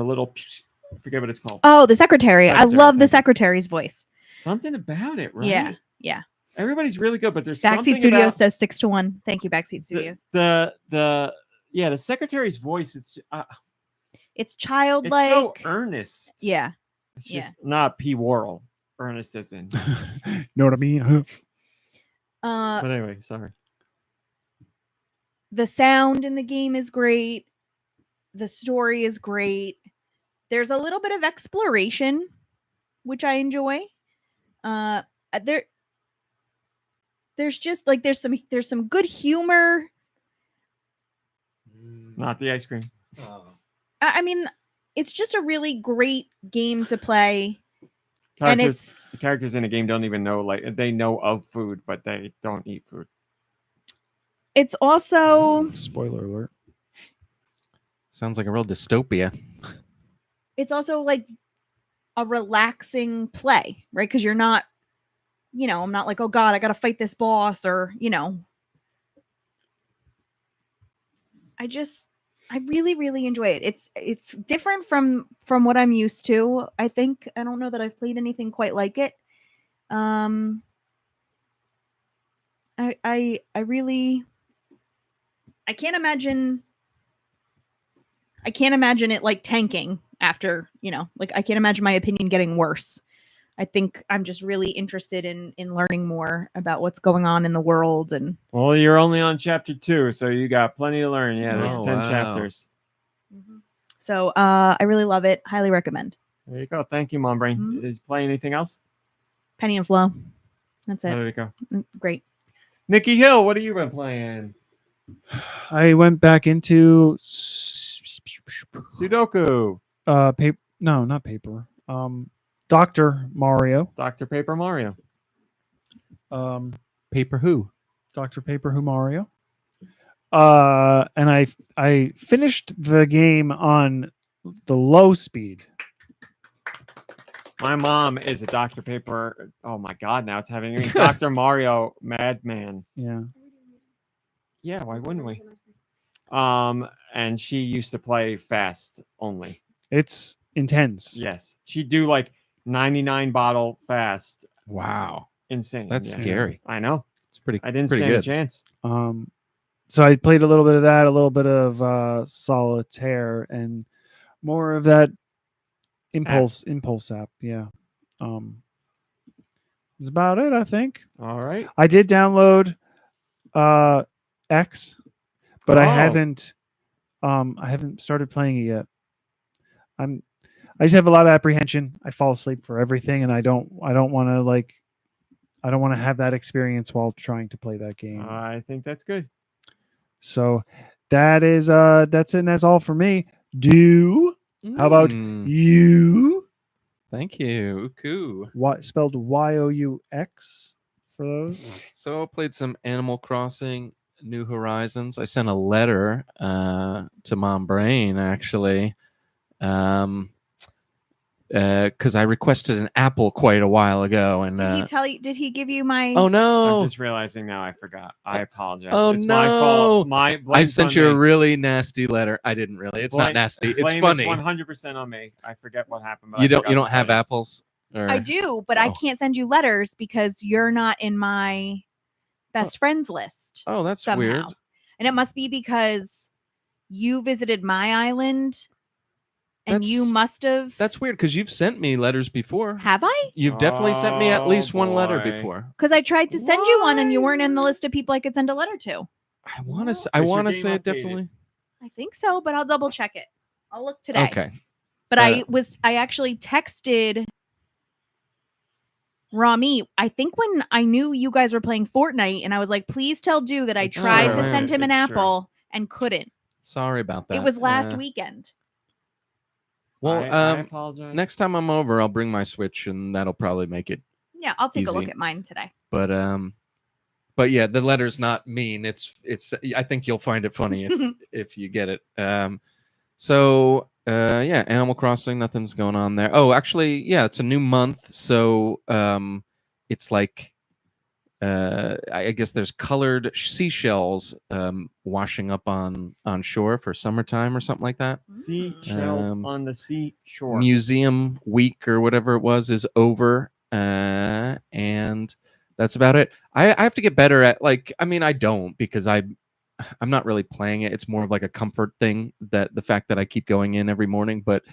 little, I forget what it's called. Oh, the secretary. I Secretary, love the thank you. secretary's voice. Something about it, right? Yeah. Yeah. Everybody's really good, but there's something Backseat Studios about says 6-1. Thank you, Backseat Studios. the secretary's voice. It's It's childlike. it's so earnest. Yeah. It's Yeah. just not P. Worrell. Earnest as in. Know what I mean? But anyway, sorry. The sound in the game is great. The story is great. There's a little bit of exploration, which I enjoy. There's just like there's some good humor. Not the ice cream. I mean, it's just a really great game to play. And The characters in the game don't even know, like, they know of food, but they don't eat food. It's also Spoiler alert. Sounds like a real dystopia. it's also like a relaxing play, right? Because you're not, I'm not like, oh God, I gotta fight this boss, or I really, really enjoy it. It's different from what I'm used to. I think I don't know that I've played anything quite like it. I really I can't imagine it like tanking after, like I can't imagine my opinion getting worse. I think I'm just really interested in learning more about what's going on in the world. And Well, you're only on chapter 2, so you got plenty to learn. Yeah, there's Oh, 10 wow. chapters. so I really love it. Highly recommend. There you go. Thank you, Mom Brain. Mhm. Did you play anything else? Penny and Flo. That's How it. did it go? Great. Nikki Hill, what have you been playing? I went back into Sudoku. paper. No, not paper. Dr. Mario. Dr. Paper Mario. Paper who? Dr. Paper Who Mario. And I finished the game on the low speed. My mom is a Dr. Paper. Oh my God, now it's having me. Dr. Mario Madman. Yeah. Yeah, why wouldn't we? And she used to play fast only. It's intense. Yes. She'd do like 99 bottle fast. Wow. Insane. That's Yeah. scary. I know. It's pretty I didn't pretty stand a good. chance. So I played a little bit of that, a little bit of solitaire, and more of that impulse app. Yeah. That's about it, I think. All right. I did download X, but I Oh. haven't started playing it yet. I just have a lot of apprehension. I fall asleep for everything, and I don't want to have that experience while trying to play that game. I think that's good. So that's it, and that's all for me. How about you? Thank you. Uku. What spelled YOUX for those? So I played some Animal Crossing New Horizons. I sent a letter to Mom Brain, actually, because I requested an apple quite a while ago. And Did he give you my oh I'm no, just realizing now I forgot. I apologize. Oh, It's my fault. no. My I blame's sent on you a me. really nasty letter. I didn't really. It's not Blame- nasty. It's Blame funny. is 100% on me. I forget what happened. But You I don't forgot you to don't have tell you. apples? Or... I do, but I Oh. can't send you letters because you're not in my best friends list. Oh, that's somehow. weird. And it must be because you visited my island and you That's- must have. That's weird because you've sent me letters before. Have I? You've definitely sent me at Oh, least one letter boy. before. Because I tried to send you one and you weren't in the list of people I could send a letter to. I want to. Is I your want to game say it updated? definitely. I think so, but I'll double check it. I'll look today. Okay. But I actually texted Rami, I think when I knew you guys were playing Fortnite, and I was like, please tell Dew that I It's tried true. to send him an It's true. apple and couldn't. Sorry about that. It was last Yeah. weekend. Well, I apologize. next time I'm over, I'll bring my Switch, and that'll probably make it. Yeah, I'll take a look Easy. at mine today. But But yeah, the letter's not mean. It's. I think you'll find it funny if you get it. So yeah, Animal Crossing. Nothing's going on there. Oh, actually, yeah, it's a new month, so it's like. I guess there's colored seashells washing up on shore for summertime or something like that. Seashells on the seashore. Museum week or whatever it was is over, and that's about it. I have to get better at I don't because I'm not really playing it. It's more of like a comfort thing, that the fact that I keep going in every morning, but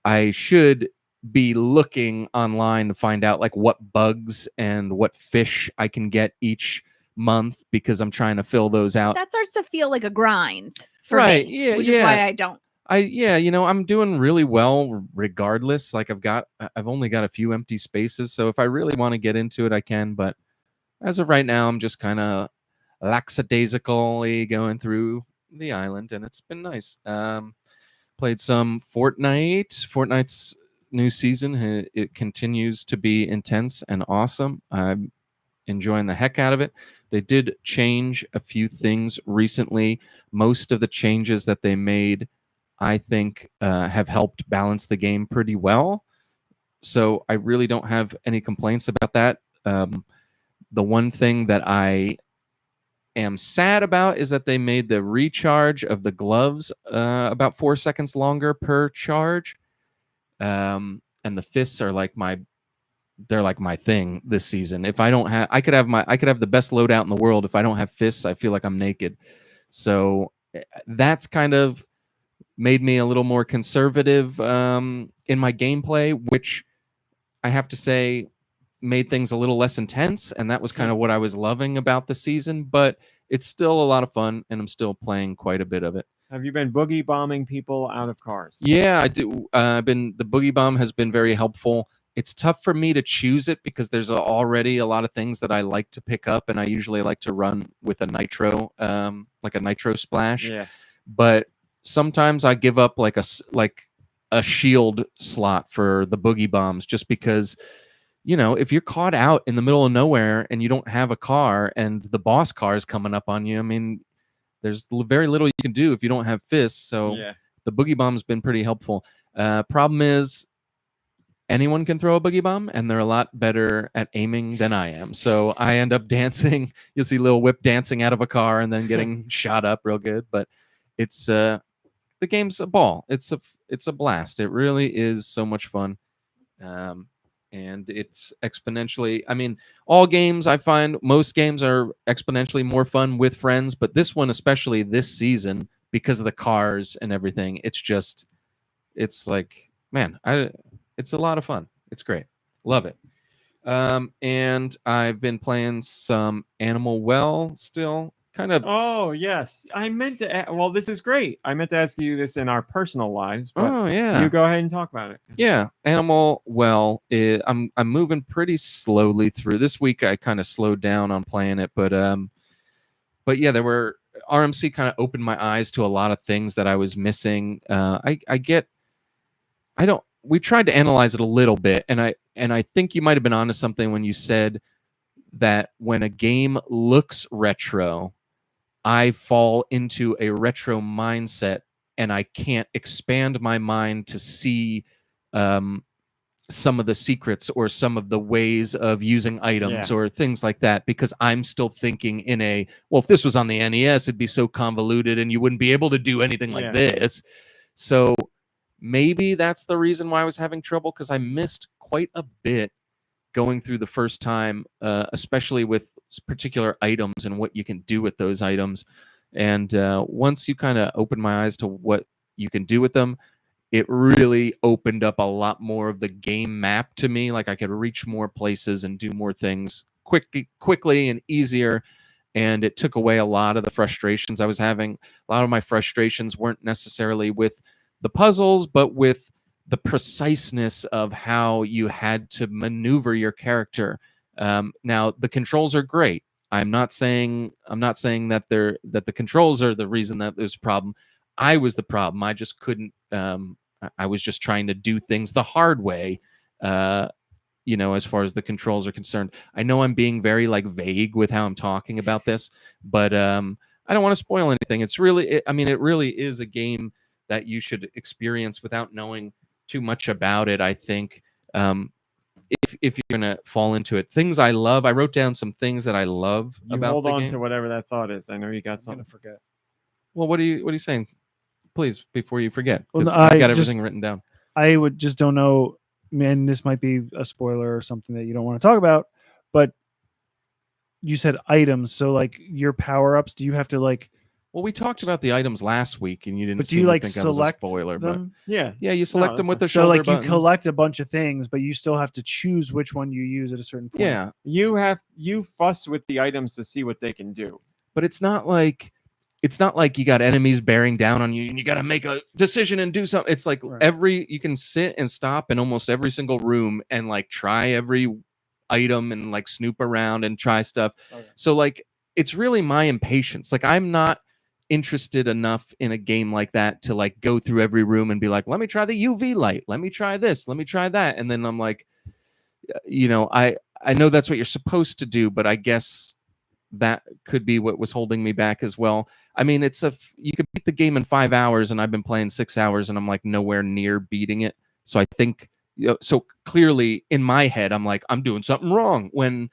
I should be looking online to find out like what bugs and what fish I can get each month, because I'm trying to fill those out. That starts to feel like a grind for Right, me, yeah, which yeah. is why I don't. I'm doing really well regardless. Like I've only got a few empty spaces, so if I really want to get into it, I can. But as of right now, I'm just kind of lackadaisically going through the island, and it's been nice. Played some Fortnite. Fortnite's new season, it continues to be intense and awesome. I'm enjoying the heck out of it. They did change a few things recently. Most of the changes that they made, I think, have helped balance the game pretty well. So I really don't have any complaints about that. The one thing that I am sad about is that they made the recharge of the gloves about 4 seconds longer per charge. And the fists are like my thing this season. If I don't have, I could have the best loadout in the world. If I don't have fists, I feel like I'm naked. So that's kind of made me a little more conservative in my gameplay, which I have to say made things a little less intense. And that was kind of what I was loving about the season, but it's still a lot of fun, and I'm still playing quite a bit of it. Have you been boogie bombing people out of cars? Yeah, I do. The boogie bomb has been very helpful. It's tough for me to choose it because there's already a lot of things that I like to pick up, and I usually like to run with a nitro, like a nitro splash. Yeah. But sometimes I give up like a shield slot for the boogie bombs, just because, if you're caught out in the middle of nowhere and you don't have a car and the boss car is coming up on you, I mean, there's very little you can do if you don't have fists. So Yeah. the boogie bomb's been pretty helpful. Problem is, anyone can throw a boogie bomb, and they're a lot better at aiming than I am. So I end up dancing. You'll see Lil Whip dancing out of a car and then getting shot up real good. But it's the game's a ball. It's a blast. It really is so much fun. And it's exponentially, I mean, all games, I find most games are exponentially more fun with friends, but this one, especially this season, because of the cars and everything, it's like, man, it's a lot of fun. It's great. Love it. And I've been playing some Animal Well still. Kind of. Oh, yes. I meant to. Well, this is great. I meant to ask you this in our personal lives. But Oh, yeah. you go ahead and talk about it. Yeah, Animal Well, I'm moving pretty slowly through. This week I kind of slowed down on playing it, but yeah, there were RMC kind of opened my eyes to a lot of things that I was missing. We tried to analyze it a little bit, and I think you might have been onto something when you said that when a game looks retro, I fall into a retro mindset, and I can't expand my mind to see some of the secrets or some of the ways of using items or things like that, because I'm still thinking well, if this was on the NES, it'd be so convoluted and you wouldn't be able to do anything like this. So maybe that's the reason why I was having trouble, because I missed quite a bit going through the first time, especially with particular items and what you can do with those items. And once you kind of open my eyes to what you can do with them, it really opened up a lot more of the game map to me. Like I could reach more places and do more things quickly and easier. And it took away a lot of the frustrations I was having. A lot of my frustrations weren't necessarily with the puzzles, but with the preciseness of how you had to maneuver your character. Now the controls are great. I'm not saying that the controls are the reason that there's a problem. I was the problem. I just couldn't. I was just trying to do things the hard way, as far as the controls are concerned. I know I'm being very like vague with how I'm talking about this, but I don't want to spoil anything. It's really, it really is a game that you should experience without knowing too much about it. I think if you're gonna fall into it, things I love. I wrote down some things that I love You about hold the on game. to whatever that thought is. I know you got I'm something. gonna forget. Well, what are you saying? Please, before you forget, Well, 'cause no, I've I got just- everything written down. I would just don't know, man. This might be a spoiler or something that you don't want to talk about, but you said items. So like your power ups, do you have to like? Well, we talked about the items last week, and you didn't But do seem you to like think I was a select spoiler. But them? Yeah. yeah, you select them that's with the So shoulder like buttons. you collect a bunch of things, but you still have to choose which one you use at a certain point. Yeah, You fuss with the items to see what they can do. but it's not like you got enemies bearing down on you and you got to make a decision and do something. It's like Right. you can sit and stop in almost every single room and like try every item and like snoop around and try stuff. Okay. So like it's really my impatience. Like I'm not interested enough in a game like that to like go through every room and be like, let me try the UV light, let me try this, let me try that, and then I'm like, I know that's what you're supposed to do, but I guess that could be what was holding me back as well. I mean, you could beat the game in 5 hours, and I've been playing 6 hours, and I'm like nowhere near beating it. So I think, so clearly in my head, I'm like, I'm doing something wrong. When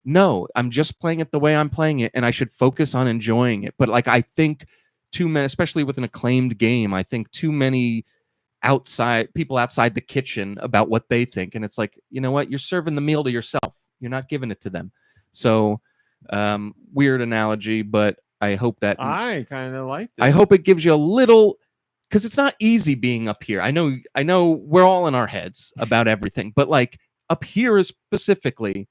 no, I'm just playing it the way I'm playing it, and I should focus on enjoying it. But like, I think too many, especially with an acclaimed game, I think too many people outside the kitchen about what they think, and it's like, you know what, you're serving the meal to yourself, you're not giving it to them. So weird analogy, but I hope that I kind of liked it. I hope it gives you a little, because it's not easy being up here. I know we're all in our heads about everything, but like up here specifically,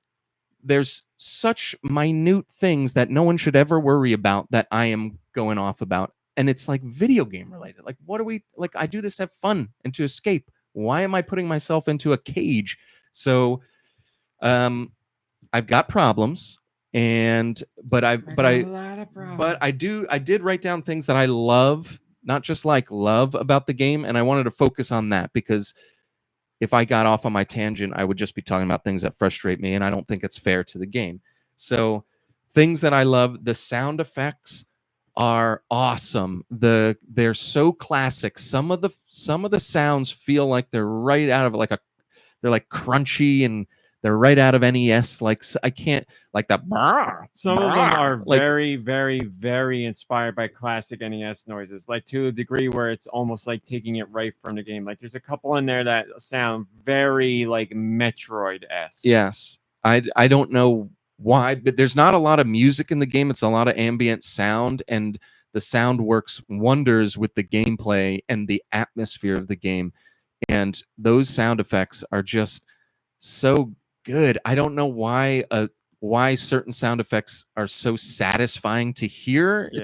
there's such minute things that no one should ever worry about that I am going off about. And it's like video game related. Like, what are we like? I do this to have fun and to escape. Why am I putting myself into a cage? So I've got problems, but I did write down things that I love, not just like love about the game, and I wanted to focus on that, because if I got off on my tangent, I would just be talking about things that frustrate me, and I don't think it's fair to the game. So things that I love, the sound effects are awesome. They're so classic. Some of the sounds feel like they're right out of they're like crunchy, and they're right out of NES. Like I can't like that. Some of them are like, very, very, very inspired by classic NES noises, like to a degree where it's almost like taking it right from the game. Like there's a couple in there that sound very like Metroid-esque. Yes, I don't know why, but there's not a lot of music in the game. It's a lot of ambient sound, and the sound works wonders with the gameplay and the atmosphere of the game. And those sound effects are just so good. I don't know why certain sound effects are so satisfying to hear. Yeah.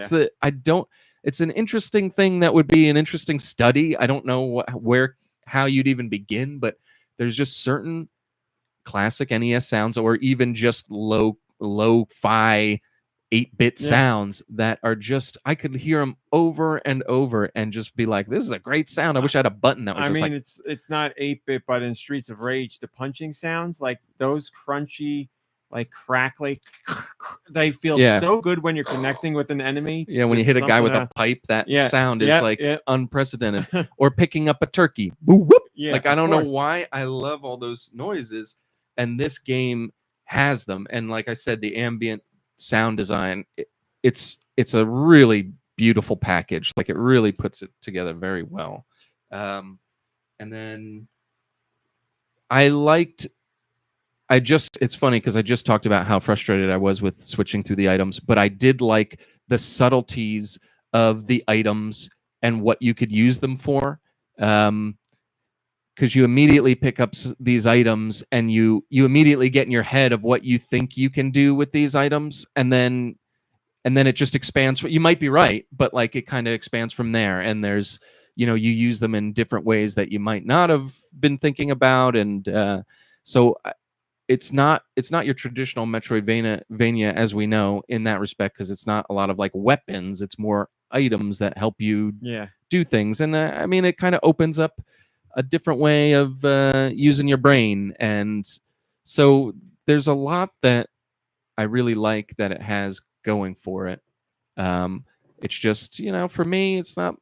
It's an interesting thing that would be an interesting study. I don't know how you'd even begin, but there's just certain classic NES sounds, or even just lo-fi 8-bit sounds that are just, I could hear them over and over and just be like, this is a great sound. I wish I had a button that was I just mean, like, it's not 8-bit, but in Streets of Rage, the punching sounds, like those crunchy, like crackly, they feel so good when you're connecting with an enemy. yeah, when you hit a guy with a pipe, that sound is like unprecedented. Or picking up a turkey. Whoop, whoop. Yeah, like, I don't know why I love all those noises, and this game has them. And like I said, the ambient sound design, it's a really beautiful package. Like, it really puts it together very well. And then it's funny because I just talked about how frustrated I was with switching through the items, but I did like the subtleties of the items and what you could use them for. Because you immediately pick up these items, and you immediately get in your head of what you think you can do with these items, and then it just expands. You might be right, but like it kind of expands from there. And there's, you use them in different ways that you might not have been thinking about, and so it's not your traditional Metroidvania as we know in that respect, because it's not a lot of like weapons. It's more items that help you do things. And I mean, it kind of opens up a different way of using your brain, and So there's a lot that I really like that it has going for it. It's just, for me, it's not,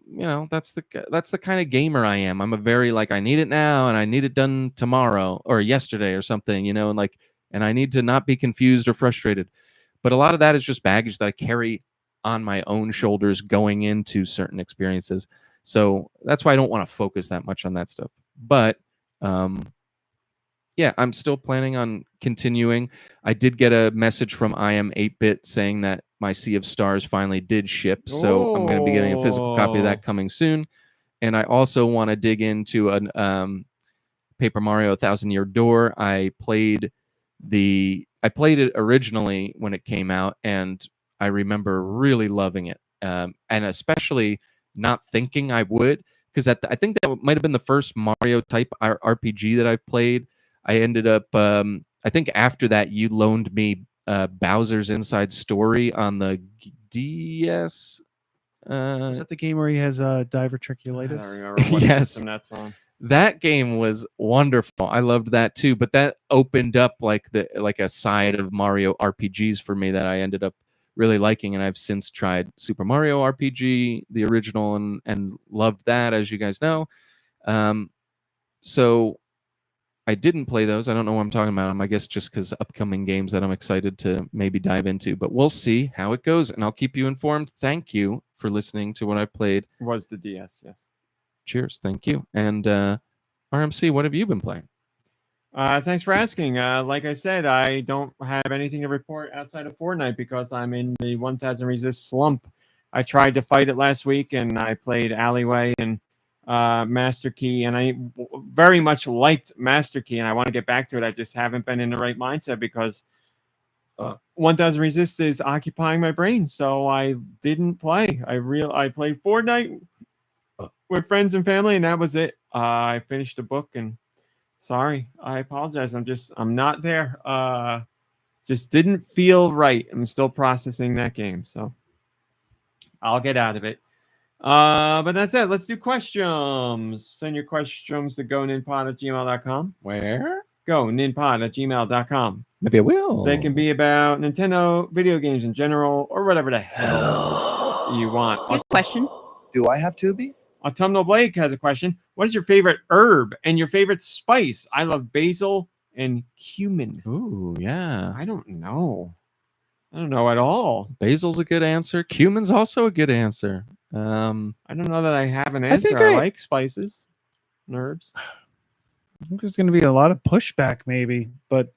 that's the kind of gamer I am. I'm a very like, I need it now and I need it done tomorrow or yesterday or something, and I need to not be confused or frustrated. But a lot of that is just baggage that I carry on my own shoulders going into certain experiences. So that's why I don't want to focus that much on that stuff. But yeah, I'm still planning on continuing. I did get a message from I Am 8-Bit saying that my Sea of Stars finally did ship. So I'm going to be getting a physical copy of that coming soon. And I also want to dig into an Paper Mario 1,000 Year Door. I played it originally when it came out, and I remember really loving it, and especially not thinking I would, because I think that might have been the first Mario type RPG that I've played. I ended up, I think after that, you loaned me Bowser's Inside Story on the DS. Is that the game where he has I don't diverticulitis? remember what Yes. system that's on. That game was wonderful. I loved that too. But that opened up like a side of Mario RPGs for me that I ended up really liking, and I've since tried Super Mario RPG, the original, and loved that, as you guys know. So I didn't play those. I don't know what I'm talking about. I guess just because upcoming games that I'm excited to maybe dive into. But we'll see how it goes, and I'll keep you informed. Thank you for listening to what I played. Was the DS, yes. Cheers. Thank you. And RMC, what have you been playing? Thanks for asking. Like I said, I don't have anything to report outside of Fortnite because I'm in the 1000 Resist slump. I tried to fight it last week, and I played Alleyway and Master Key, and I very much liked Master Key, and I want to get back to it. I just haven't been in the right mindset because 1000 Resist is occupying my brain, so I didn't play. I played Fortnite with friends and family, and that was it. I finished the book, and sorry, I apologize. I'm not there. Just didn't feel right. I'm still processing that game, so I'll get out of it. But that's it. Let's do questions. Send your questions to goninpod@gmail.com. Where? Goninpod@gmail.com. Maybe I will. They can be about Nintendo, video games in general, or whatever the hell you want. Here's a question. Do I have to be? Autumnal Blake has a question. What is your favorite herb and your favorite spice? I love basil and cumin. Ooh, yeah. I don't know. I don't know at all. Basil's a good answer. Cumin's also a good answer. I don't know that I have an I answer. think I I- like spices and herbs. I think there's going to be a lot of pushback, maybe, but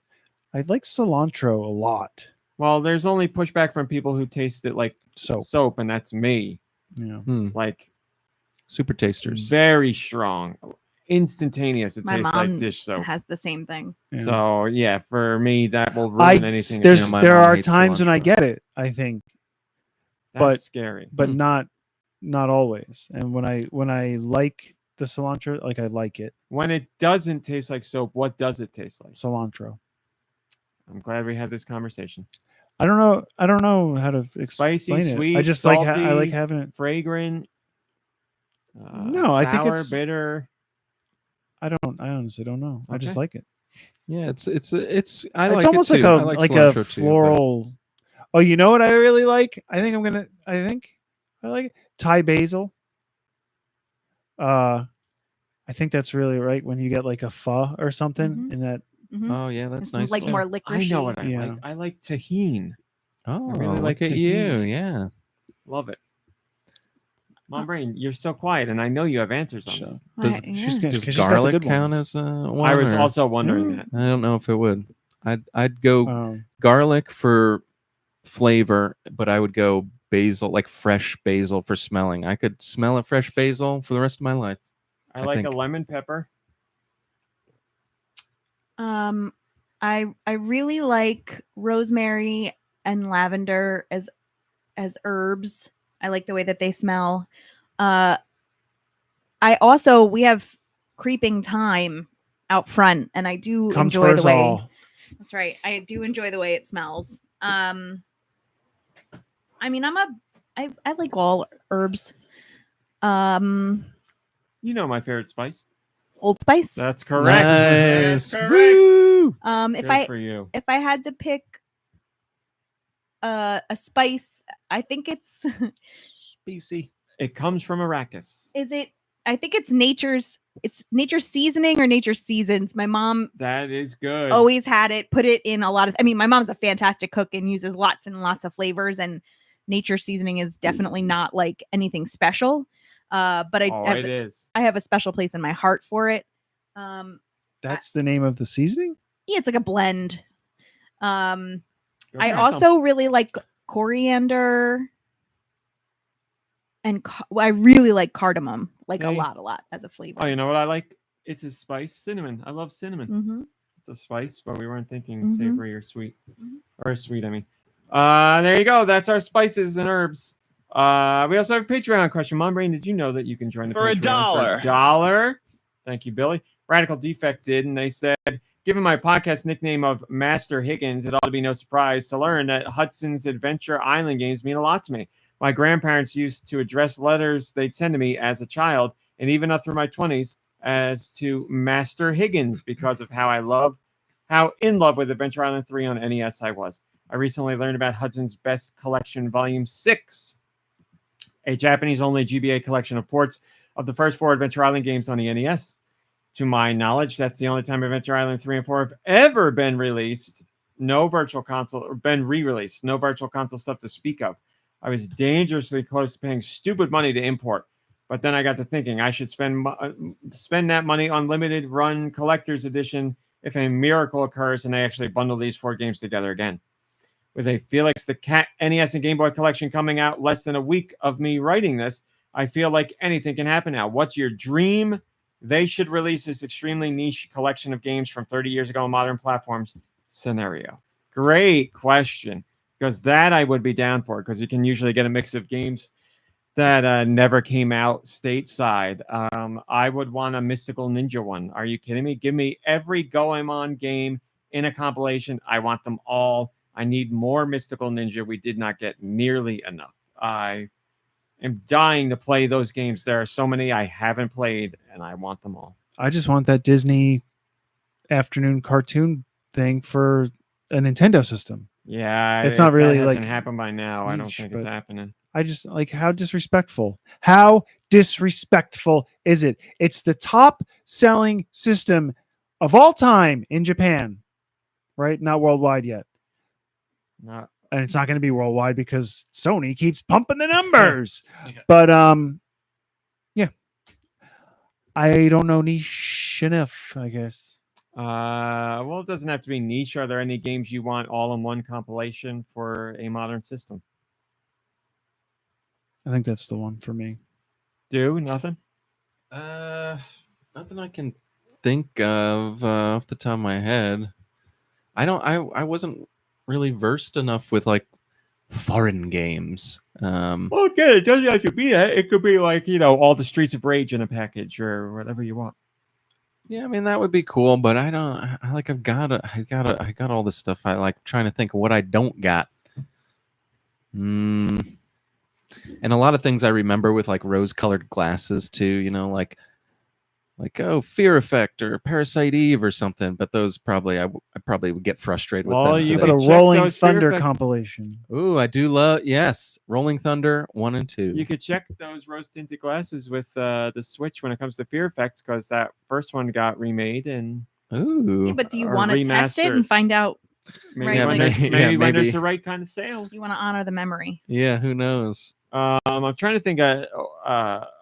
I like cilantro a lot. Well, there's only pushback from people who taste it like So, soap, and that's me. yeah. Like Super tasters. very strong, instantaneous. It My tastes mom like dish soap. has the same thing. Yeah. So yeah, for me that will ruin anything. There's my there mom are hates times when I cilantro. get it, I think, That's but- scary. but Hmm. not always. And when I like the cilantro, like I like it. When it doesn't taste like soap, what does it taste like? Cilantro. I'm glad we had this conversation. I don't know how to explain Spicy, it. sweet, I just salty, I like having it. fragrant. No, I think sour, it's- bitter. I honestly don't know. I just Okay. like it. Yeah, it's I It's like almost it like too. a I like like a cilantro too, but- floral. Oh, you know what I really like? I think I like it. Thai basil. I think that's really right when you get like a pho or something Mhm. in that. Mhm. Oh yeah, that's It's nice. like too. more I licoricey. know what I Yeah. like. I like tahine. Oh, really like look at you. tahini. Yeah. Love it. Mom Brain, you're so quiet, and I know you have answers on So, this. Does, Yeah. she's gonna- does 'cause she's got the garlic good count ones. as one? I was or- also wondering Mm. that. I don't know if it would. I'd go um, garlic for flavor, but I would go basil, like fresh basil for smelling. I could smell a fresh basil for the rest of my life. I I like a think. lemon pepper. I really like rosemary and lavender as herbs. I like the way that they smell. We have creeping thyme out front, and I do comes enjoy for the us way. all. That's right. I do enjoy the way it smells. I mean, I like all herbs. You know my favorite spice. Old Spice. That's correct. Nice. That's correct. Woo! If Good I for you. if I had to pick a spice, I think it's BC. It comes from Arrakis. I think it's nature's seasoning or nature's seasons. My mom That is good. always had it, put it in a lot of, I mean, my mom's a fantastic cook and uses lots and lots of flavors, and nature seasoning is definitely not like anything special. But it is. I have a special place in my heart for it. That's the name of the seasoning? Yeah, it's like a blend. Go I for also some. really like coriander, and I really like cardamom, like a Hey. lot as a flavor. Oh, you know what I like? It's a spice. Cinnamon. I love cinnamon. Mm-hmm. It's a spice, but we weren't thinking Mhm. savory or sweet. Mhm. Or sweet, I mean. There you go. That's our spices and herbs. We also have a Patreon question. Mom Brain, did you know that you can join the For Patreon for $1? Thank you, Billy. Radical Defect did, and they said, given my podcast nickname of Master Higgins, it ought to be no surprise to learn that Hudson's Adventure Island games mean a lot to me. My grandparents used to address letters they'd send to me as a child, and even up through my 20s, as to Master Higgins because of how in love with Adventure Island 3 on NES I was. I recently learned about Hudson's Best Collection Volume 6, a Japanese-only GBA collection of ports of the first 4 Adventure Island games on the NES. To my knowledge, that's the only time Adventure Island 3 and 4 have ever been released. No virtual console, or been re-released. No virtual console stuff to speak of. I was dangerously close to paying stupid money to import. But then I got to thinking I should spend that money on limited run collector's edition if a miracle occurs and they actually bundle these 4 games together again. With a Felix the Cat NES and Game Boy collection coming out less than a week of me writing this, I feel like anything can happen now. What's your dream? They should release this extremely niche collection of games from 30 years ago on modern platforms scenario. Great question, because that I would be down for, because you can usually get a mix of games that never came out stateside. I would want a Mystical Ninja one. Are you kidding me? Give me every Goemon game in a compilation. I want them all. I need more Mystical Ninja. We did not get nearly enough. I am dying to play those games. There are so many I haven't played, and I want them all. I just want that Disney afternoon cartoon thing for a Nintendo system. Yeah, It's not really that hasn't like happened by now. I don't niche, think it's but happening. I just like how disrespectful. How disrespectful is it? It's the top selling system of all time in Japan, right? Not worldwide yet. Not And it's not going to be worldwide because Sony keeps pumping the numbers. Yeah. But yeah. I don't know niche enough, I guess. well, it doesn't have to be niche. Are there any games you want all in one compilation for a modern system? I think that's the one for me. Do nothing? Nothing I can think of off the top of my head. I wasn't really versed enough with like foreign games. Well, again, it doesn't have to be that. It could be like, all the Streets of Rage in a package or whatever you want. Yeah, I mean that would be cool, but I got all this stuff. I like trying to think of what I don't got. And a lot of things I remember with like rose-colored glasses too, like Fear Effect or Parasite Eve or something. But those probably I probably would get frustrated with Well, them. you today. But a check Rolling those Fear Thunder Effect- compilation. Ooh, I do love Rolling Thunder 1 and 2. You could check those rose-tinted glasses with the Switch when it comes to Fear Effects, because that first one got remade, and Ooh, Yeah, but do you Or want to test it remastered. and find out? maybe Right, when like- there's, Yeah, when maybe. there's the right kind of sale. You want to honor the memory. yeah, who knows? I'm trying to think.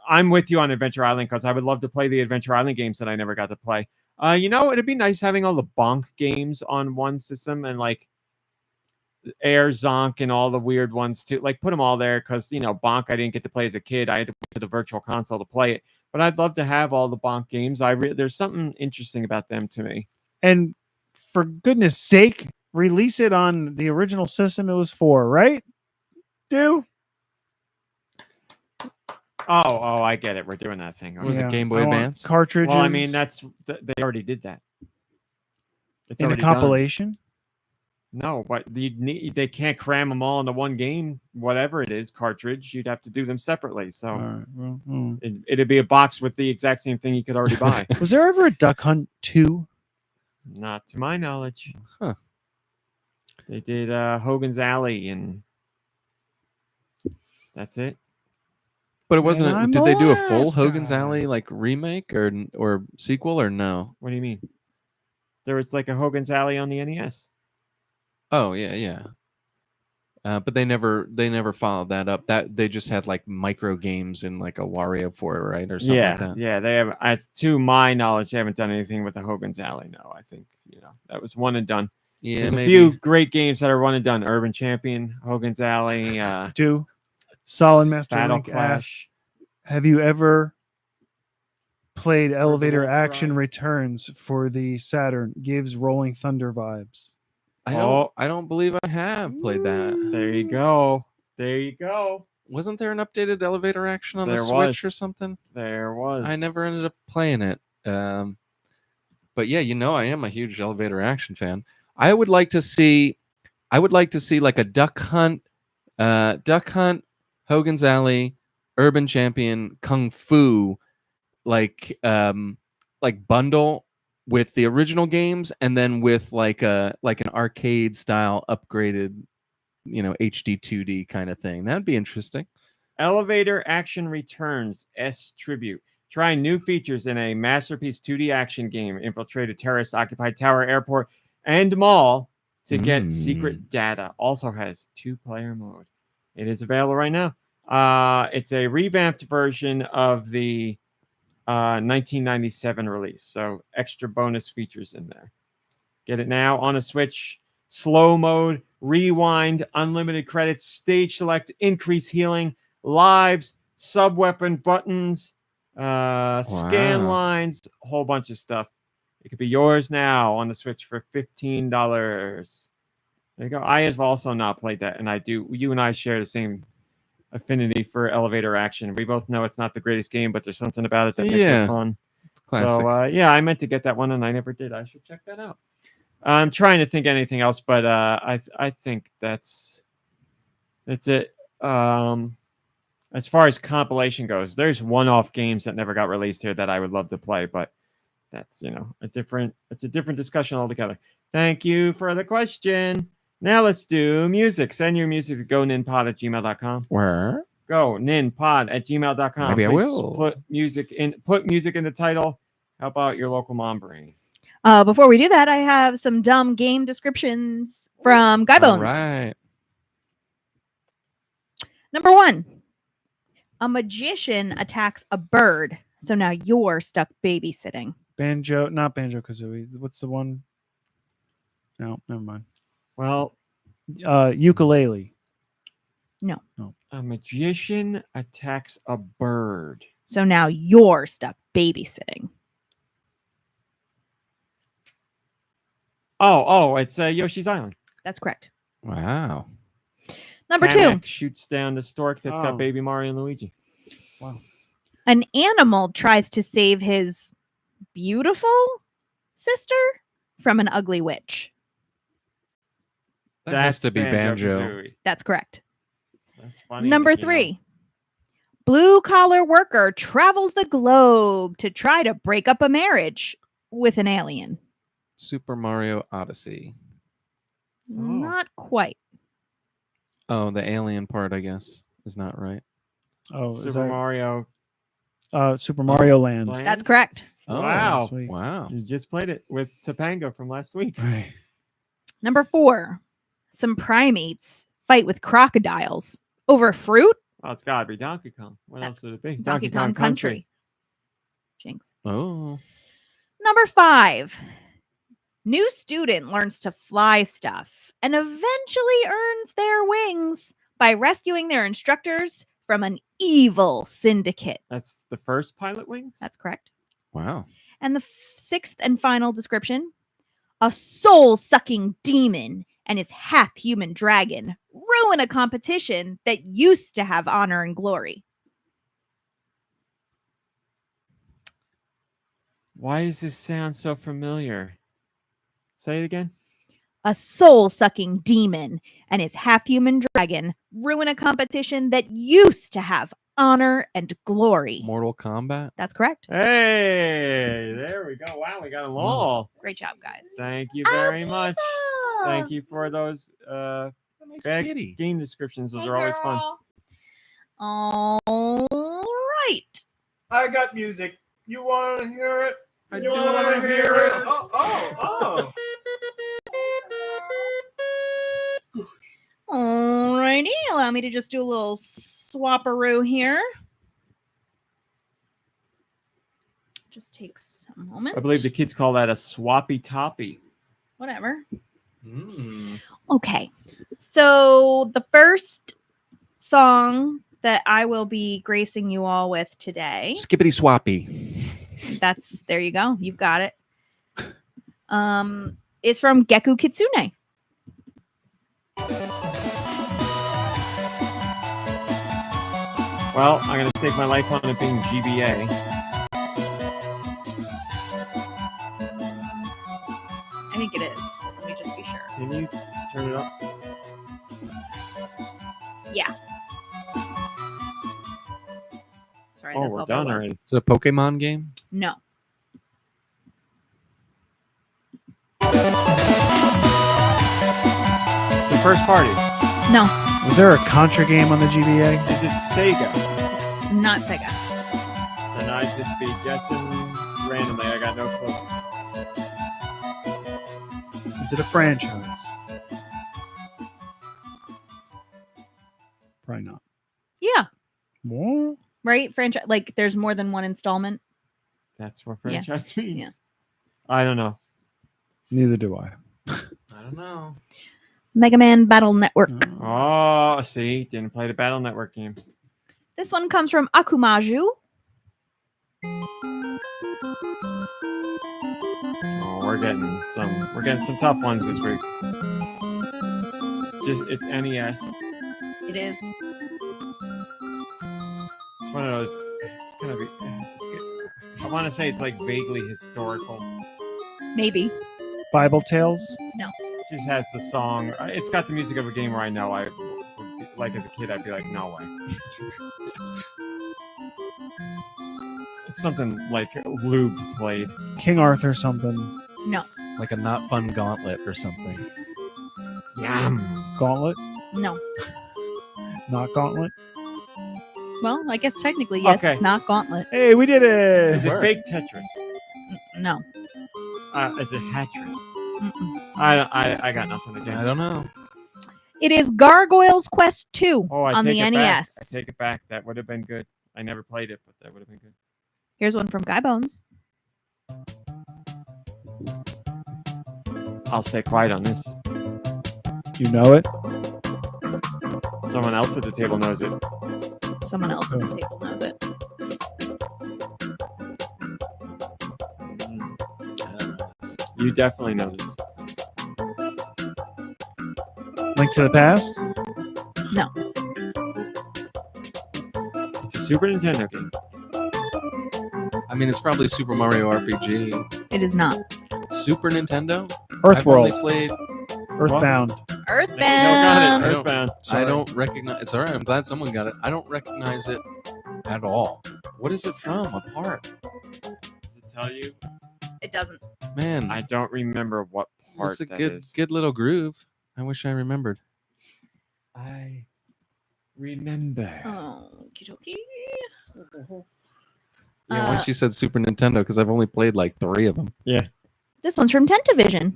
I'm with you on Adventure Island because I would love to play the Adventure Island games that I never got to play. It'd be nice having all the Bonk games on one system and like Air Zonk and all the weird ones too. Like put them all there because Bonk I didn't get to play as a kid. I had to wait to the Virtual Console to play it. But I'd love to have all the Bonk games. There's something interesting about them to me. And for goodness sake, release it on the original system it was for, right? Do? Oh, I get it. We're doing that thing. Was it Game Boy I want Advance? cartridges? Well, I mean, they already did that. It's in a already done. compilation. No, but they can't cram them all into one game, whatever it is, cartridge. You'd have to do them separately. So All right. Well, it'd be a box with the exact same thing you could already buy. was there ever a Duck Hunt 2? Not to my knowledge. Huh. They did Hogan's Alley, and that's it. But it wasn't. I'm Did they do a full Alaska. Hogan's Alley like remake or sequel or no? What do you mean? There was like a Hogan's Alley on the NES. Oh yeah. But they never followed that up. That they just had like micro games in like a Wario for it, right, or something like that. Yeah. They have, as to my knowledge, they haven't done anything with the Hogan's Alley. No, I think that was one and done. Yeah, There's maybe. a few great games that are one and done. Urban Champion, Hogan's Alley, 2. Solid Master Battle Link asks, Clash. have you ever played Elevator Wolf Action Ride. Returns for the Saturn? Gives Rolling Thunder vibes. I don't believe I have played that. There you go. There you go. Wasn't there an updated elevator action on the There Switch or was. something? There was. I never ended up playing it. But yeah, I am a huge elevator action fan. I would like to see like a Duck Hunt, Hogan's Alley, Urban Champion, Kung Fu, like bundle with the original games, and then with like an arcade style upgraded, HD 2D kind of thing. That'd be interesting. Elevator Action Returns S Tribute. Try new features in a masterpiece 2D action game. Infiltrate a terrorist occupied tower, airport, and mall to get secret data. Also has 2-player mode. It is available right now. It's a revamped version of the 1997 release. So extra bonus features in there. Get it now on a Switch. Slow mode, rewind, unlimited credits, stage select, increase healing, lives, sub-weapon buttons, scan lines, a whole bunch of stuff. It could be yours now on the Switch for $15. There you go. I have also not played that, and you and I share the same affinity for elevator action. We both know it's not the greatest game, but there's something about it that makes it fun. Classic. So I meant to get that one, and I never did. I should check that out. I'm trying to think anything else, but I think that's it. As far as compilation goes, there's one-off games that never got released here that I would love to play, but that's a different discussion altogether. Thank you for the question. Now let's do music. Send your music to goninpod@gmail.com. Where? goninpod@gmail.com. Maybe I Please will. put music in the title. How about your local mom brain? Before we do that, I have some dumb game descriptions from Guy Bones. All right. Number 1. A magician attacks a bird, so now you're stuck babysitting. Banjo, not Banjo Kazooie. What's the one? No, never mind. Well, Ukulele. No. a magician attacks a bird. So now you're stuck babysitting. Oh, it's Yoshi's Island. That's correct. Wow. Number Kamek 2. shoots down the stork that's Oh. got baby Mario and Luigi. Wow. An animal tries to save his beautiful sister from an ugly witch. That has to be Banjo. Banjo-Kazooie. That's correct. That's funny. Number Nicky, 3. Blue collar worker travels the globe to try to break up a marriage with an alien. Super Mario Odyssey. Not quite. Oh, the alien part, I guess, is not right. Oh, is Super that Mario. Super Mario Land? Land? That's correct. Oh, Wow. Sweet. Wow. You just played it with Topanga from last week. Right. Number 4. Some primates fight with crocodiles over fruit. Oh, it's got to be Donkey Kong. What That's else would it be? Donkey Kong Country. Jinx. Oh. Number 5. New student learns to fly stuff and eventually earns their wings by rescuing their instructors from an evil syndicate. That's the first Pilot Wings? That's correct. Wow. And the 6th and final description: a soul-sucking demon and his half-human dragon ruin a competition that used to have honor and glory. Why does this sound so familiar? Say it again. a soul-sucking demon and his half-human dragon ruin a competition that used to have honor and glory. Mortal Kombat. That's correct. Hey, there we go. Wow, we got them all. Great job, guys. Thank you very much. Thank you for those Nice bad kitty. game descriptions. Those are always fun. All right. I got music. You want to hear it? I You do want wanna to hear hear it. it? Oh. Alrighty. Allow me to just do a little swapperoo here. Just takes a moment. I believe the kids call that a swappy toppy. Whatever. Mm. Okay. So the first song that I will be gracing you all with today. Skippity swappy. There you go. You've got it. It's from Deku Kitsune. Well, I'm going to stake my life on it being GBA. I think it is. Let me just be sure. Can you turn it up? Yeah. Sorry, Oh, that's we're all there done was. already. Is it a Pokemon game? No. It's the first party. No. Was there a Contra game on the GBA? Is it Sega? It's not Sega. Then I'd just be guessing randomly. I got no clue. Is it a franchise? Probably not. Yeah. What? Right? Franchise. Like there's more than one installment. That's what Yeah. franchise means. Yeah. I don't know. Neither do I. I don't know. Mega Man Battle Network. Oh, see, didn't play the Battle Network games. This one comes from Akumaju. Oh, we're getting some tough ones this week. It's NES. It is. It's one of those. It's gonna be. I want to say it's like vaguely historical. Maybe. Bible Tales? It just has the song. It's got the music of a game where I know I would be, like as a kid I'd be like, no way. It's something like Lube played. King Arthur something. No. Like a not fun gauntlet or something. Yum. Gauntlet? No. Not Gauntlet? Well, I guess technically, yes, Okay. it's not Gauntlet. Hey, we did it! Is it Work. fake Tetris? No. Is it Hatris? Mm-mm. I got nothing to I do. don't know. It is Gargoyle's Quest 2 Oh, I on take the it NES. back. I take it back. That would have been good. I never played it, but that would have been good. Here's one from Guy Bones. I'll stay quiet on this. You know it? Someone else at the table knows it. Someone else at the table knows it. You definitely know this. Link to the Past? No. It's a Super Nintendo game. I mean, it's probably Super Mario RPG. It is not. Super Nintendo? I've only Earthworld. played. Earthbound. Earthbound. No, got it. I don't- Earthbound. I don't recognize. It's all right. I'm glad someone got it. I don't recognize it at all. What is it from? Apart? Does it tell you? It doesn't. Man, I don't remember what part it's a that good, is. good little groove. I wish I remembered. I remember. Okie dokie. Yeah, once you said Super Nintendo, because I've only played like 3 of them. This one's from Tentavision.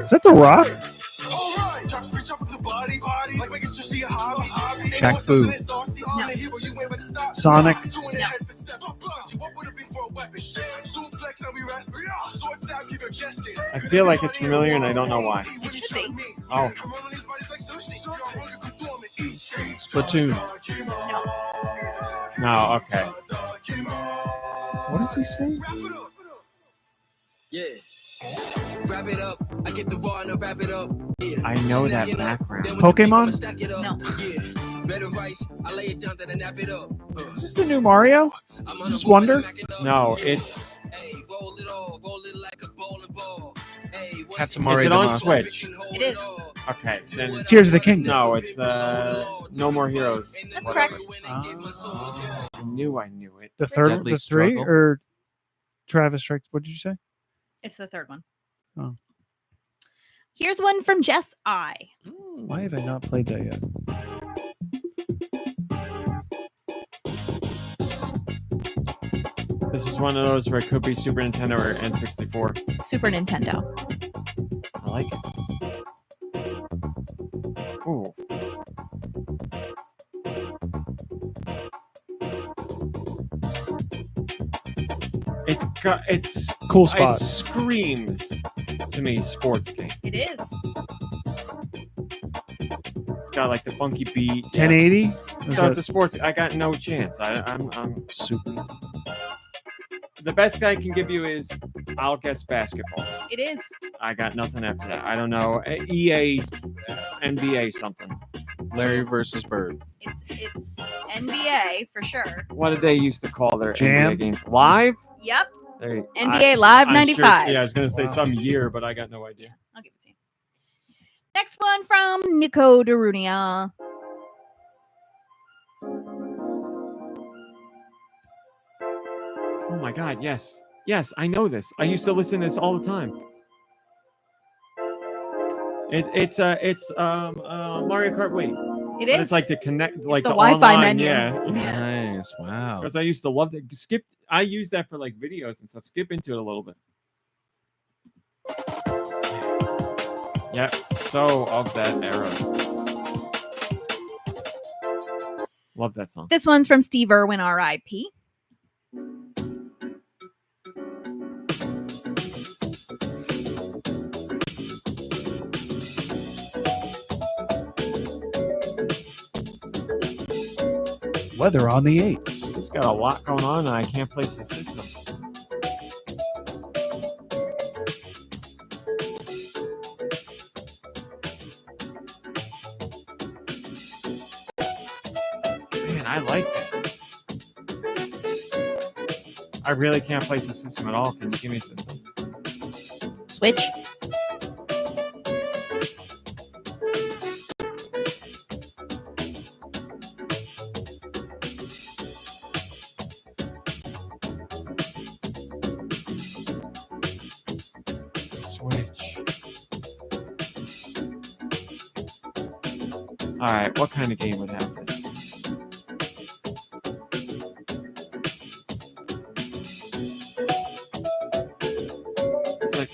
Is that The Rock? Shaq Fu. Sonic? I feel like it's familiar and I don't know why. It should be. Oh, Splatoon. no, okay. What does he say? Yeah. I know that background. Pokemon? No. Is this the new Mario? Is this Wonder? No, it's. Captain Is Mario it on Damacy. Switch? It is. Okay, then. Tears of the Kingdom. No, it's No More Heroes. That's whatever. correct. I knew it. The third, Deadly the three, Struggle. or Travis Strikes. What did you say? It's the third one. Oh. Here's one from Jess I. Why have I not played that yet? This is one of those where it could be Super Nintendo or N64. Super Nintendo. I like it. Ooh. It's Cool It spot. screams to me sports game. It is. It's got like the funky beat. 1080. So it's a sports. I got no chance. I'm super. the best I can give you is I'll guess basketball. It is. I got nothing after that. I don't know. EA, NBA something. Larry versus Bird. It's NBA for sure. What did they used to call their Jam? NBA games? Live? Yep. There you- NBA Live I'm 95. Sure, yeah, I was gonna say Wow. some year, but I got no idea. I'll give it to you. Next one from Nico Darunia. Oh my God! Yes, yes, I know this. I used to listen to this all the time. It's Mario Kart Wii. It But is. it's like the connect, like the the Wi-Fi online, menu. Yeah. Nice. Wow. Because I used to love it. Skip. I use that for like videos and stuff. Skip into it a little bit. Yeah. So of that era. Love that song. This one's from Steve Irwin, R.I.P. Weather on the 8s. It's got a lot going on, and I can't place the system. Man, I like this. I really can't place the system at all. Can you give me a system? Switch. Switch. All right, what kind of game would have this? It's like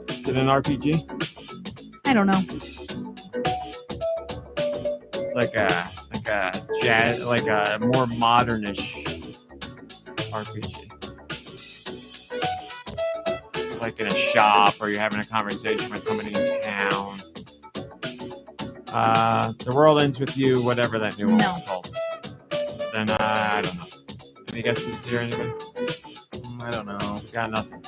is it an RPG? I don't know. It's like a jazz, like a more modernish RPG. Like in a shop, or you're having a conversation with somebody in town. The World Ends With You, whatever that new one No. was called. Then I don't know. Any guesses here, anybody? I don't know. Got nothing.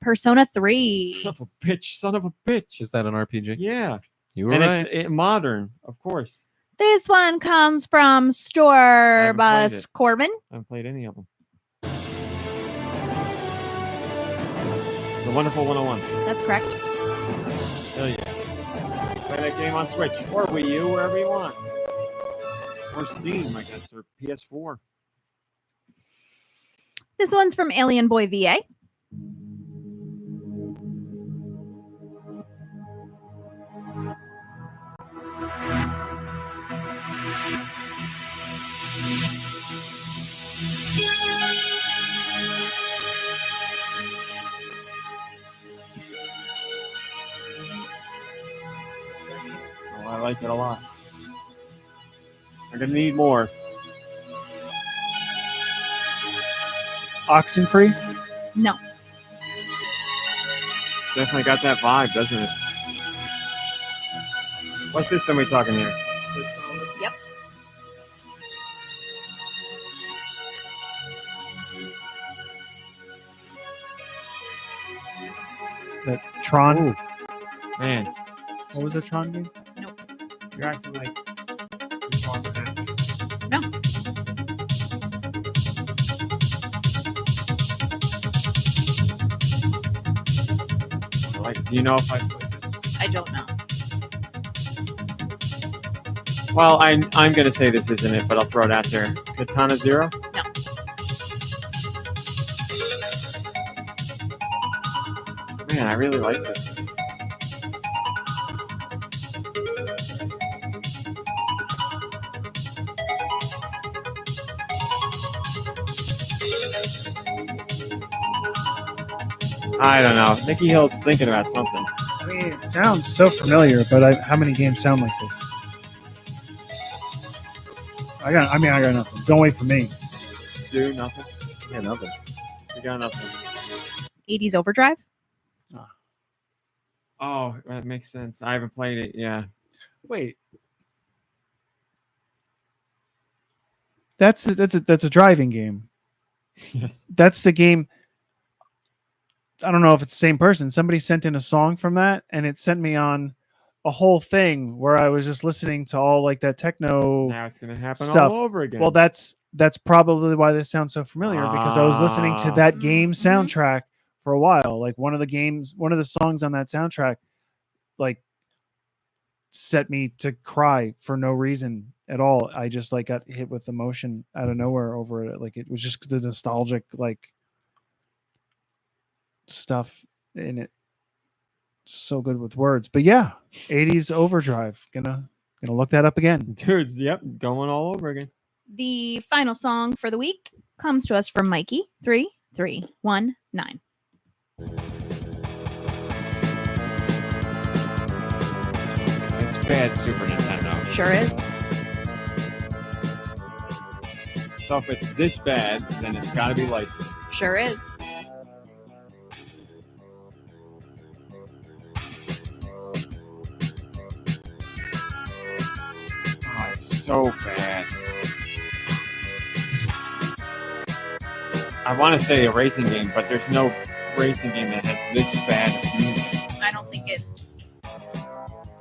Persona 3. Son of a bitch! Son of a bitch! Is that an RPG? Yeah, You were and right. it's modern, of course. This one comes from Store haven't played Bus it. Corbin. I haven't played any of them. The Wonderful 101. That's correct. Hell yeah. Play that game on Switch or Wii U, wherever you want. Or Steam, I guess, or PS4. This one's from Alien Boy VA. Oh, I like it a lot. I'm gonna need more. Oxenfree. No. Definitely got that vibe, doesn't it? What system are we talking here? Yep. That Tron. Man, What was that Tron game? you're acting like. No. Like, do you know if I played it? I don't know. Well, I'm gonna say this isn't it, but I'll throw it out there. Katana Zero? No. Man, I really like this. I don't know. Nicky Hill's thinking about something. I mean, it sounds so familiar, but how many games sound like this? I got nothing. Don't wait for me. Do nothing. Yeah, nothing. You got nothing. 80s Overdrive. Oh, that makes sense. I haven't played it. Yeah. Wait. That's a driving game. Yes. That's the game. I don't know if it's the same person. Somebody sent in a song from that, and it sent me on a whole thing where I was just listening to all like that techno. Now it's gonna happen stuff. all over again. Well, that's probably why this sounds so familiar, because I was listening to that game soundtrack for a while. Like one of the songs on that soundtrack, like set me to cry for no reason at all. I just like got hit with emotion out of nowhere over it. Like it was just the nostalgic like stuff in it. So good with words. But yeah, 80s Overdrive. Gonna look that up again. Dudes, yep, going all over again. The final song for the week comes to us from Mikey. 3319. It's bad Super Nintendo. Sure is. So if it's this bad, then it's got to be licensed. Sure is. Oh, it's so bad. I want to say a racing game, but there's no racing game that has this bad of music. I don't think it's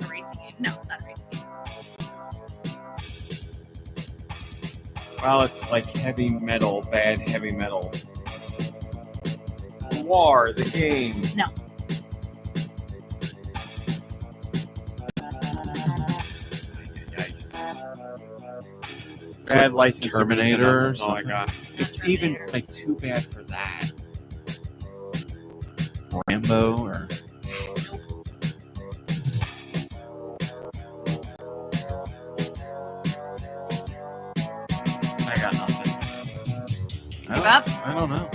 a racing game. No, it's not a racing game. Well, it's like heavy metal, bad heavy metal. War, the game. No. Bad license. Terminator or That's all I got. It's even like too bad for that. Rambo or I got nothing. Give up. I don't know.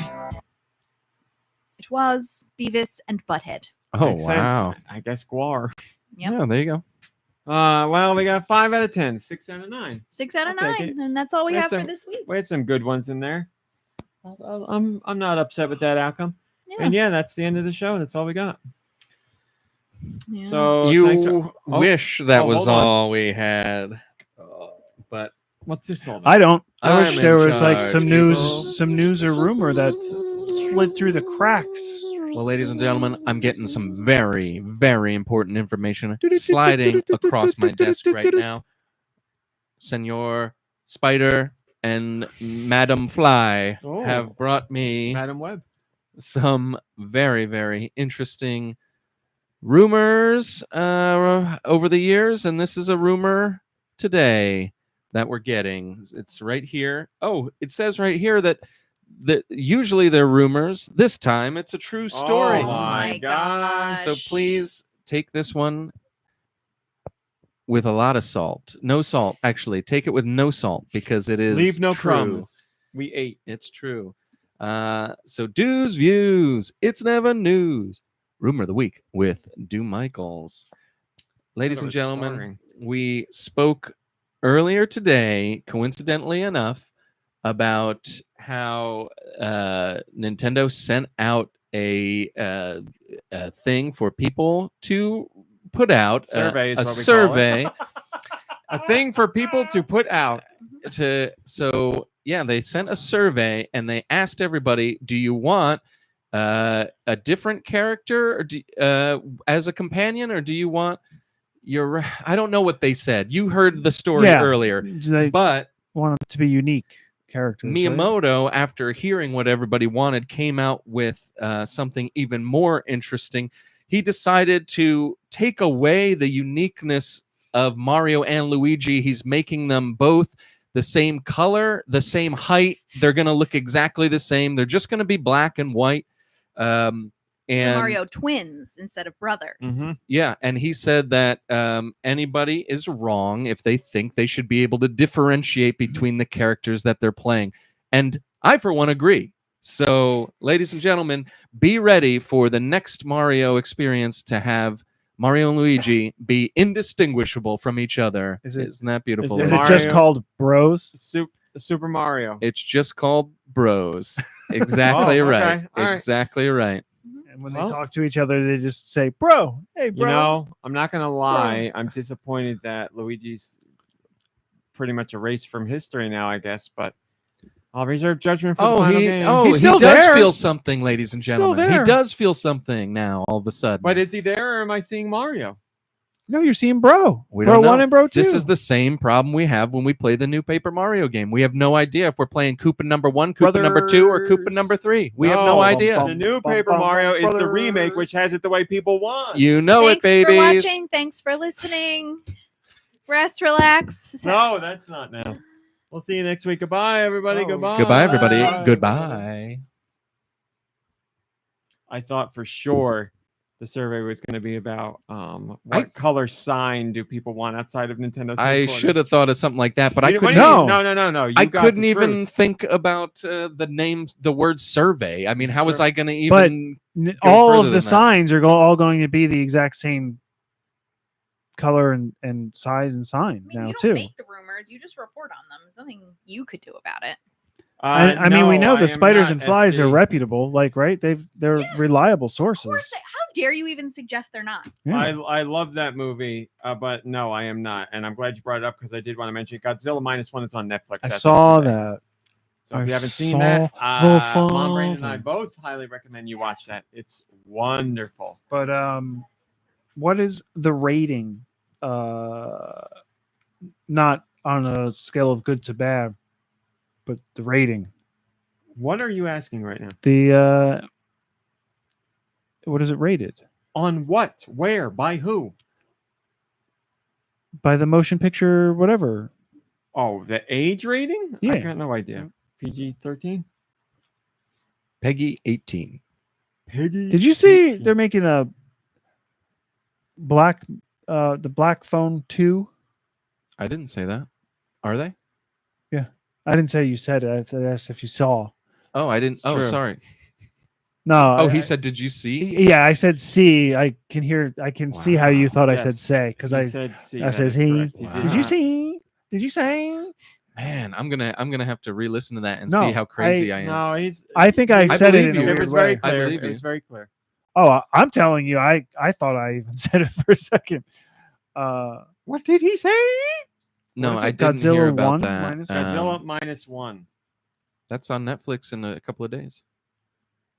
It was Beavis and Butthead. Oh Makes sense. wow. I guess Guar. Yep. Yeah, there you go. Well, we got 5 out of 10, 6 out of 9. 6 out of I'll take 9. it. And that's all we That's have for a- this week. We had some good ones in there. I'm not upset with that outcome. Yeah. And yeah, that's the end of the show. That's all we got. Yeah. So You thanks for- oh, wish that oh, was hold on. all we had, but What's this all about? I don't. I wish I'm there in was like charge, some people. news or rumor that slid through the cracks. well, ladies and gentlemen, I'm getting some very, very important information sliding across my desk right now. Senor Spider and Madam Fly Oh. have brought me Madam Web. some very, very interesting rumors over the years, and this is a rumor today that we're getting. It's right here. Oh, it says right here that usually they're rumors. This time it's a true story. Oh my gosh. So please take this one with a lot of salt. No salt, actually. Take it with no salt because it is Leave no true. crumbs. We ate. It's true. So Dew's Views. It's never news. Rumor of the week with Dew Michaels. Ladies and gentlemen, we spoke earlier today, coincidentally enough, about how Nintendo sent out a thing for people to put out Survey is a what we call it. survey A thing for people to put out. so yeah, they sent a survey and they asked everybody, do you want a different character or as a companion, or do you want your? I don't know what they said. You heard the story earlier, They but want them to be unique characters. right? Miyamoto, after hearing what everybody wanted, came out with something even more interesting. He decided to take away the uniqueness of Mario and Luigi. He's making them both the same color, the same height. They're going to look exactly the same. They're just going to be black and white. The And Mario twins instead of brothers. Mhm. yeah, and he said that anybody is wrong if they think they should be able to differentiate between the characters that they're playing. And I, for one, agree. So, ladies and gentlemen, be ready for the next Mario experience to have Mario and Luigi be indistinguishable from each other. Isn't that beautiful? is Is it it just Mario- called Bros? Super Mario. It's just called Bros. Exactly Oh, okay. right. All right. Exactly right. And when Well- they talk to each other, they just say, "Bro, hey, bro." You know, I'm not gonna lie. I'm disappointed that Luigi's pretty much erased from history now, I guess. But I'll reserve judgment for the final game. He's he still does there. feel something, ladies and Still gentlemen. He there. does feel something now, all of a sudden. But is he there, or am I seeing Mario? No, you're seeing Bro. We Bro don't know. 1 and Bro 2. This is the same problem we have when we play the new Paper Mario game. We have no idea if we're playing Koopa number 1, Koopa number 2, or Koopa Brothers. number 3. We have no idea. The new Paper Mario is the remake, which has it the way people want. You know Thanks it, babies. for watching. Thanks for listening. Rest, relax. No, that's not now. We'll see you next week. Goodbye, everybody. Oh. Goodbye. Goodbye, everybody. Bye. Goodbye. I thought for sure the survey was going to be about what color sign do people want outside of Nintendo's I headquarters. should have thought of something like that, but I What do couldn't. you mean? No. No. You I got couldn't the even truth. think about the names, the word survey. I mean, how was Sure. I going to But even? All further of than the that. signs are all going to be the exact same color and size and sign I mean, now you don't too. make the rumors. You just report on them. There's nothing you could do about it. I mean, we know I the am spiders not and flies are SD. reputable, like right? They're Yeah. reliable Of sources. course, how dare you even suggest they're not? Yeah. I love that movie, but no, I am not. And I'm glad you brought it up because I did want to mention Godzilla -1 is on Netflix. I as of saw today. that. So if I you haven't seen saw that, the Mom, Brain, and I film. both highly recommend you watch that. It's wonderful. But what is the rating? Not on a scale of good to bad, but the rating. What are you asking right now? The what is it rated? On what? Where? By who? By the motion picture, whatever. Oh, the age rating? I Yeah. got no idea. PG-13? Peggy 18. Piggy? Did you see they're making a the Black Phone 2? I didn't say that. Are they? I didn't say you said it. I asked if you saw. Oh, I didn't. It's Oh, true. sorry. No. Oh, he said, "Did you see?" Yeah, I said see. I can see how you thought I said Yes. say because He I said C. I that said is he. correct. He Wow. did Did you not. see? Did you say? Man, I'm gonna have to re-listen to that and No, see how crazy I am. No, he's. I think I I said it believe in a you. It weird was very way. I clear. believe It was you. very clear. Oh, I'm telling you, I thought I even said it for a second. What did he say? No, What is I it? didn't Godzilla hear about 1 that. minus Godzilla -1. That's on Netflix in a couple of days.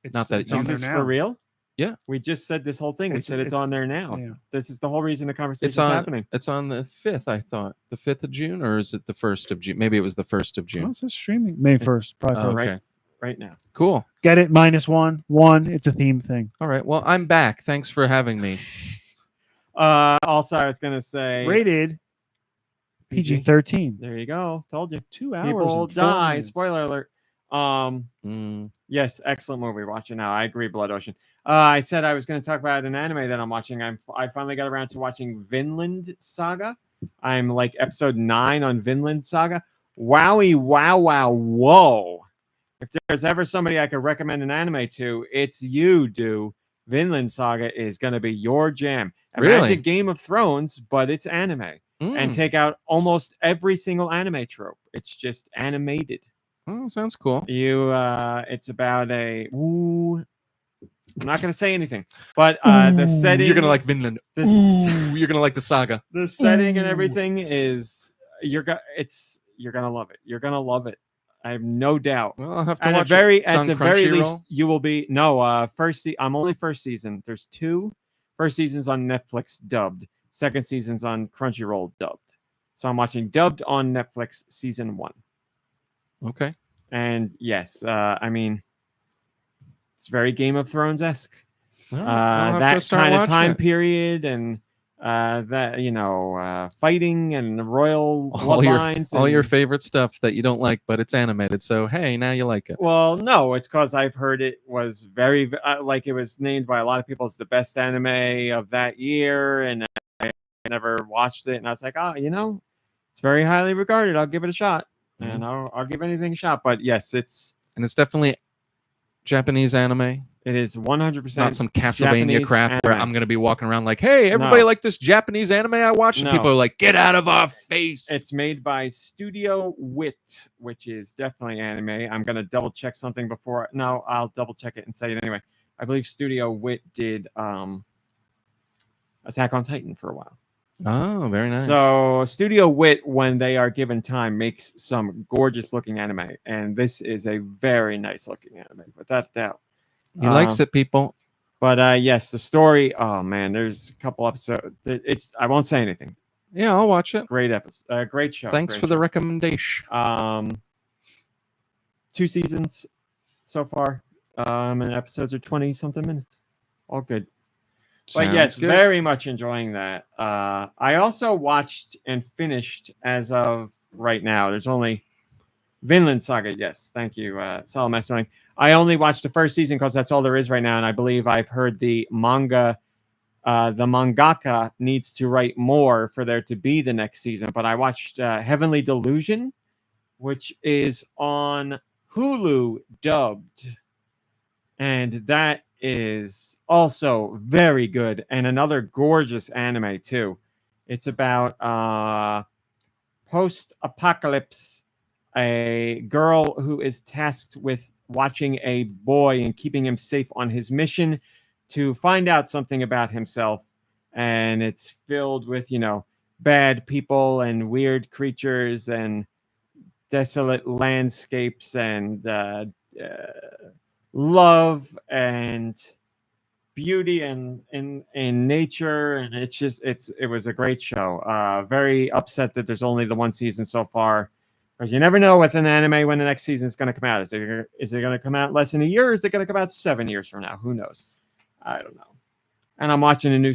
It's, Not that it's it on Is there this now. for real? Yeah. We just said this whole thing. We said it's on there now. Yeah. This is the whole reason the conversation It's is on. happening. It's on the 5th. I thought the 5th of June, or is it the 1st of June? Maybe it was the 1st of Oh, June. it's just streaming May 1st. Probably Oh, first. okay. Right now. Cool. Get it -1. It's a theme thing. All right. Well, I'm back. Thanks for having me. Also, I was gonna say Rated PG-13. There you go. Told you. 2 hours. People and 4 die. minutes. Spoiler alert. Mm. Yes, excellent movie. Watch it now. I agree. Blood Ocean. I said I was going to talk about an anime that I'm watching. I finally got around to watching Vinland Saga. I'm like episode 9 on Vinland Saga. Wowie, wow, wow, whoa! If there's ever somebody I could recommend an anime to, it's you, Do. Vinland Saga is going to be your jam. Imagine Really? Game of Thrones, but it's anime. And Mm. take out almost every single anime trope. It's just animated. Oh, sounds cool. It's about I'm not gonna say anything, but the setting You're gonna like Vinland. You're gonna like the saga. the setting and everything is you're gonna love it. You're gonna love it. I have no doubt. Well, I'll have to At watch the it. It's on very Crunchyroll? least, you will be I'm only first season. There's two. First season's on Netflix dubbed. Second season's on Crunchyroll dubbed. So I'm watching dubbed on Netflix season 1. Okay. And yes, I mean, it's very Game of Thrones esque. All right, I'll have to That start kind of watching time it. period and fighting and royal bloodlines. All your and- favorite stuff that you don't like, but it's animated. So hey, now you like it. Well, no, it's because I've heard it was very it was named by a lot of people as the best anime of that year, and I never watched it, and I was like, it's very highly regarded. I'll give it a shot, and I'll give anything a shot. But yes, it's definitely Japanese anime. It is 100% Not some Castlevania Japanese crap where anime. I'm going to be walking around like, hey, everybody No. like this Japanese anime I watched? And No. people are like, get out of our face. It's made by Studio Wit, which is definitely anime. I'm going to double check something before. No, I'll double check it and say it anyway. I believe Studio Wit did Attack on Titan for a while. Oh, very nice. So Studio Wit, when they are given time, makes some gorgeous looking anime. And this is a very nice looking anime, without doubt. He likes it, people. But yes, the story. Oh man, there's a couple episodes. I won't say anything. Yeah, I'll watch it. Great episode. Great show. Thanks great for the show. recommendation. 2 seasons so far. And episodes are 20 something minutes. All good. But yes, Sounds good. very much enjoying that. I also watched and finished as of right now. There's only Vinland Saga. Yes, thank you, Solid Mastering. I only watched the first season because that's all there is right now, and I believe I've heard the manga. The mangaka needs to write more for there to be the next season. But I watched Heavenly Delusion, which is on Hulu dubbed, and that is also very good and another gorgeous anime too. It's about post-apocalypse. A girl who is tasked with watching a boy and keeping him safe on his mission to find out something about himself. And it's filled with, bad people and weird creatures and desolate landscapes and love and beauty and in nature. And it was a great show. Very upset that there's only the one season so far. Because you never know with an anime when the next season is going to come out. Is it going to come out less than a year, or is it going to come out 7 years from now? Who knows? I don't know. And I'm watching the new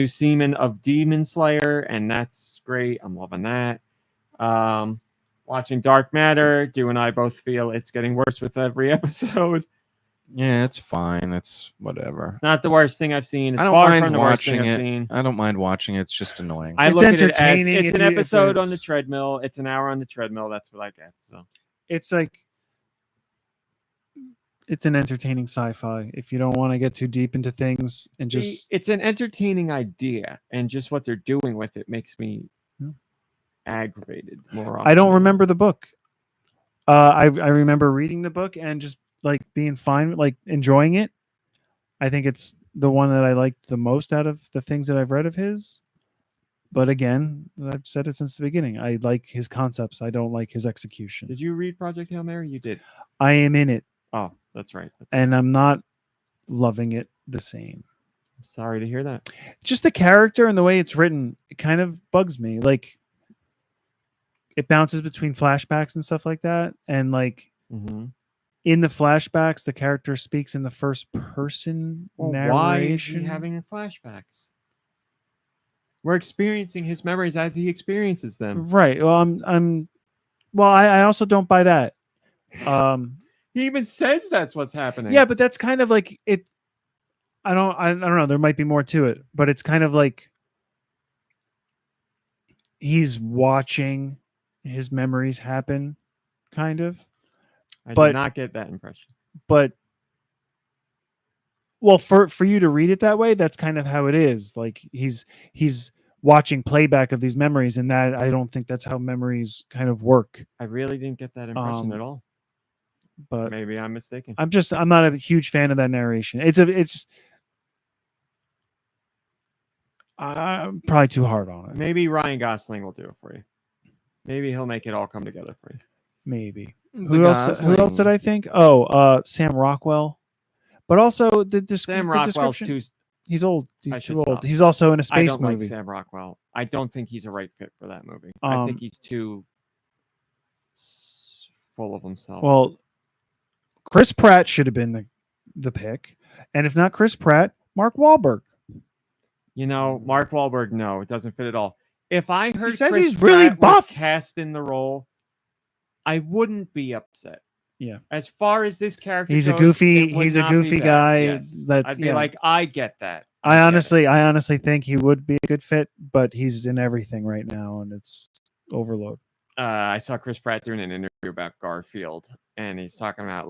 Seaman of Demon Slayer, and that's great. I'm loving that. Watching Dark Matter. Dew and I both feel it's getting worse with every episode. Yeah, it's fine. It's whatever. It's not the worst thing I've seen. It's I don't far mind from the worst thing watching I've it. seen. I don't mind watching it. It's just annoying. I It's look at it as entertaining it's if an you- if episode on the it's- treadmill. It's an hour on the treadmill. That's what I get. So It's like it's an entertaining sci-fi. If you don't want to get too deep into things and See, just it's an entertaining idea, and just what they're doing with it makes me aggravated more often. I don't than remember not. the book. I remember reading the book and just like being fine, like enjoying it. I think it's the one that I liked the most out of the things that I've read of his. But again, I've said it since the beginning. I like his concepts. I don't like his execution. Did you read Project Hail Mary? You did. I am in it, Oh, that's right. and I'm not loving it the same. I'm sorry to hear that. Just the character and the way it's written, it kind of bugs me. Like it bounces between flashbacks and stuff like that, and like Mm-hmm. in the flashbacks, the character speaks in the first person narration. Why is he having flashbacks? We're experiencing his memories as he experiences them. Right. Well, I also don't buy that. He even says that's what's happening. Yeah, but that's kind of like it. I don't know. There might be more to it, but it's kind of like he's watching his memories happen, kind of. I but- did not get that impression. But well, for you to read it that way, that's kind of how it is. Like he's watching playback of these memories, and that I don't think that's how memories kind of work. I really didn't get that impression at all. But Maybe I'm mistaken. I'm not a huge fan of that narration. It's I'm probably too hard on it. Maybe Ryan Gosling will do it for you. Maybe he'll make it all come together for you. maybe. The Who else did Gosling. I think? Oh, Sam Rockwell. But also Sam the Rockwell's description. too. He's old. I He's should too old. stop. He's also in a I space don't like movie. Sam Rockwell. I don't think he's a right fit for that movie. I think he's too full of himself. Well, Chris Pratt should have been the pick, and if not Chris Pratt, Mark Wahlberg. You know, Mark Wahlberg, no, it doesn't fit at all. If I heard says Chris he's really Pratt was buff. cast in the role, I wouldn't be upset. Yeah. As far as this character He's a goes, goofy- it would he's a not be goofy bad. guy Yes. that- I'd be yeah. like, I get that. I get it. honestly think he would be a good fit, but he's in everything right now, and it's overload. I saw Chris Pratt doing an interview about Garfield, and he's talking about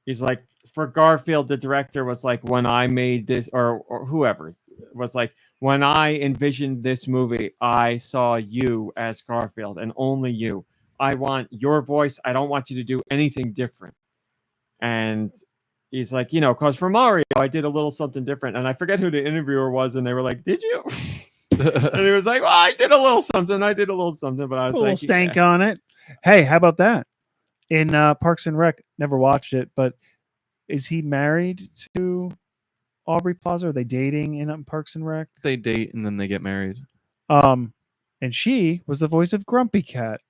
he's like, for Garfield, the director was like, when I made this, or whoever was like, when I envisioned this movie, I saw you as Garfield and only you. I want your voice. I don't want you to do anything different. And he's like, because for Mario, I did a little something different. And I forget who the interviewer was. And they were like, did you? And he was like, well, I did a little something. But I was Put a little like, stank yeah. on it. Hey, how about that? In Parks and Rec, never watched it, but is he married to Aubrey Plaza? Are they dating in Parks and Rec? They date and then they get married. And she was the voice of Grumpy Cat.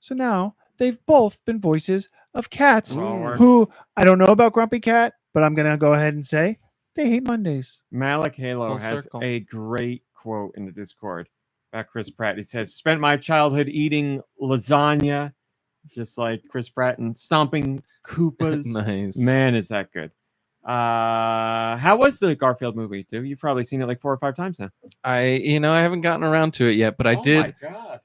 So now they've both been voices of cats who I don't know about Grumpy Cat, but I'm going to go ahead and say they hate Mondays. Malik Halo Full has circle. a great quote in the Discord about Chris Pratt. He says, spent my childhood eating lasagna, just like Chris Pratt, and stomping Koopas. Nice. Man, is that good. How was the Garfield movie, dude? You've probably seen it like 4 or 5 times now. I haven't gotten around to it yet, but I Oh did. my God.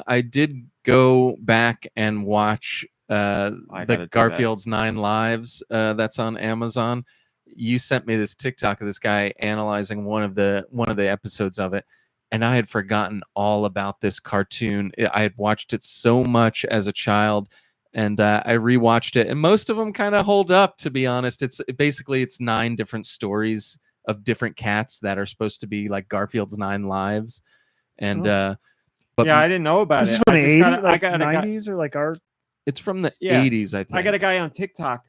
I did go back and watch gotta do the that. Garfield's 9 Lives that's on Amazon. You sent me this TikTok of this guy analyzing one of the episodes of it, and I had forgotten all about this cartoon. I had watched it so much as a child, and I rewatched it, and most of them kind of hold up, to be honest. It's 9 different stories of different cats that are supposed to be like Garfield's 9 Lives, and but Yeah, I didn't know about This it. is from I the just 80s, gotta- I like got a guy- 90s, or like our. it's from the Yeah. 80s, I think. I got a guy on TikTok.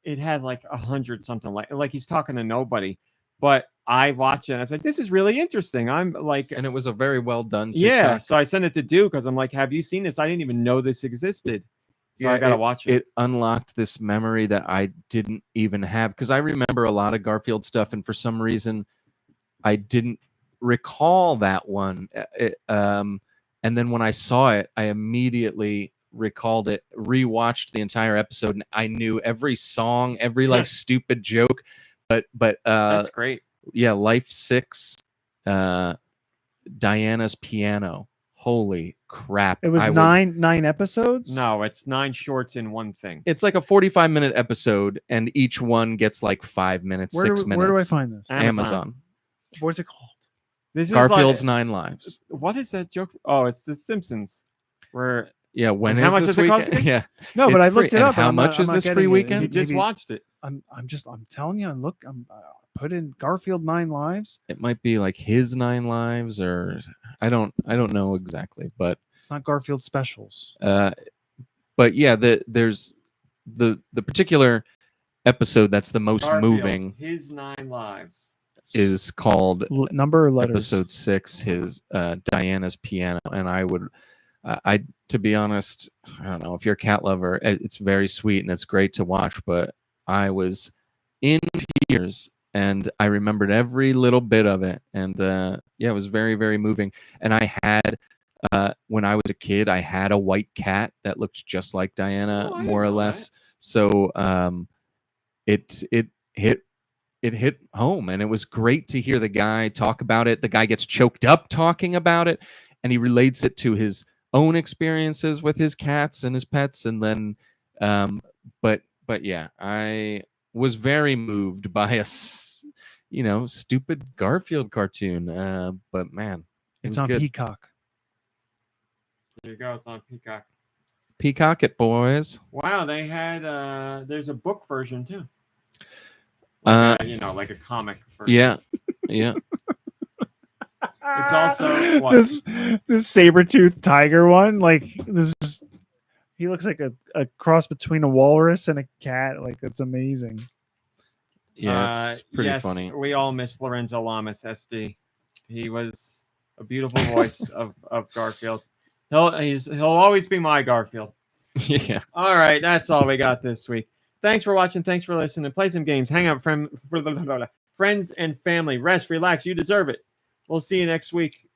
It had like 100 something, like he's talking to nobody. But I watched it and I was like, this is really interesting. I'm like, And it was a very well done TikTok. yeah. So I sent it to Dew because I'm like, have you seen this? I didn't even know this existed. So I gotta watch it. It unlocked this memory that I didn't even have, because I remember a lot of Garfield stuff, and for some reason, I didn't recall that one. And then when I saw it, I immediately recalled it, rewatched the entire episode, and I knew every song, every like stupid joke. But That's great. yeah, Life 6, Diana's Piano. Holy crap! It was nine episodes. No, it's 9 shorts in one thing. It's like a 45-minute episode, and each one gets like 5 minutes, 6 minutes. Where do I find this? Amazon. What's it called? This is Garfield's like, 9 Lives. what is that joke? Oh, it's The Simpsons. Where Yeah, when And how is much this does it cost weekend? again? Yeah, No, but it's I free. looked it And up. how I'm much not is this getting free it. Is weekend? you it just maybe- watched it. I'm telling you. Look, I'm put in Garfield 9 Lives. It might be like his 9 Lives, or I don't know exactly, but It's not Garfield specials. but yeah, there's the particular episode that's the most Garfield, moving His 9 Lives. is called Number or letters? episode 6, his Diana's Piano. And I would I to be honest, I don't know, if you're a cat lover, it's very sweet and it's great to watch, but I was in tears and I remembered every little bit of it. And yeah, it was very, very moving. And I had when I was a kid, I had a white cat that looked just like Diana, Oh, I more or didn't know less. So it hit home, and it was great to hear the guy talk about it. The guy gets choked up talking about it, and he relates it to his own experiences with his cats and his pets. And then but yeah, I was very moved by a stupid Garfield cartoon, but man, It's was on good. Peacock. There you go. It's on Peacock. Peacock it, boys. Wow, they had there's a book version too. Like a comic version. Yeah. It's also what? this saber-toothed tiger one. Like this is, he looks like a cross between a walrus and a cat. Like that's amazing. Yeah, it's pretty yes, funny. We all miss Lorenzo Lamas, SD. He was a beautiful voice of Garfield. He'll always be my Garfield. Yeah. All right, that's all we got this week. Thanks for watching. Thanks for listening. Play some games. Hang out with friends and family. Rest, relax. You deserve it. We'll see you next week.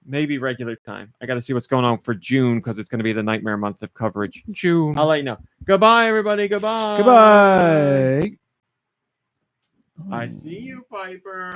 Maybe regular time. I got to see what's going on for June because it's going to be the nightmare month of coverage. June. I'll let you know. Goodbye, everybody. Goodbye. Goodbye. I see you, Piper.